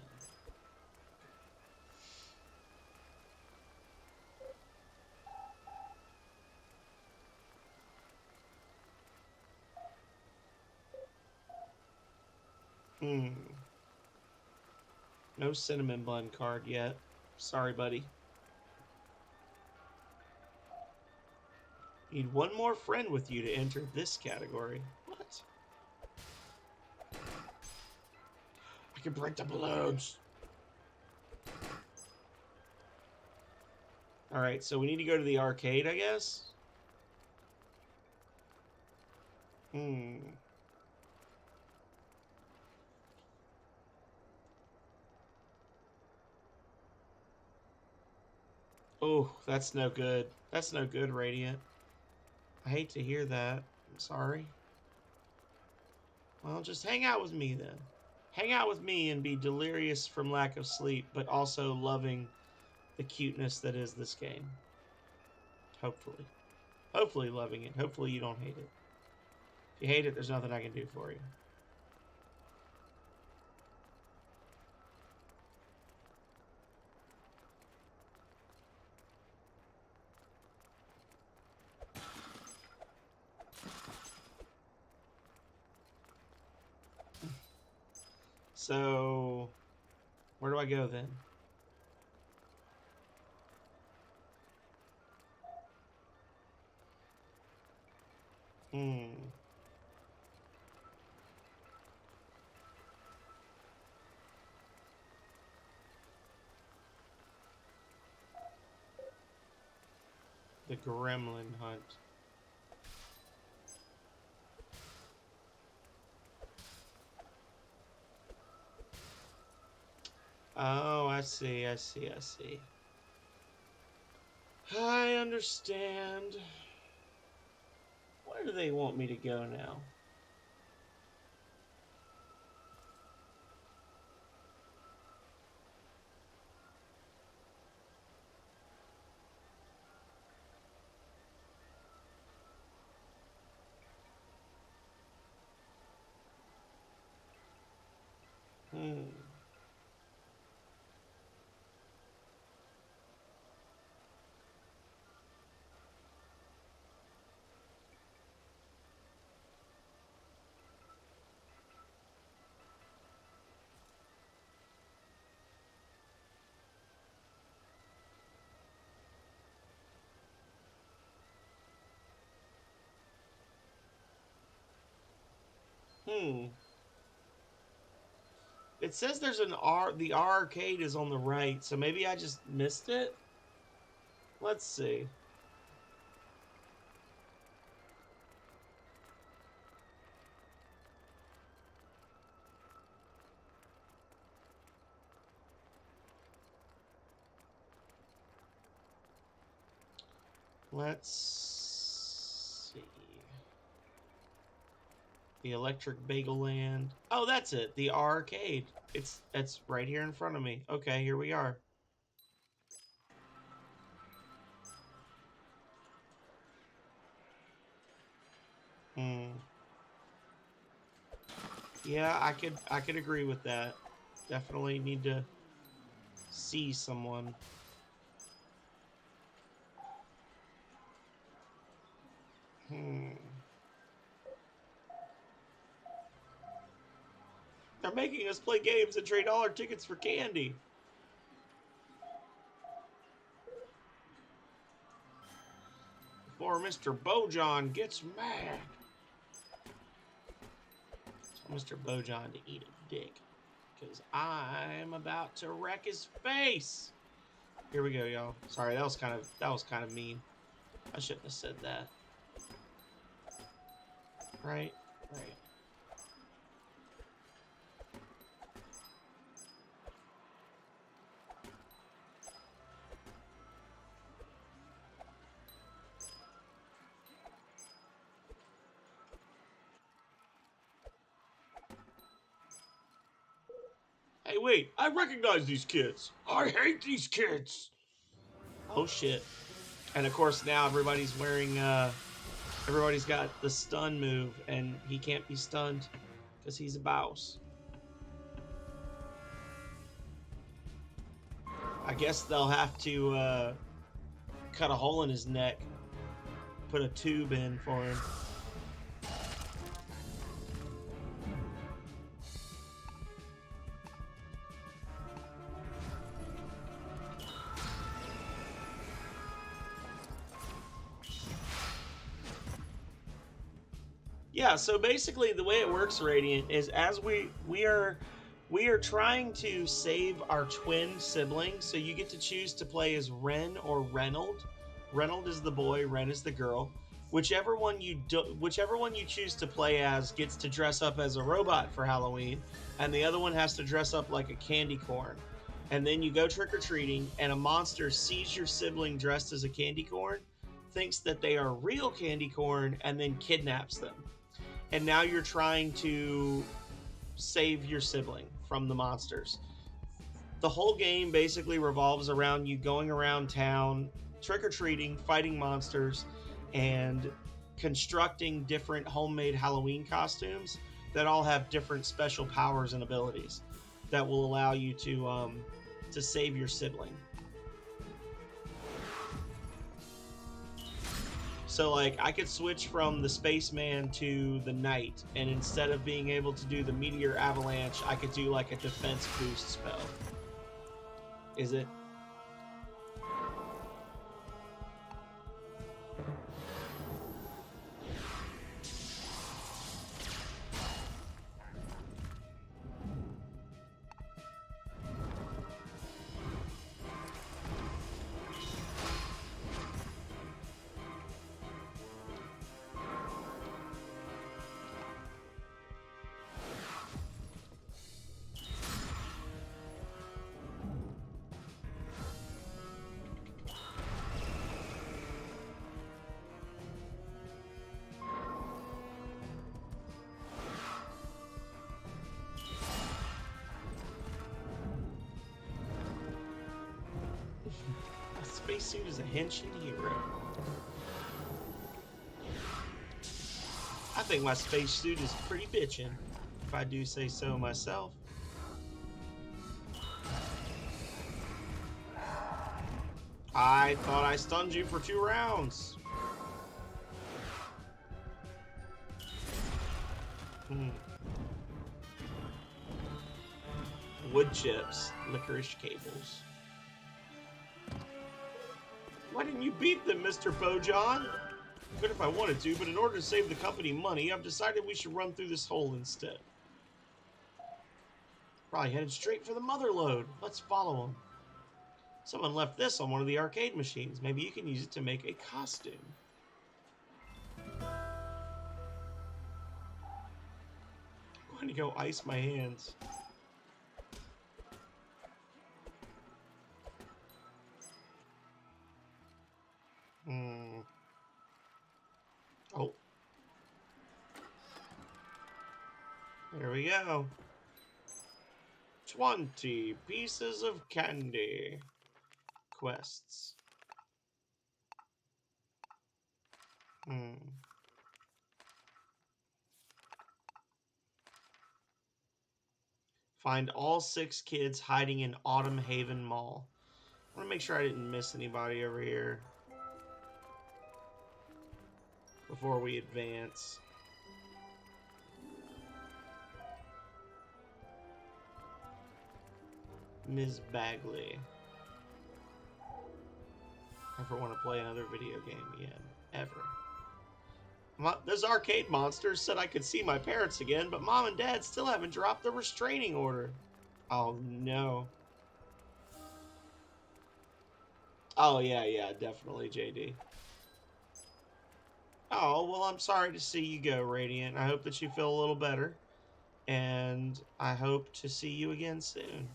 A: No cinnamon bun card yet. Sorry, buddy. Need one more friend with you to enter this category. What? I can break the balloons. Alright, so we need to go to the arcade, I guess? Oh, that's no good. That's no good, Radiant. I hate to hear that. I'm sorry. Well, just hang out with me then. Hang out with me and be delirious from lack of sleep, but also loving the cuteness that is this game. Hopefully. Hopefully loving it. Hopefully you don't hate it. If you hate it, there's nothing I can do for you. So, where do I go then? The Gremlin Hunt. Oh, I see, I see, I see. I understand. Where do they want me to go now? It says there's an the arcade is on the right, so maybe I just missed it? Let's see. Let's see. The Electric Bagel Land. Oh, that's it. The arcade. It's right here in front of me. Okay, here we are. Yeah, I could agree with that. Definitely need to see someone. They're making us play games and trade all our tickets for candy. Before Mr. Bojan gets mad. Tell Mr. Bojan to eat a dick. Because I'm about to wreck his face. Here we go, y'all. Sorry, that was kind of mean. I shouldn't have said that. Right? Right. Hey, wait, I recognize these kids. I hate these kids. Oh, shit. And, of course, now everybody's wearing, everybody's got the stun move, and he can't be stunned because he's a boss. I guess they'll have to, cut a hole in his neck, put a tube in for him. Yeah, so basically the way it works, Radiant, is as we are trying to save our twin siblings, so you get to choose to play as Ren or Reynold. Reynold is the boy, Ren is the girl. Whichever one you choose to play as gets to dress up as a robot for Halloween, and the other one has to dress up like a candy corn. And then you go trick or treating, and a monster sees your sibling dressed as a candy corn, thinks that they are real candy corn, and then kidnaps them. And now you're trying to save your sibling from the monsters. The whole game basically revolves around you going around town, trick or treating, fighting monsters, and constructing different homemade Halloween costumes that all have different special powers and abilities that will allow you to save your sibling. So, like, I could switch from the spaceman to the knight, and instead of being able to do the meteor avalanche, I could do like a defense boost spell. Is it? A spacesuit is a henshin hero. I think my spacesuit is pretty bitchin', if I do say so myself. I thought I stunned you for 2 rounds. Wood chips, licorice cables. Why didn't you beat them, Mr. Bojan? Good if I wanted to, but in order to save the company money, I've decided we should run through this hole instead. Probably headed straight for the mother lode. Let's follow him. Someone left this on one of the arcade machines. Maybe you can use it to make a costume. I'm going to go ice my hands. Oh. There we go. 20 pieces of candy. Quests. Find all 6 kids hiding in Autumn Haven Mall. I want to make sure I didn't miss anybody over here before we advance. Ms. Bagley. Ever want to play another video game again? Ever. Those arcade monsters said I could see my parents again, but Mom and Dad still haven't dropped the restraining order. Oh, no. Oh, yeah, definitely, JD. Oh, well, I'm sorry to see you go, Radiant. I hope that you feel a little better. And I hope to see you again soon.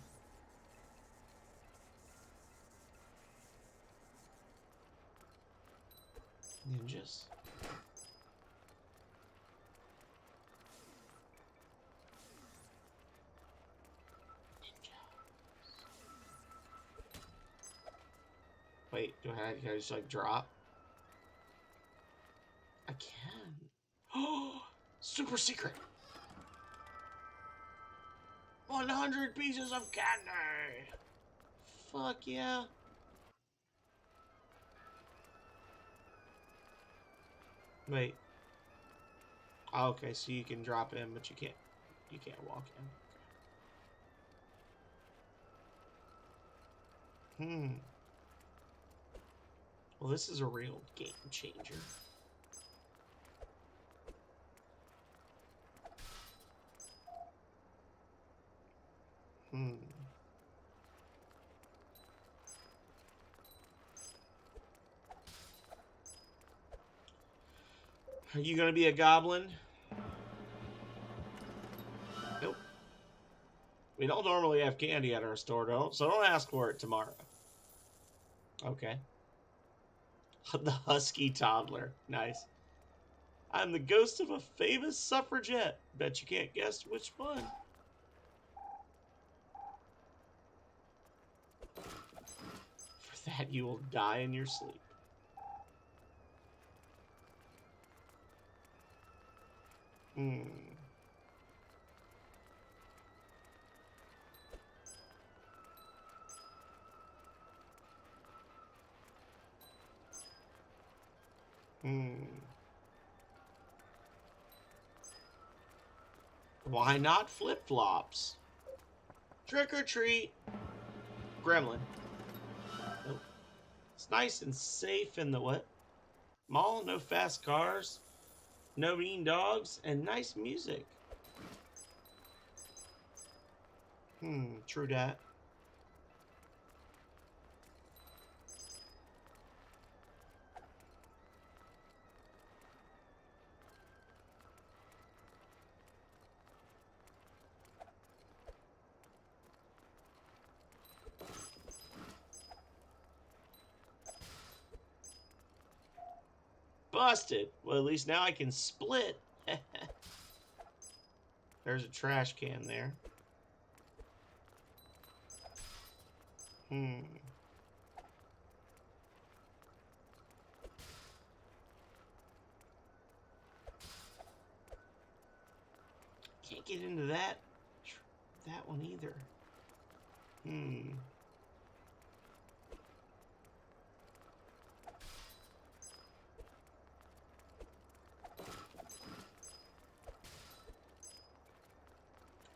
A: Ninjas. Wait, can I just like drop? I can. Oh, super secret. 100 pieces of candy. Fuck yeah. Wait. Oh, okay, so you can drop in, but you can't walk in. Well, this is a real game changer. Are you gonna be a goblin? Nope. We don't normally have candy at our store, so don't ask for it tomorrow. Okay. The husky toddler. Nice. I'm the ghost of a famous suffragette. Bet you can't guess which one. For that you will die in your sleep. Hmm. Why not flip-flops? Trick or treat. Gremlin. Nope. It's nice and safe in the what? Mall, no fast cars, no mean dogs, and nice music. True dat. Busted. Well, at least now I can split. There's a trash can there. Can't get into that one either.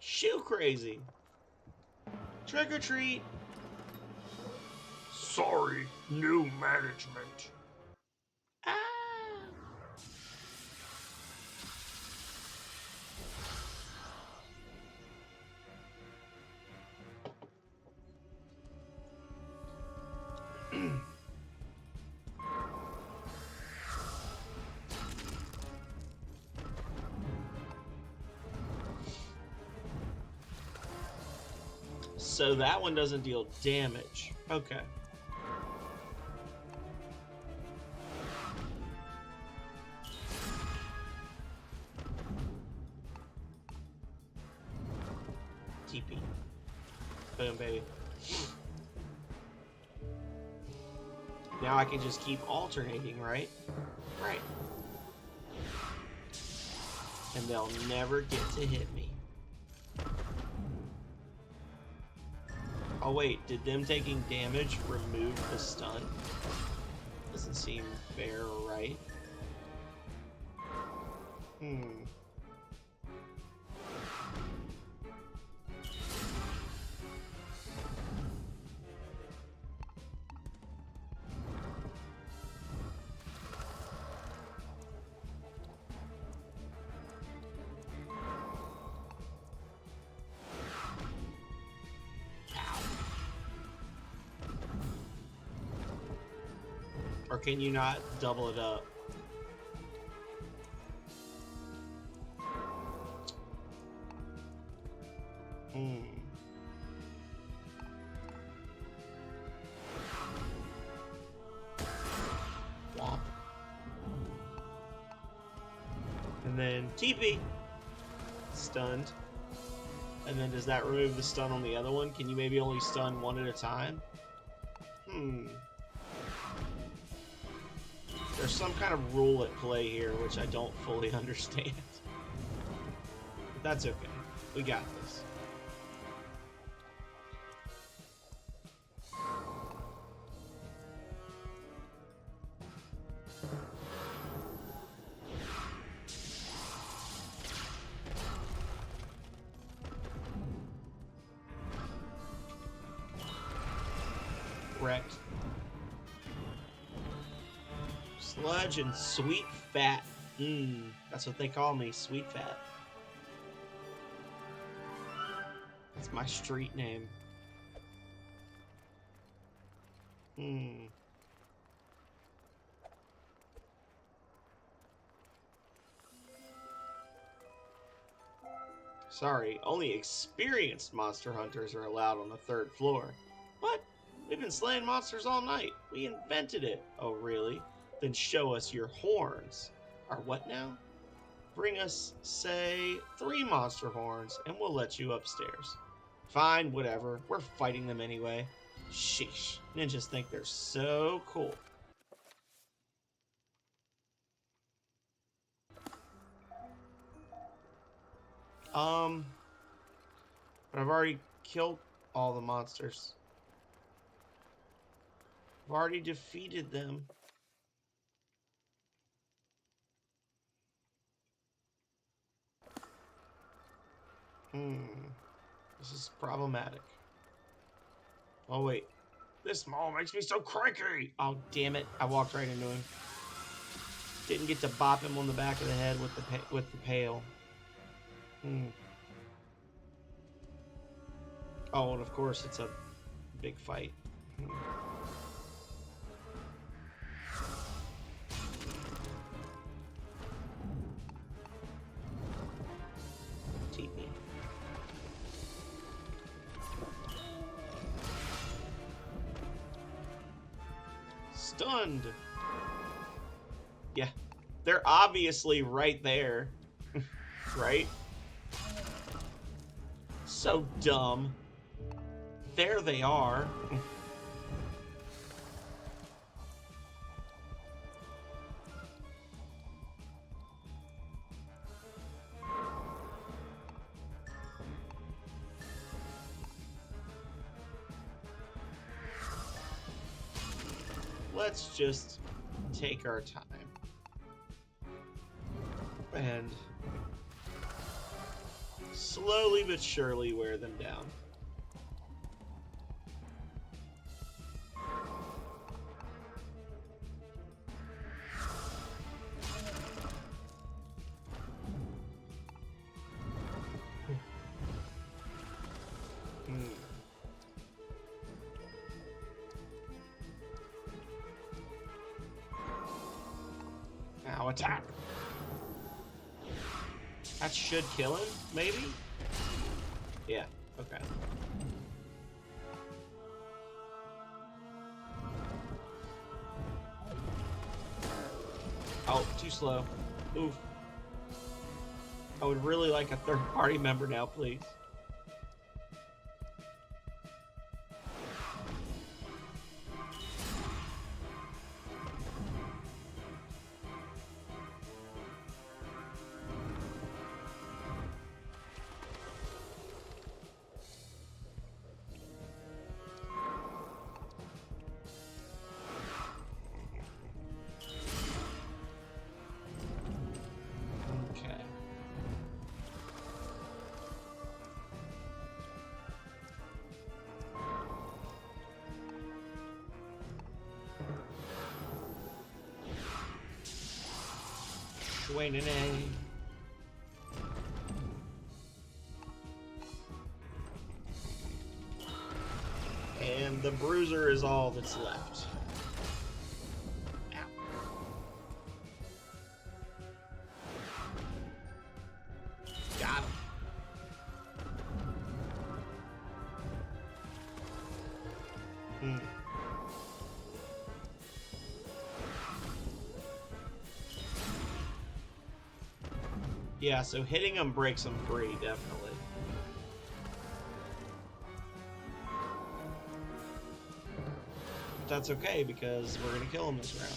A: Shoe crazy. Trick or treat.
B: Sorry, new management.
A: Ah. So that one doesn't deal damage. Okay. TP. Boom, baby. Now I can just keep alternating, right? Right. And they'll never get to hit me. Oh wait, did them taking damage remove the stun? Doesn't seem fair or right. Or can you not double it up? Womp. And then TP. Stunned. And then does that remove the stun on the other one? Can you maybe only stun one at a time? There's some kind of rule at play here, which I don't fully understand. But that's okay. We got this. Wrecked. Sludge and sweet fat. That's what they call me, sweet fat. That's my street name. Sorry, only experienced monster hunters are allowed on the 3rd floor. What? We've been slaying monsters all night. We invented it. Oh, really? Then show us your horns. Our what now? Bring us, say, 3 monster horns, and we'll let you upstairs. Fine, whatever. We're fighting them anyway. Sheesh. Ninjas think they're so cool. But I've already killed all the monsters. I've already defeated them. This is problematic. Oh, wait. This mall makes me so cranky! Oh, damn it. I walked right into him. Didn't get to bop him on the back of the head with the pail. Oh, and of course, it's a big fight. TP. Stunned. Yeah, they're obviously right there. Right? So dumb. There they are. Let's just take our time and slowly but surely wear them down. Now attack. That should kill him, maybe? Yeah, okay. Oh, too slow. Oof. I would really like a 3rd party member now, please. Wayne and A. And the bruiser is all that's left. Ow. Got him. Yeah, so hitting him breaks him free, definitely. But that's okay, because we're gonna kill him this round.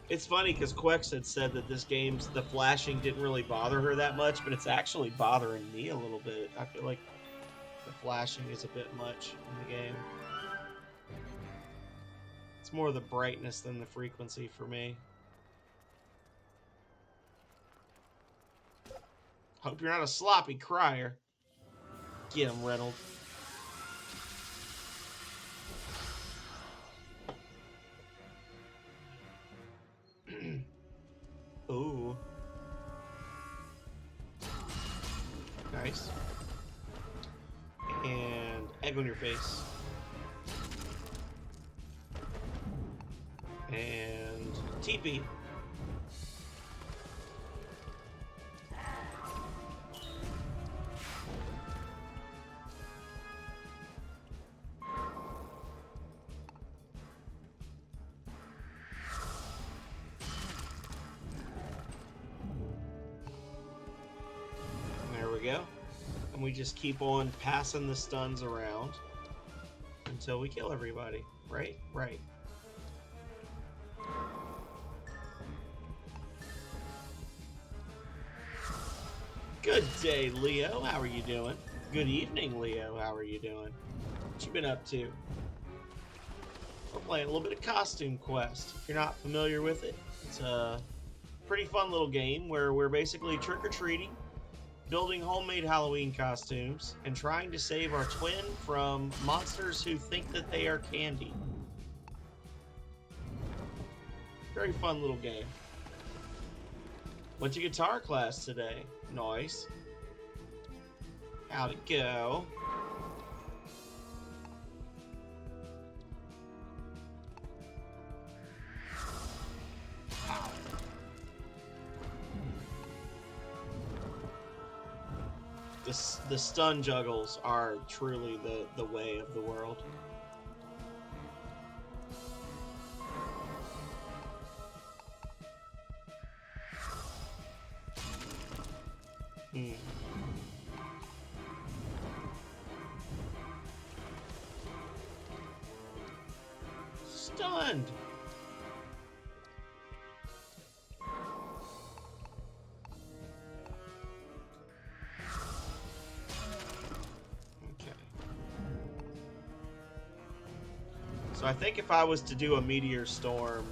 A: It's funny, because Quex had said that this game's, the flashing didn't really bother her that much, but it's actually bothering me a little bit. I feel like the flashing is a bit much in the game. It's more the brightness than the frequency for me. Hope you're not a sloppy crier. Get him, Reynolds. Ooh. Nice. And egg on your face. And TP. go. And we just keep on passing the stuns around until we kill everybody. Right? Right. Good day, Leo. How are you doing? Good evening, Leo. How are you doing? What you been up to? We're playing a little bit of Costume Quest. If you're not familiar with it, it's a pretty fun little game where we're basically trick-or-treating, building homemade Halloween costumes, and trying to save our twin from monsters who think that they are candy. Very fun little game. Went to guitar class today. Nice. How'd it go? The stun juggles are truly the way of the world. Stunned. Okay. So I think if I was to do a meteor storm,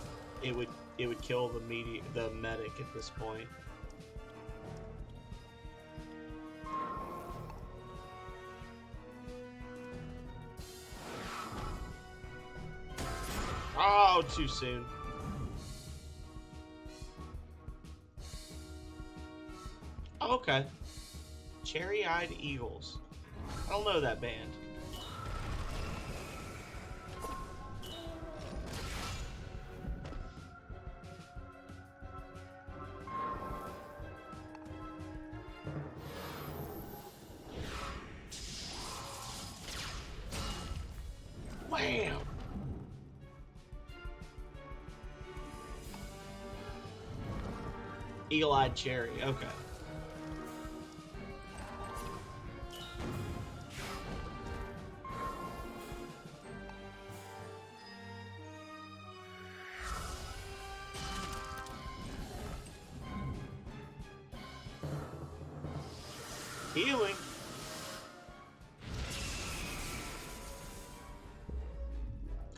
A: it would kill the medic at this point. Oh, too soon. Oh, okay. Cherry-Eyed Eagles. I don't know that band. Wham! Eagle-Eyed Cherry, okay. Healing.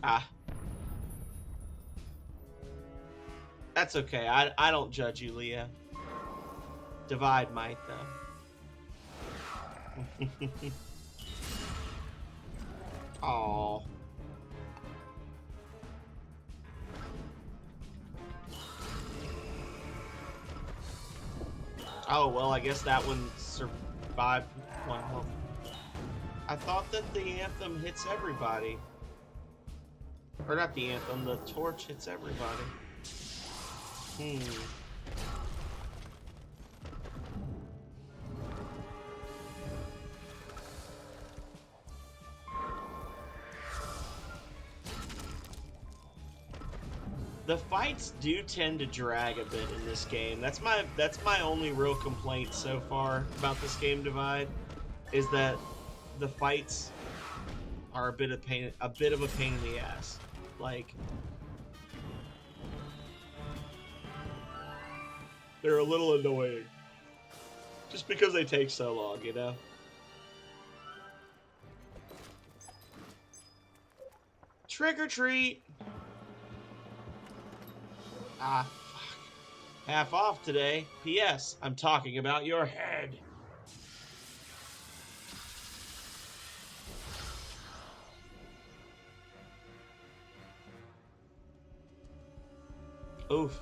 A: Ah. That's okay. I don't judge you, Leah. Divide might, though. Aww. Oh, well, I guess that one survived 1 health. I thought that the anthem hits everybody. Or not the anthem, the torch hits everybody. The fights do tend to drag a bit in this game. That's my only real complaint so far about this game Divide, is that the fights are a bit of a pain in the ass. Like, they're a little annoying. Just because they take so long, you know? Trick or treat! Ah, fuck. Half off today. P.S. I'm talking about your head. Oof.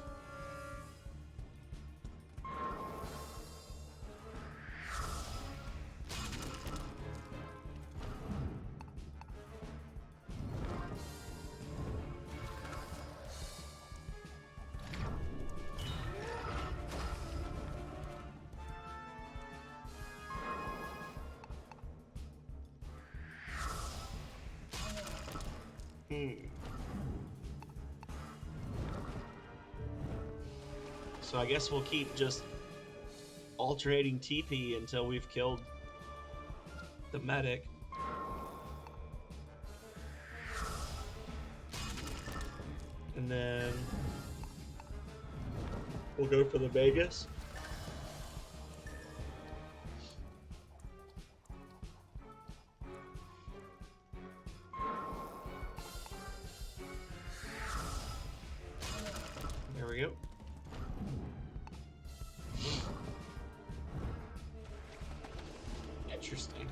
A: So I guess we'll keep just alternating TP until we've killed the medic. And then we'll go for the Vegas. There we go. Interesting.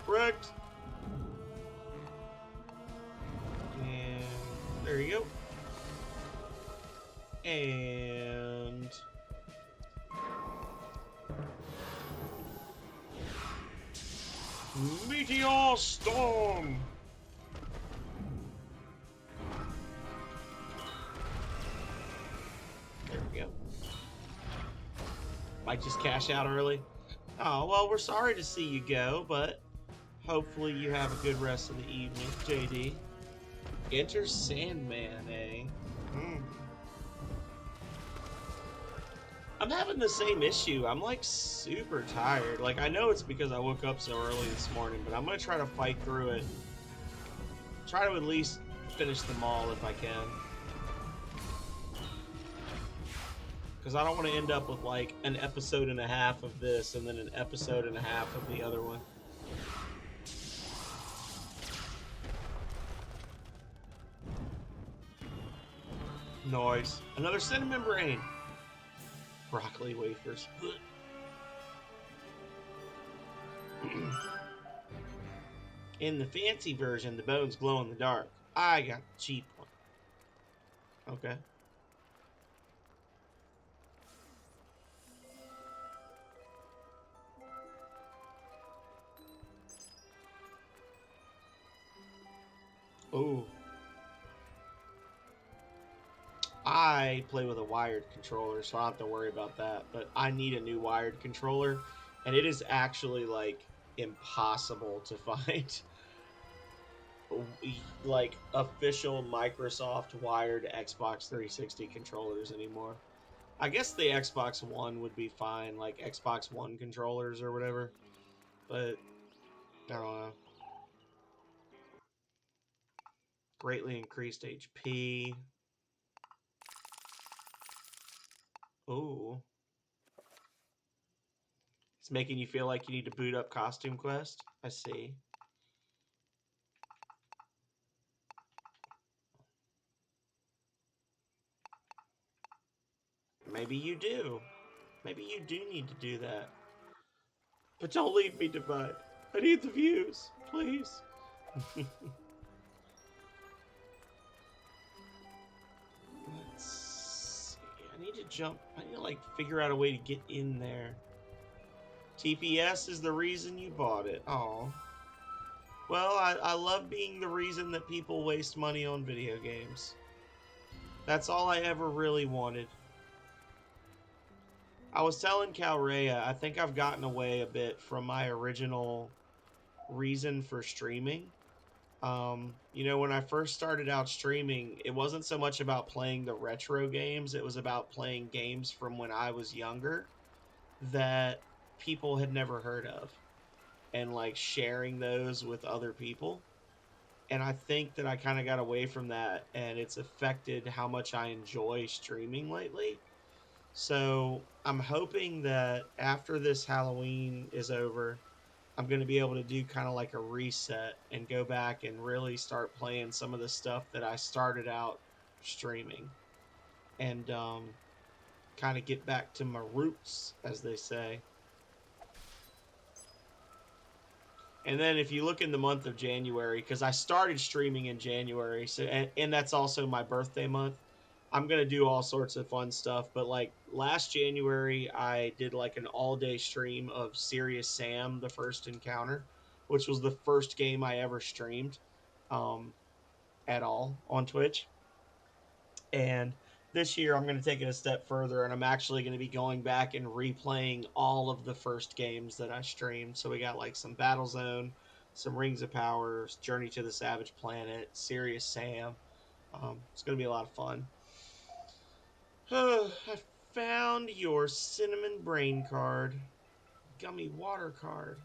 A: Correct. And there you go. And Meteor Storm. There we go. Might just cash out early. Oh, well, we're sorry to see you go, but hopefully you have a good rest of the evening, JD. Enter Sandman, eh? I'm having the same issue. I'm like super tired. Like, I know it's because I woke up so early this morning, but I'm gonna try to fight through it. Try to at least finish them all if I can. Because I don't want to end up with like an episode and a half of this and then an episode and a half of the other one. Nice. Another cinnamon brain. Broccoli wafers. In the fancy version, the bones glow in the dark. I got the cheap one. Okay. Ooh. I play with a wired controller, so I don't have to worry about that. But I need a new wired controller, and it is actually, like, impossible to find, like, official Microsoft wired Xbox 360 controllers anymore. I guess the Xbox One would be fine, like Xbox One controllers or whatever. But, I don't know. Greatly increased HP. Ooh. It's making you feel like you need to boot up Costume Quest? I see. Maybe you do. Maybe you do need to do that. But don't leave me, Divide. I need the views, please. Let's see. I need to jump. I need to, like, figure out a way to get in there. TPS is the reason you bought it. Oh. Well, I love being the reason that people waste money on video games. That's all I ever really wanted. I was telling Calrea, I think I've gotten away a bit from my original reason for streaming. You know, when I first started out streaming, it wasn't so much about playing the retro games, it was about playing games from when I was younger that people had never heard of, and like sharing those with other people. And I think that I kind of got away from that, and it's affected how much I enjoy streaming lately. So I'm hoping that after this Halloween is over, I'm going to be able to do kind of like a reset and go back and really start playing some of the stuff that I started out streaming, and kind of get back to my roots, as they say. And then if you look in the month of January, because I started streaming in January, so and that's also my birthday month, I'm gonna do all sorts of fun stuff. But like last January, I did like an all-day stream of Serious Sam: The First Encounter, which was the first game I ever streamed um, at all on Twitch. And this year, I'm going to take it a step further, and I'm actually going to be going back and replaying all of the first games that I streamed. So we got like some Battlezone, some Rings of Power, Journey to the Savage Planet, Serious Sam. It's going to be a lot of fun. I found your cinnamon brain card. Gummy water card.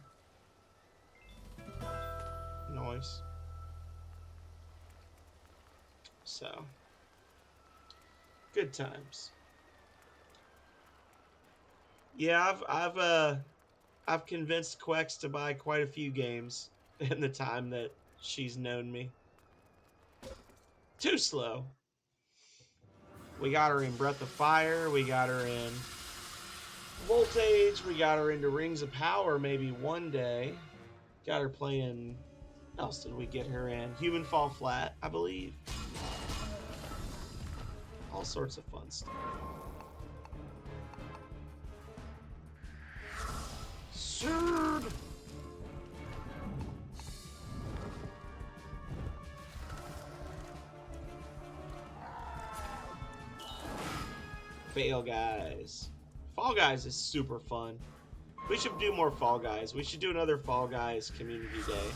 A: Nice. So, good times. Yeah, I've convinced Quex to buy quite a few games in the time that she's known me. Too slow. We got her in Breath of Fire. We got her in Voltage. We got her into Rings of Power maybe one day. Got her playing... What else did we get her in? Human Fall Flat, I believe. All sorts of fun stuff. Surd! Fail Guys. Fall Guys is super fun. We should do more Fall Guys. We should do another Fall Guys community day.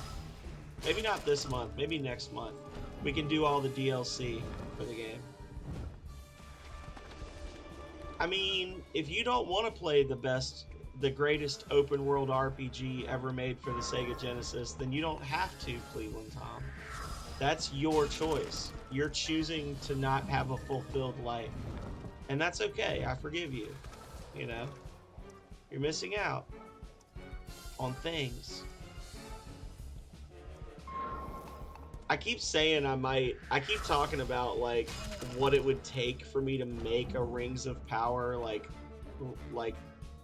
A: Maybe not this month, maybe next month. We can do all the DLC for the game. I mean, if you don't want to play the greatest open world RPG ever made for the Sega Genesis, then you don't have to, Cleveland Tom. That's your choice. You're choosing to not have a fulfilled life. And that's okay. I forgive you. You know? You're missing out on things. I keep saying I keep talking about like what it would take for me to make a Rings of Power like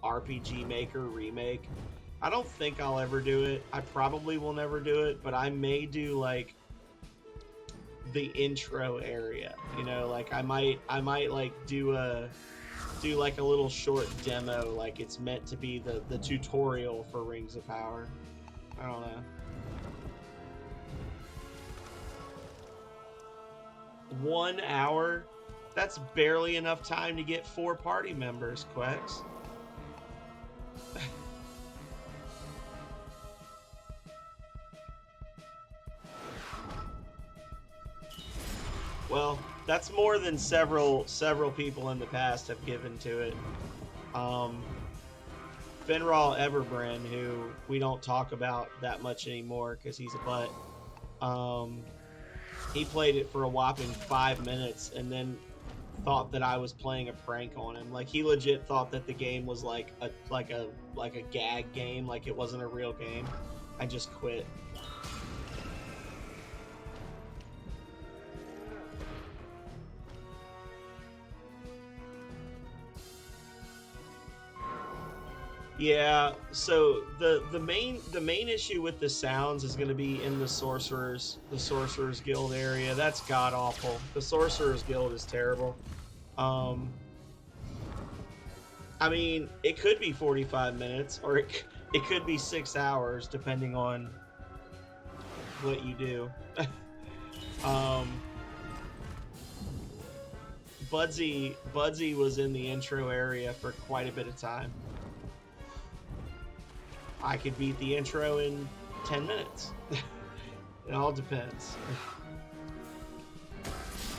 A: RPG Maker remake. I don't think I'll ever do it. I probably will never do it, but I may do like the intro area. You know, like I might like do like a little short demo, like it's meant to be the tutorial for Rings of Power. I don't know. 1 hour? That's barely enough time to get 4 party members, Quex. Well, that's more than several people in the past have given to it. Finral Everbrand, who we don't talk about that much anymore because he's a butt. He played it for a whopping 5 minutes and then thought that I was playing a prank on him. Like he legit thought that the game was like a gag game, like it wasn't a real game. I just quit. Yeah, so the main issue with the sounds is going to be in the Sorcerer's Guild area. That's god awful. The Sorcerer's Guild is terrible. I mean, it could be 45 minutes or it could be 6 hours depending on what you do. Budsy was in the intro area for quite a bit of time. I could beat the intro in 10 minutes. It all depends.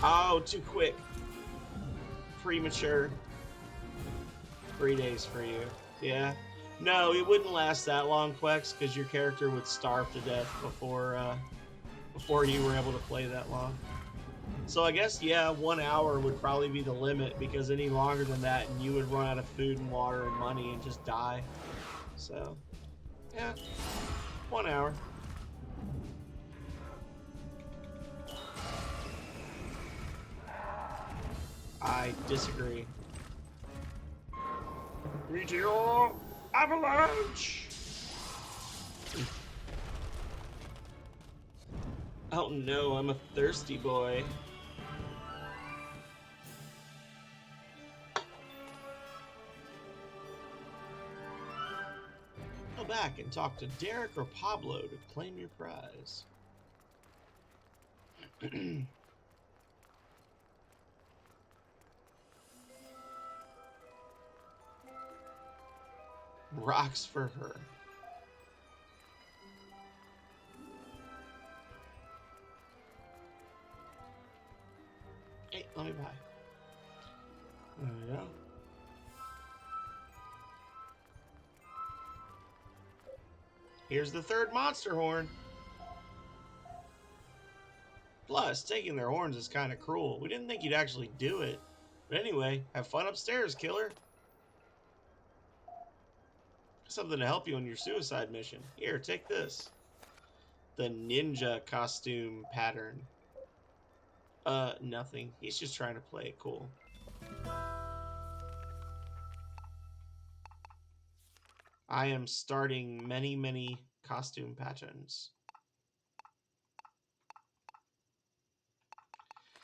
A: Oh, too quick. Premature. 3 days for you. Yeah. No, it wouldn't last that long, Quex, because your character would starve to death before you were able to play that long. So I guess, yeah, 1 hour would probably be the limit, because any longer than that, and you would run out of food and water and money and just die. So... yeah, 1 hour. I disagree.
B: Meteor avalanche!
A: Oh no, I'm a thirsty boy. back and talk to Derek or Pablo to claim your prize. Rocks for her. Hey, let me buy. There we go. Here's the third monster horn. Plus, taking their horns is kind of cruel. We didn't think you'd actually do it. But anyway, have fun upstairs, killer. Something to help you on your suicide mission. Here, take this. The ninja costume pattern. Nothing. He's just trying to play it cool. I am starting many, many costume patterns.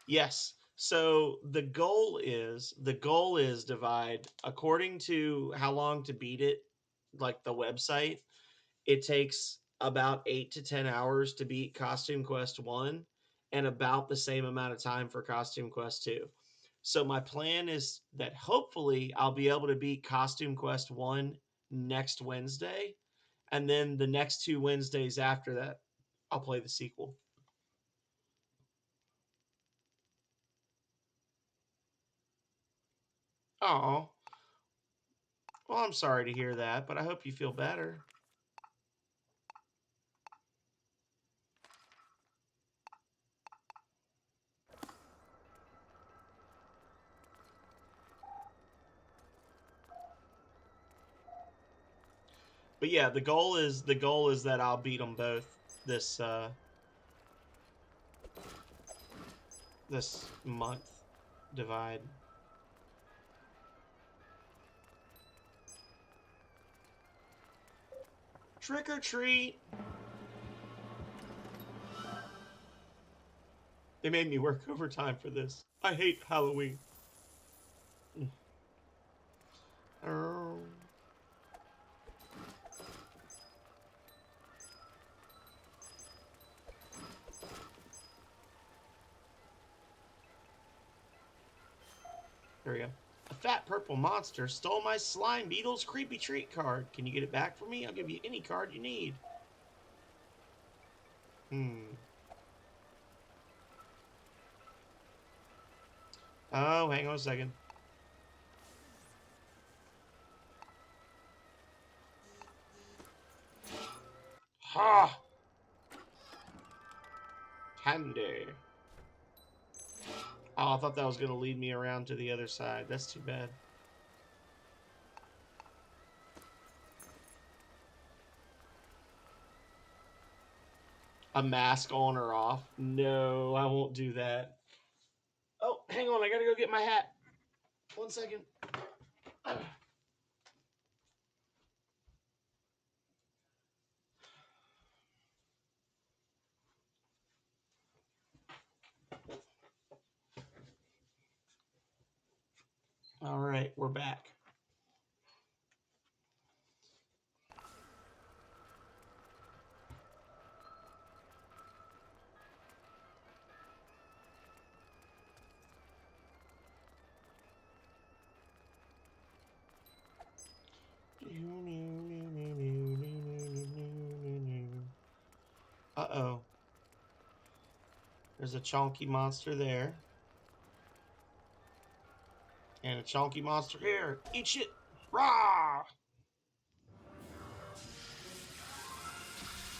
A: Yes. So the goal is divide according to how long to beat it, like the website. It takes about 8 to 10 hours to beat Costume Quest 1 and about the same amount of time for Costume Quest 2. So my plan is that hopefully I'll be able to beat Costume Quest 1 next Wednesday, and then the next 2 Wednesdays after that, I'll play the sequel. Oh, well, I'm sorry to hear that, but I hope you feel better. But yeah, the goal is that I'll beat them both this this month. Divide. Trick or treat. They made me work overtime for this. I hate Halloween. Oh. There we go. A fat purple monster stole my Slime Beetle's Creepy Treat card. Can you get it back for me? I'll give you any card you need. Oh, hang on a second. Ha! Candy. Oh, I thought that was going to lead me around to the other side. That's too bad. A mask on or off? No, I won't do that. Oh, hang on. I got to go get my hat. 1 second. All right, we're back. Uh-oh. There's a chonky monster there. And a chonky monster here. Eat shit. Rah!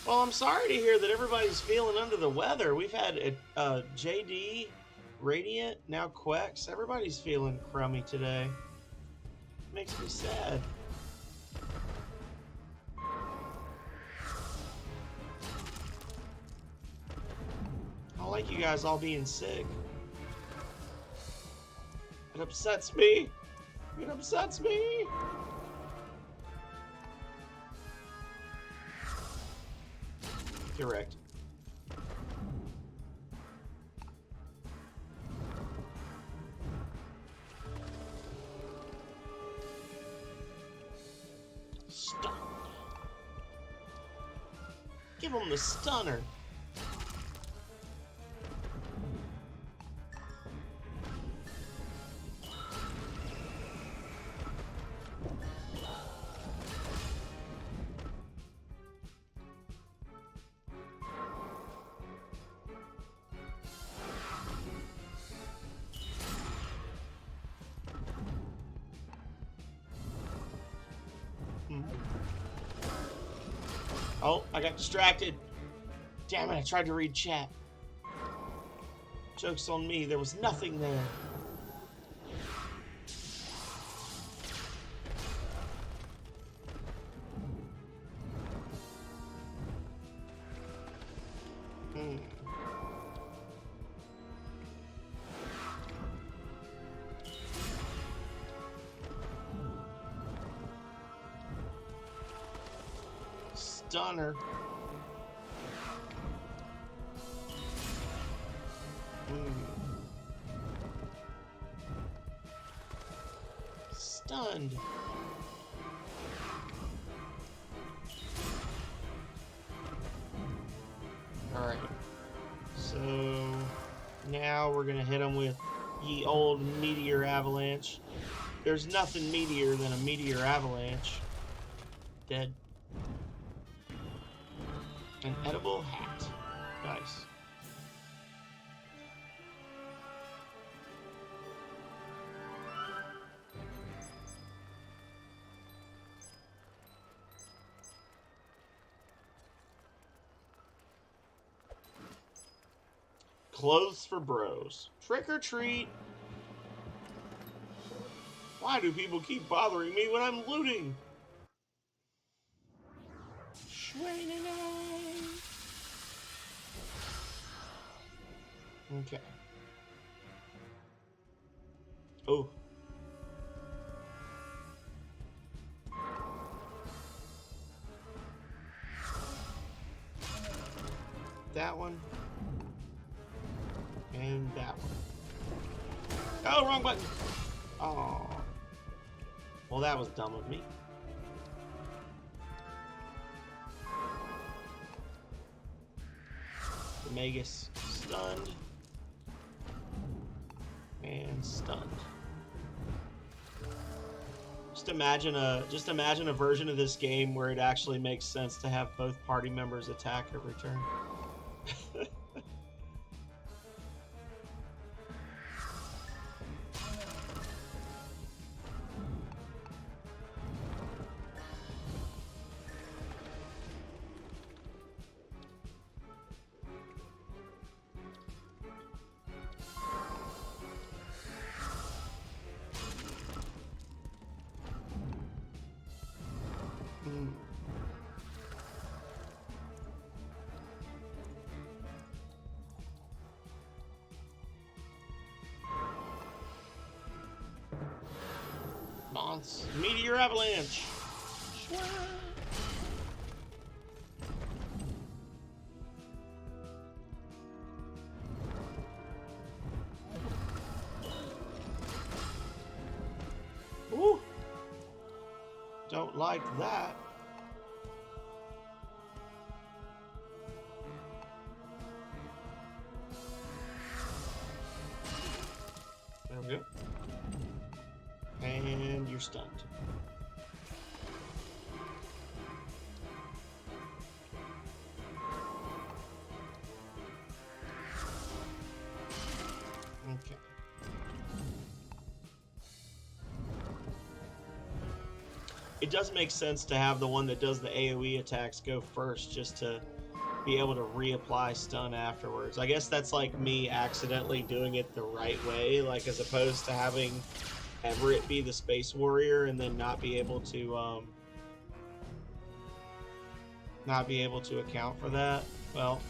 A: Well, I'm sorry to hear that everybody's feeling under the weather. We've had JD, Radiant, now Quex. Everybody's feeling crummy today. Makes me sad. I like you guys all being sick. It upsets me. It upsets me. Correct. Stop. Give him the stunner. Oh, I got distracted. Damn it, I tried to read chat. Joke's on me, there was nothing there. Stunner. Stunned. Alright. So now we're gonna hit him with ye old meteor avalanche. There's nothing meatier than a meteor avalanche. Dead. An edible hat. Nice. Clothes for bros. Trick or treat. Why do people keep bothering me when I'm looting? Okay. Oh. That one. And that one. Oh, wrong button. Oh. Well, that was dumb of me. The Magus stunned. And stunned. Just imagine a version of this game where it actually makes sense to have both party members attack every turn. Meteor avalanche. Ooh. Don't like that. There we go. And you're stunned. Okay. It does make sense to have the one that does the AoE attacks go first, just to be able to reapply stun afterwards. I guess that's like me accidentally doing it the right way, like as opposed to having Everett be the Space Warrior and then not be able to account for that. Well,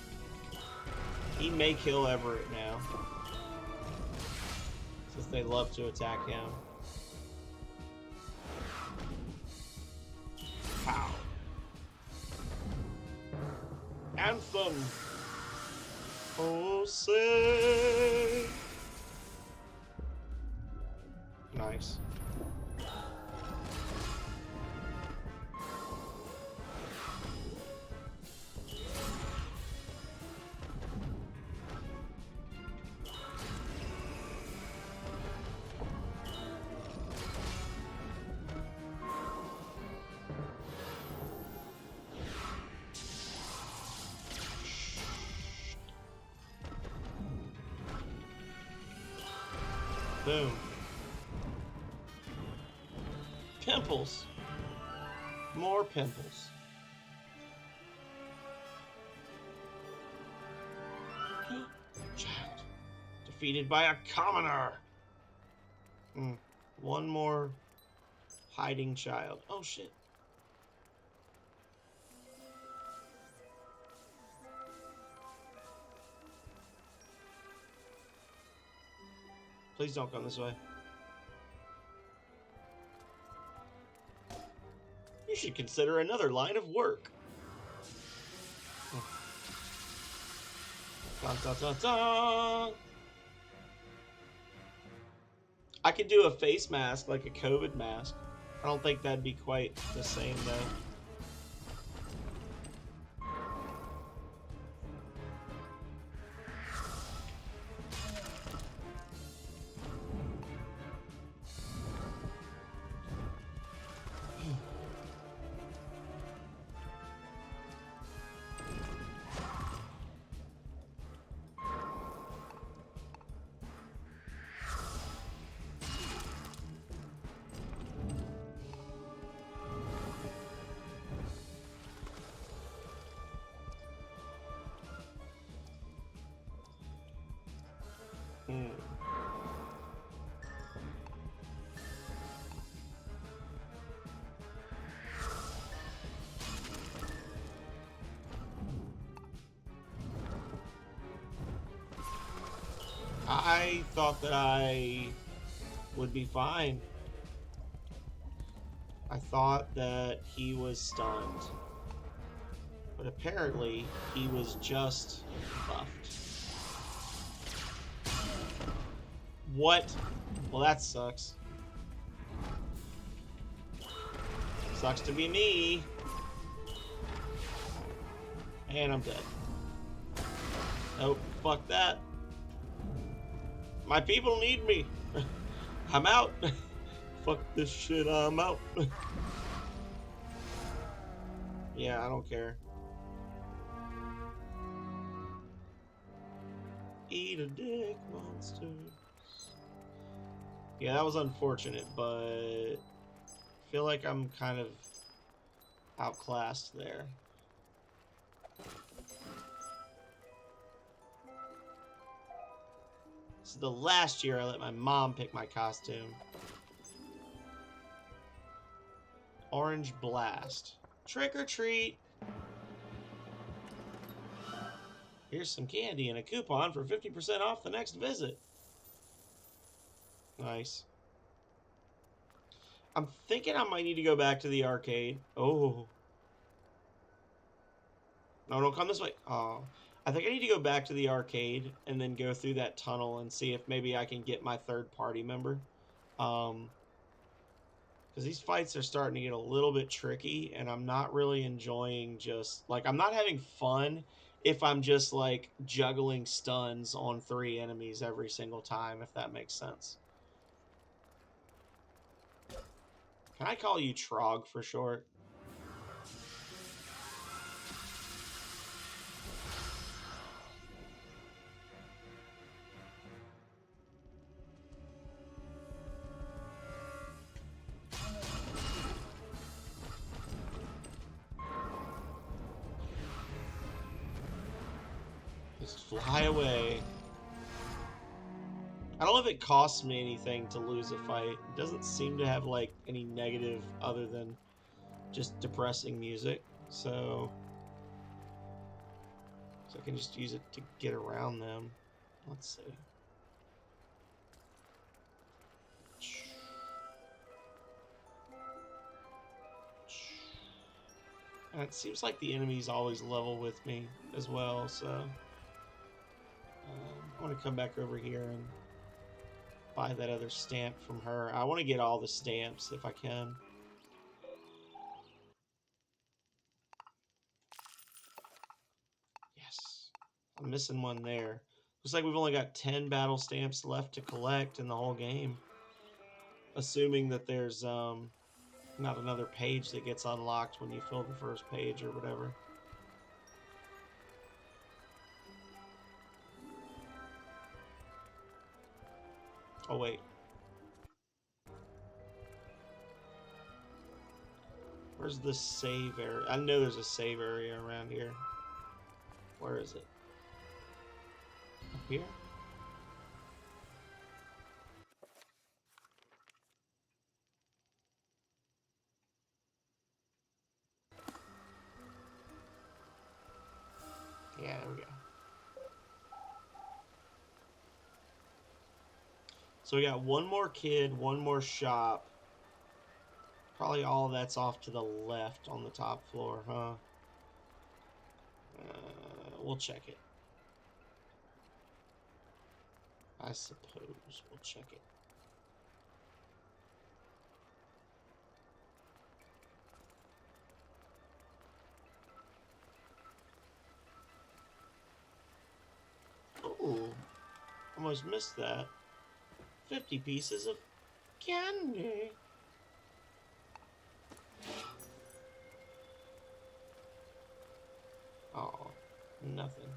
A: he may kill Everett now, since they love to attack him. Pow. Anthem. Oh, say. Nice. Boom. Pimples. More pimples. Child. Defeated by a commoner. One more hiding child. Oh, shit. Please don't come this way. You should consider another line of work. Dun, dun, dun, dun. I could do a face mask, like a COVID mask. I don't think that'd be quite the same, though. I thought that I would be fine. I thought that he was stunned. But apparently, he was just buffed. What? Well, that sucks. Sucks to be me. And I'm dead. Nope, fuck that. My people need me. I'm out. Fuck this shit, I'm out. Yeah, I don't care. Eat a dick, monsters. Yeah, that was unfortunate, but I feel like I'm kind of outclassed there. This is the last year I let my mom pick my costume. Orange Blast. Trick or treat. Here's some candy and a coupon for 50% off the next visit. Nice. I'm thinking I might need to go back to the arcade. Oh. No, don't come this way. Oh. I think I need to go back to the arcade and then go through that tunnel and see if maybe I can get my third party member. Because these fights are starting to get a little bit tricky, and I'm not really enjoying just... Like, I'm not having fun if I'm just, like, juggling stuns on 3 enemies every single time, if that makes sense. Can I call you Trog for short? Just fly away. I don't know if it costs me anything to lose a fight. It doesn't seem to have, like, any negative other than just depressing music. So I can just use it to get around them. Let's see. And it seems like the enemies always level with me as well, so I want to come back over here and buy that other stamp from her. I want to get all the stamps if I can. Yes. I'm missing one there. Looks like we've only got 10 battle stamps left to collect in the whole game. Assuming that there's not another page that gets unlocked when you fill the first page or whatever. Oh wait, Where's the save area? I know there's a save area around here. Where is it? Up here? Yeah, there we go. So we got one more kid, one more shop. Probably all that's off to the left on the top floor, huh? We'll check it. I suppose we'll check it. Oh, almost missed that. 50 pieces of candy. Oh, nothing.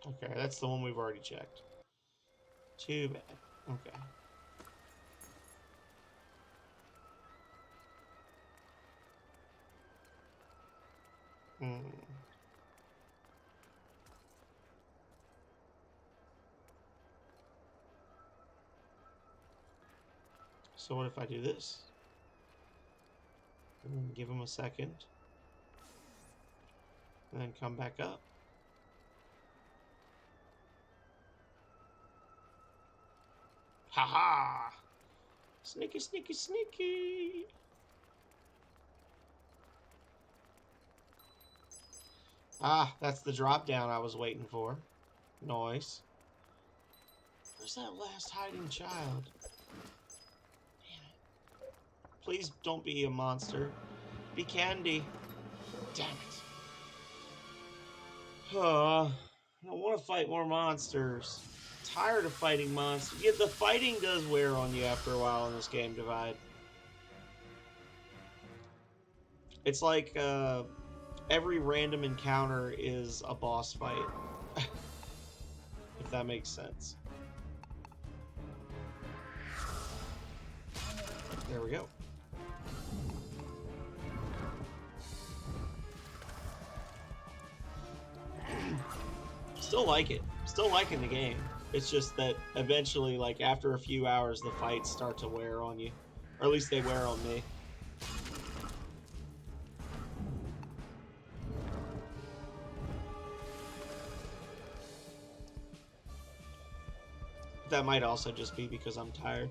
A: Okay, that's the one we've already checked. Too bad. Okay. So what if I do this? And then give him a second. And then come back up. Haha! Sneaky, sneaky, sneaky! Ah, that's the drop down I was waiting for. Nice. Where's that last hiding child? Damn it. Please don't be a monster. Be candy. Damn it. I don't want to fight more monsters. I'm tired of fighting monsters. Yeah, the fighting does wear on you after a while in this game, Divide. It's like every random encounter is a boss fight. If that makes sense. There we go. Still like it. Still liking the game. It's just that eventually, like after a few hours, the fights start to wear on you. Or at least they wear on me. That might also just be because I'm tired.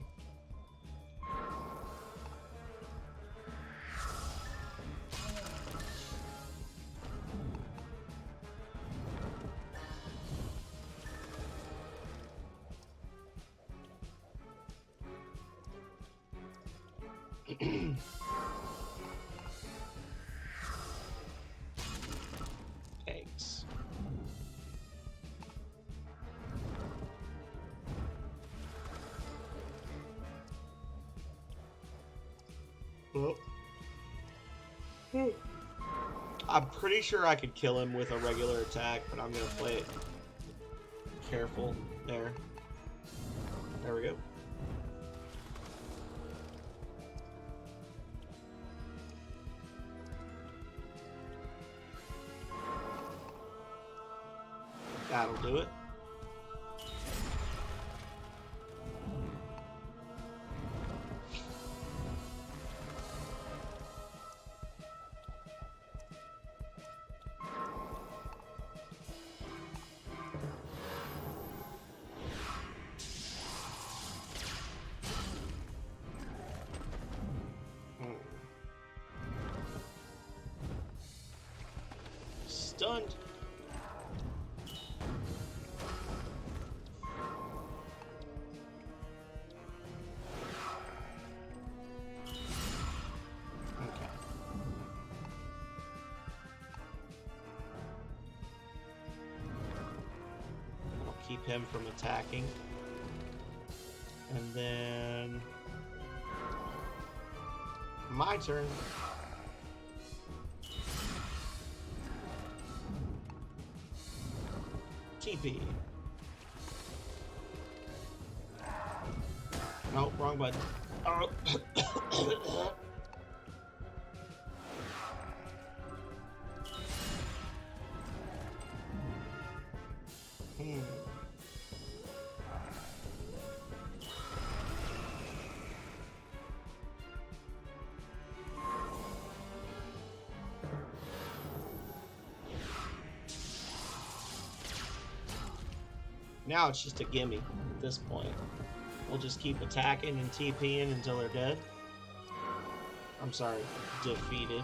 A: Eggs. Oh. I'm pretty sure I could kill him with a regular attack, but I'm gonna play it careful. There. There we go. That'll do it. Stunned. Okay. I'll keep him from attacking. And then my turn. TP. Nope, wrong button. Oh. Now it's just a gimme at this point. We'll just keep attacking and TPing until they're dead. I'm sorry, defeated.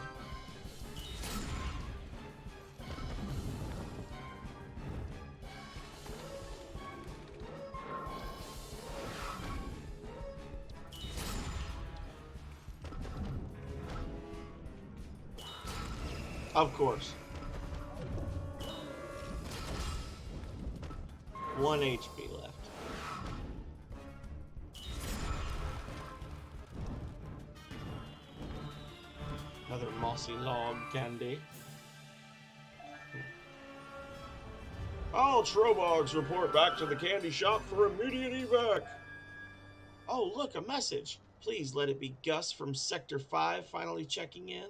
A: Of course. 1 HP left. Another mossy log candy.
B: All Trobogs report back to the candy shop for immediate evac.
A: Oh, look, a message. Please let it be Gus from Sector 5 finally checking in.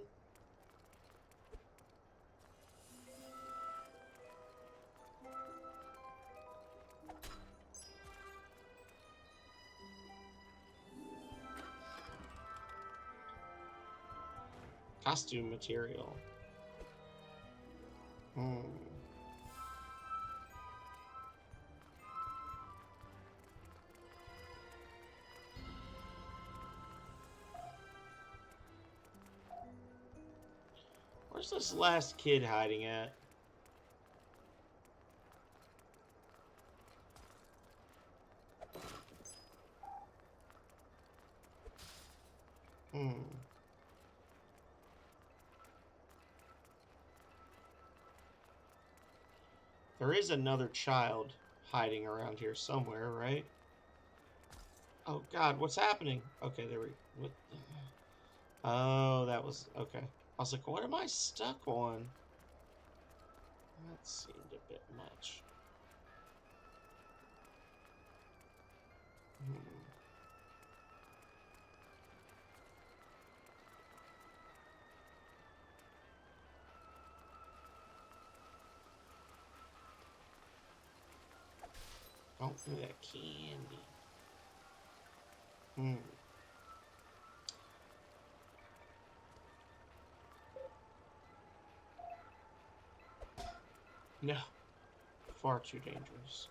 A: Costume material. Where's this last kid hiding at? There is another child hiding around here somewhere, right? Oh God, what's happening? Okay, there we go. What? Oh, that was okay. I was like, what am I stuck on? That seemed a bit much. Don't do that candy. No. Far too dangerous.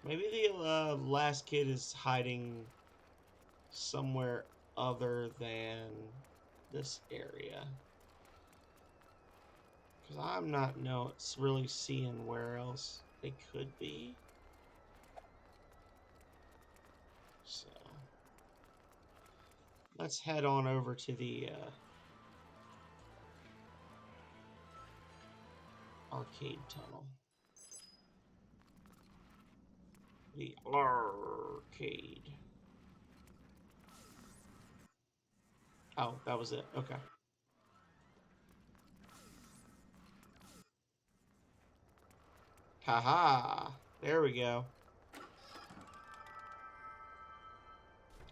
A: Maybe the last kid is hiding somewhere other than this area. Because I'm not really seeing where else they could be. So let's head on over to the arcade tunnel. The arcade. Oh, that was it. Okay. Haha. There we go.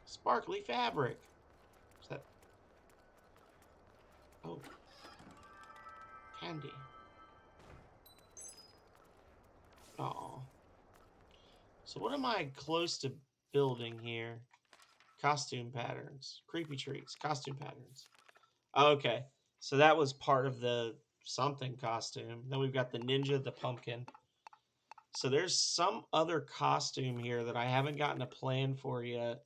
A: Sparkly fabric. Is that? Oh. Candy. Oh. So what am I close to building here? Costume patterns. Creepy trees. Costume patterns. Okay. So that was part of the something costume. Then we've got the ninja, the pumpkin. So there's some other costume here that I haven't gotten a plan for yet.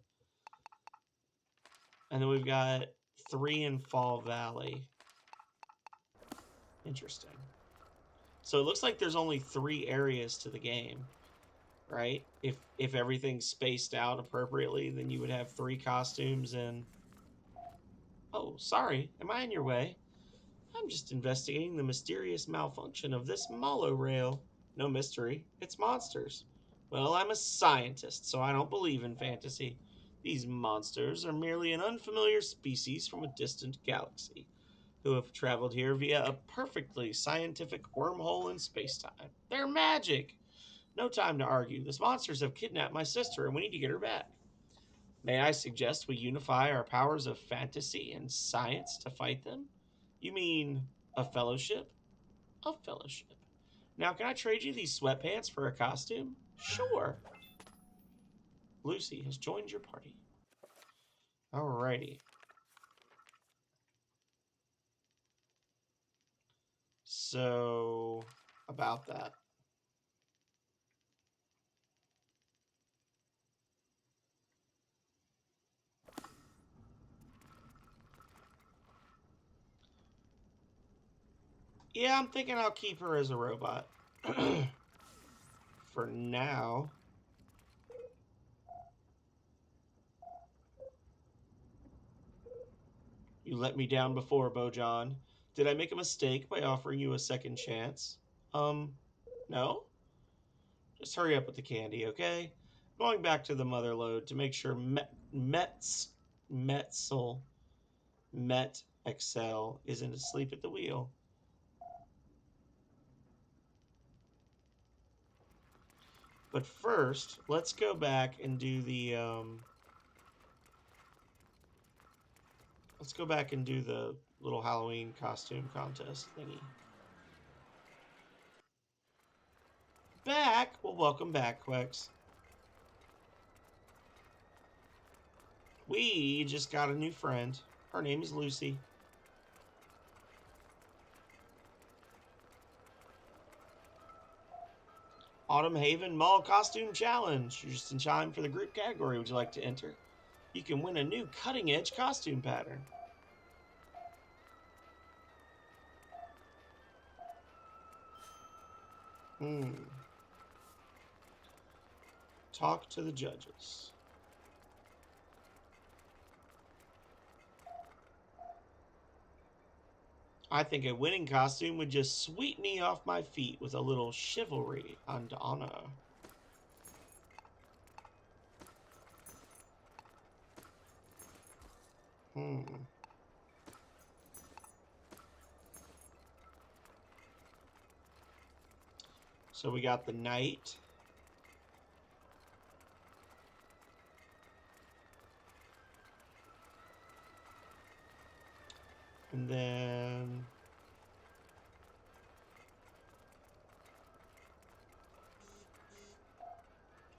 A: And then we've got 3 in Fall Valley. Interesting. So it looks like there's only 3 areas to the game, right? If everything's spaced out appropriately, then you would have 3 costumes in Oh, sorry. Am I in your way? I'm just investigating the mysterious malfunction of this monorail. No mystery. It's monsters. Well, I'm a scientist, so I don't believe in fantasy. These monsters are merely an unfamiliar species from a distant galaxy who have traveled here via a perfectly scientific wormhole in spacetime. They're magic! No time to argue. These monsters have kidnapped my sister, and we need to get her back. May I suggest we unify our powers of fantasy and science to fight them? You mean a fellowship? A fellowship. Now, can I trade you these sweatpants for a costume? Sure. Lucy has joined your party. Alrighty. So, about that. Yeah, I'm thinking I'll keep her as a robot. For now. You let me down before, Bojan. Did I make a mistake by offering you a second chance? No? Just hurry up with the candy, okay? Going back to the mother lode to make sure Met Excel isn't asleep at the wheel. But first, let's go back and do the let's go back and do the little Halloween costume contest thingy. Back? Well, welcome back, Quex. We just got a new friend. Her name is Lucy. Autumn Haven Mall Costume Challenge. You're just in time for the group category. Would you like to enter? You can win a new cutting-edge costume pattern. Talk to the judges. I think a winning costume would just sweep me off my feet with a little chivalry and honor. So we got the knight. And then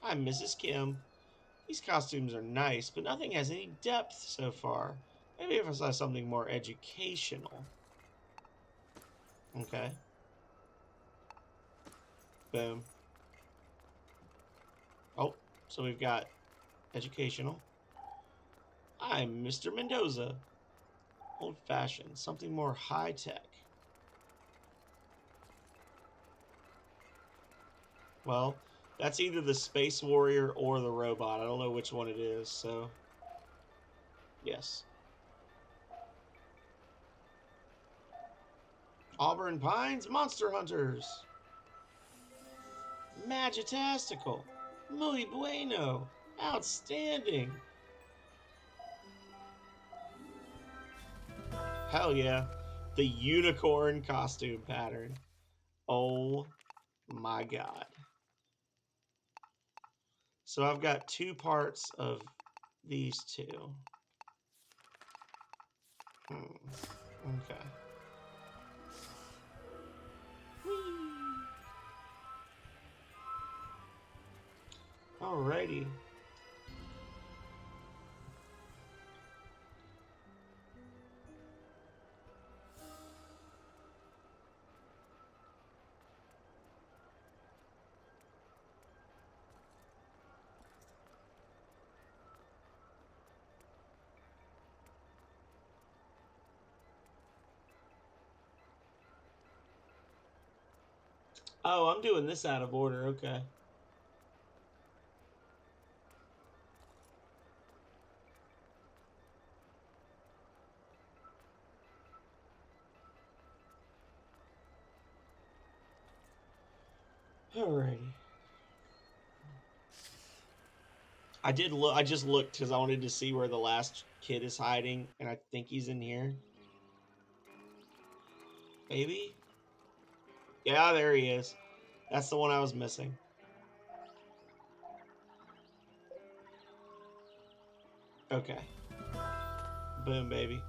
A: I'm Mrs. Kim. These costumes are nice, but nothing has any depth so far. Maybe if I saw something more educational. Okay. Boom. Oh, so we've got educational. I'm Mr. Mendoza. Old-fashioned, something more high-tech. Well, that's either the Space Warrior or the robot. I don't know which one it is, so... Yes. Auburn Pines Monster Hunters. Magitastical. Muy bueno. Outstanding. Hell yeah. The unicorn costume pattern. Oh my god. So I've got two parts of these two. Okay. Alrighty. Oh, I'm doing this out of order. Okay. Alrighty. I did look. I just looked because I wanted to see where the last kid is hiding, and I think he's in here. Maybe? Yeah, there he is. That's the one I was missing. Okay. Boom, baby.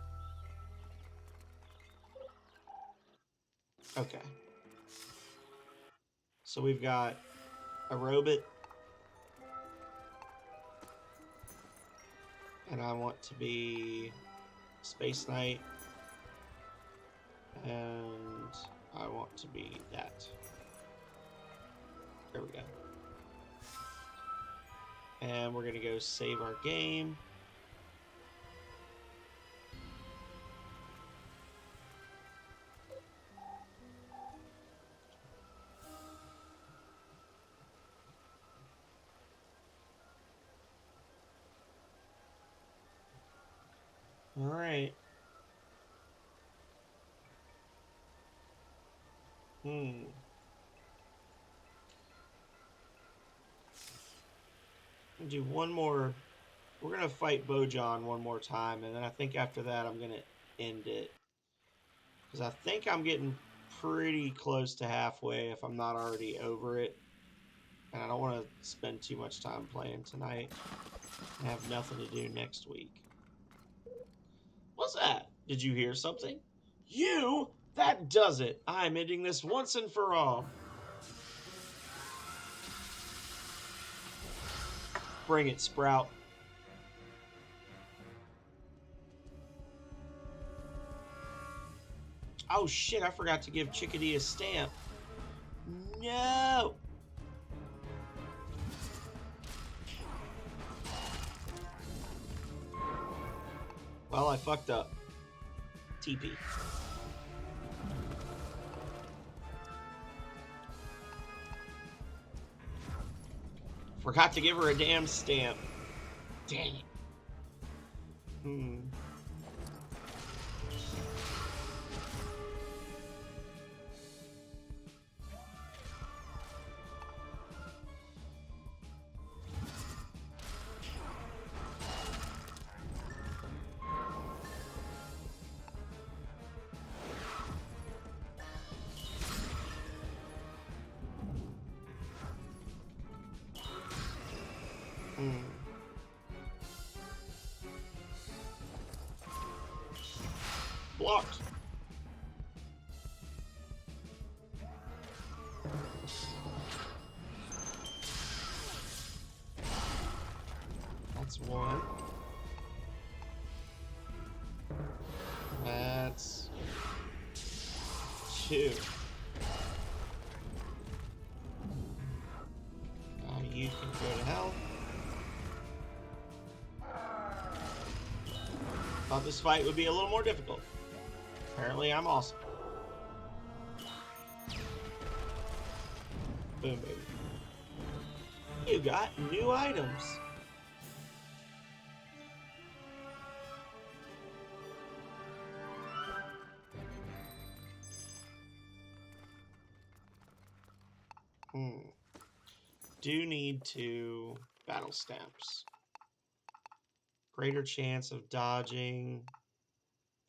A: Okay. So we've got a robot. And I want to be Space Knight. And I want to be that. There we go. And we're going to go save our game. All right. Do one more. We're going to fight Bojan one more time, and then I think after that I'm going to end it. Because I think I'm getting pretty close to halfway if I'm not already over it. And I don't want to spend too much time playing tonight. I have nothing to do next week. What's that? Did you hear something? You? That does it. I'm ending this once and for all. Bring it, Sprout. Oh shit, I forgot to give Chickadee a stamp. No! Well, I fucked up. TP. Forgot to give her a damn stamp. Dang it. Blocked. That's one. That's two. Now you can go to hell. Thought this fight would be a little more difficult. Apparently, I'm awesome. Boom, baby. You got new items. Do need to battle stamps. Greater chance of dodging.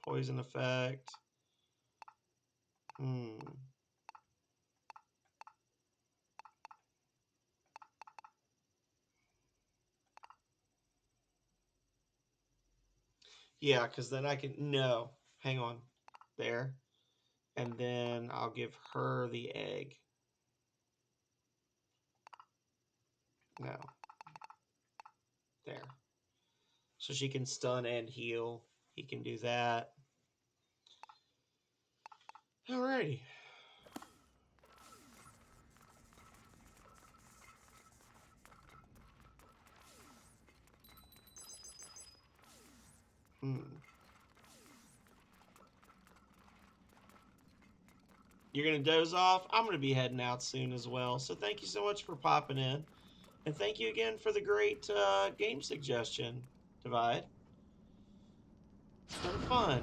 A: Poison effect. Yeah, because then I can... No. Hang on. There. And then I'll give her the egg. No. There. So she can stun and heal. He can do that. Alrighty. You're going to doze off? I'm going to be heading out soon as well. So thank you so much for popping in. And thank you again for the great game suggestion, Divide. It's been fun.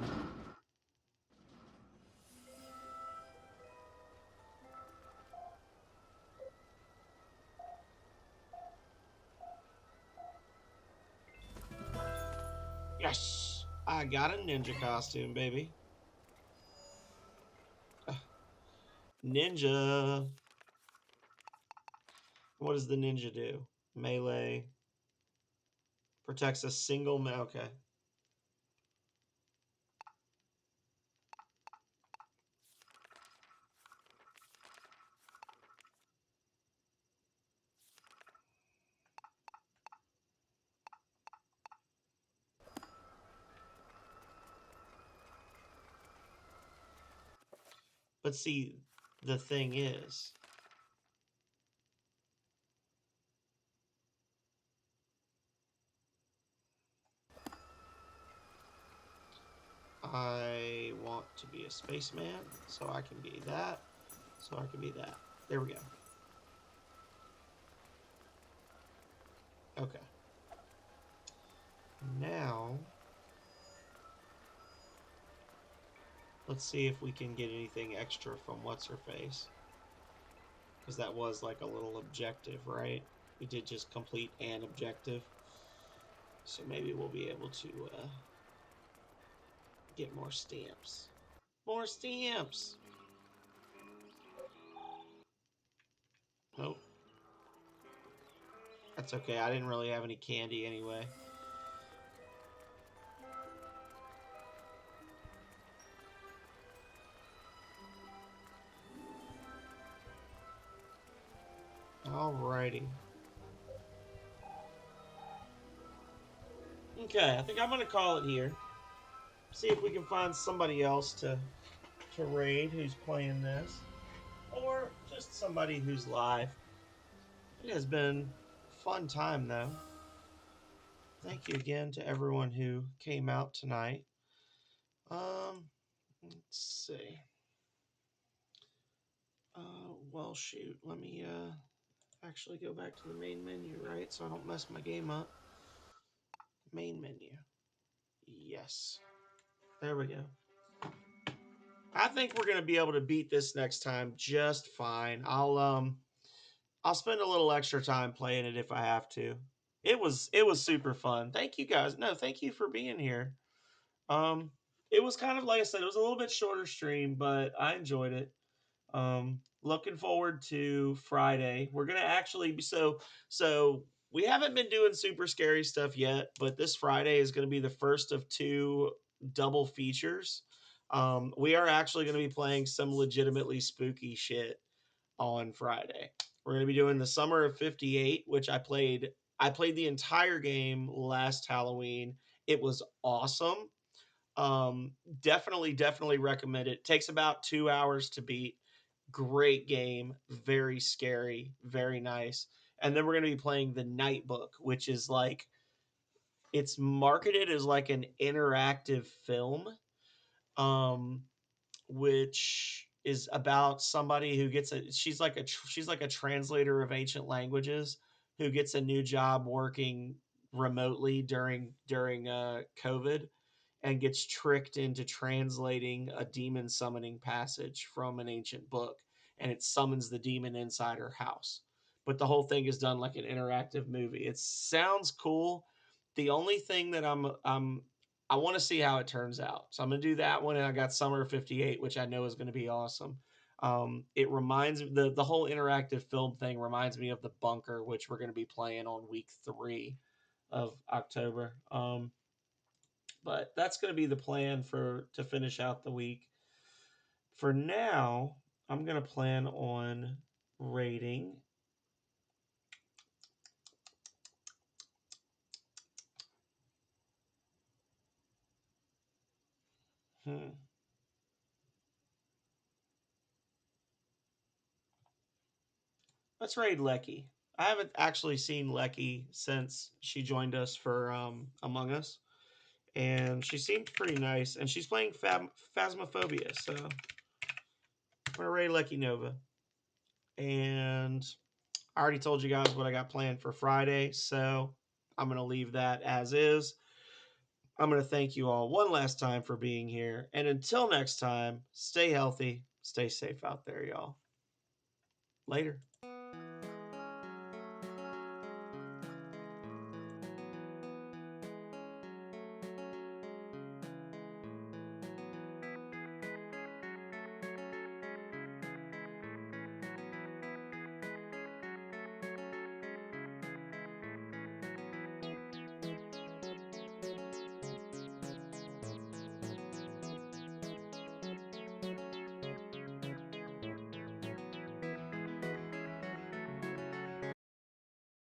A: Yes! I got a ninja costume, baby. Ninja. What does the ninja do? Melee. Protects a single... Okay. But see, the thing is... I want to be a spaceman, so I can be that. So I can be that. There we go. Okay. Now, let's see if we can get anything extra from What's-Her-Face. Because that was like a little objective, right? We did just complete an objective. So maybe we'll be able to get more stamps. More stamps! Nope. That's okay. I didn't really have any candy anyway. Alrighty. Okay, I think I'm going to call it here. See if we can find somebody else to raid who's playing this. Or just somebody who's live. It has been a fun time, though. Thank you again to everyone who came out tonight. Let's see. Well, shoot. Let me actually go back to the main menu, right? So I don't mess my game up. Main menu. Yes. There we go. I think we're gonna be able to beat this next time just fine. I'll spend a little extra time playing it if I have to. It was super fun. Thank you guys. No, thank you for being here. It was kind of like I said, it was a little bit shorter stream, but I enjoyed it. Looking forward to Friday. We're gonna actually be so we haven't been doing super scary stuff yet, but this Friday is gonna be the first of two double features. We are actually gonna be playing some legitimately spooky shit on Friday. We're gonna be doing the Summer of '58, which I played. I played the entire game last Halloween. It was awesome. Um, definitely recommend it. Takes about 2 hours to beat. Great game, very scary, very nice. And then we're going to be playing the Night Book, which is like it's marketed as like an interactive film, um, which is about somebody who gets a she's like a translator of ancient languages who gets a new job working remotely during COVID and gets tricked into translating a demon summoning passage from an ancient book, and it summons the demon inside her house. But the whole thing is done like an interactive movie. It sounds cool. The only thing that I want to see how it turns out. So I'm gonna do that one, and I got Summer of '58, which I know is gonna be awesome. It reminds the whole interactive film thing reminds me of The Bunker, which we're gonna be playing on week 3 of October. But that's going to be the plan to finish out the week. For now, I'm going to plan on rating. Let's raid Lecky. I haven't actually seen Lecky since she joined us for Among Us, and she seemed pretty nice. And she's playing Phasmophobia, so I'm gonna raid Lecky Nova. And I already told you guys what I got planned for Friday, so I'm gonna leave that as is. I'm going to thank you all one last time for being here. And until next time, stay healthy, stay safe out there, y'all. Later.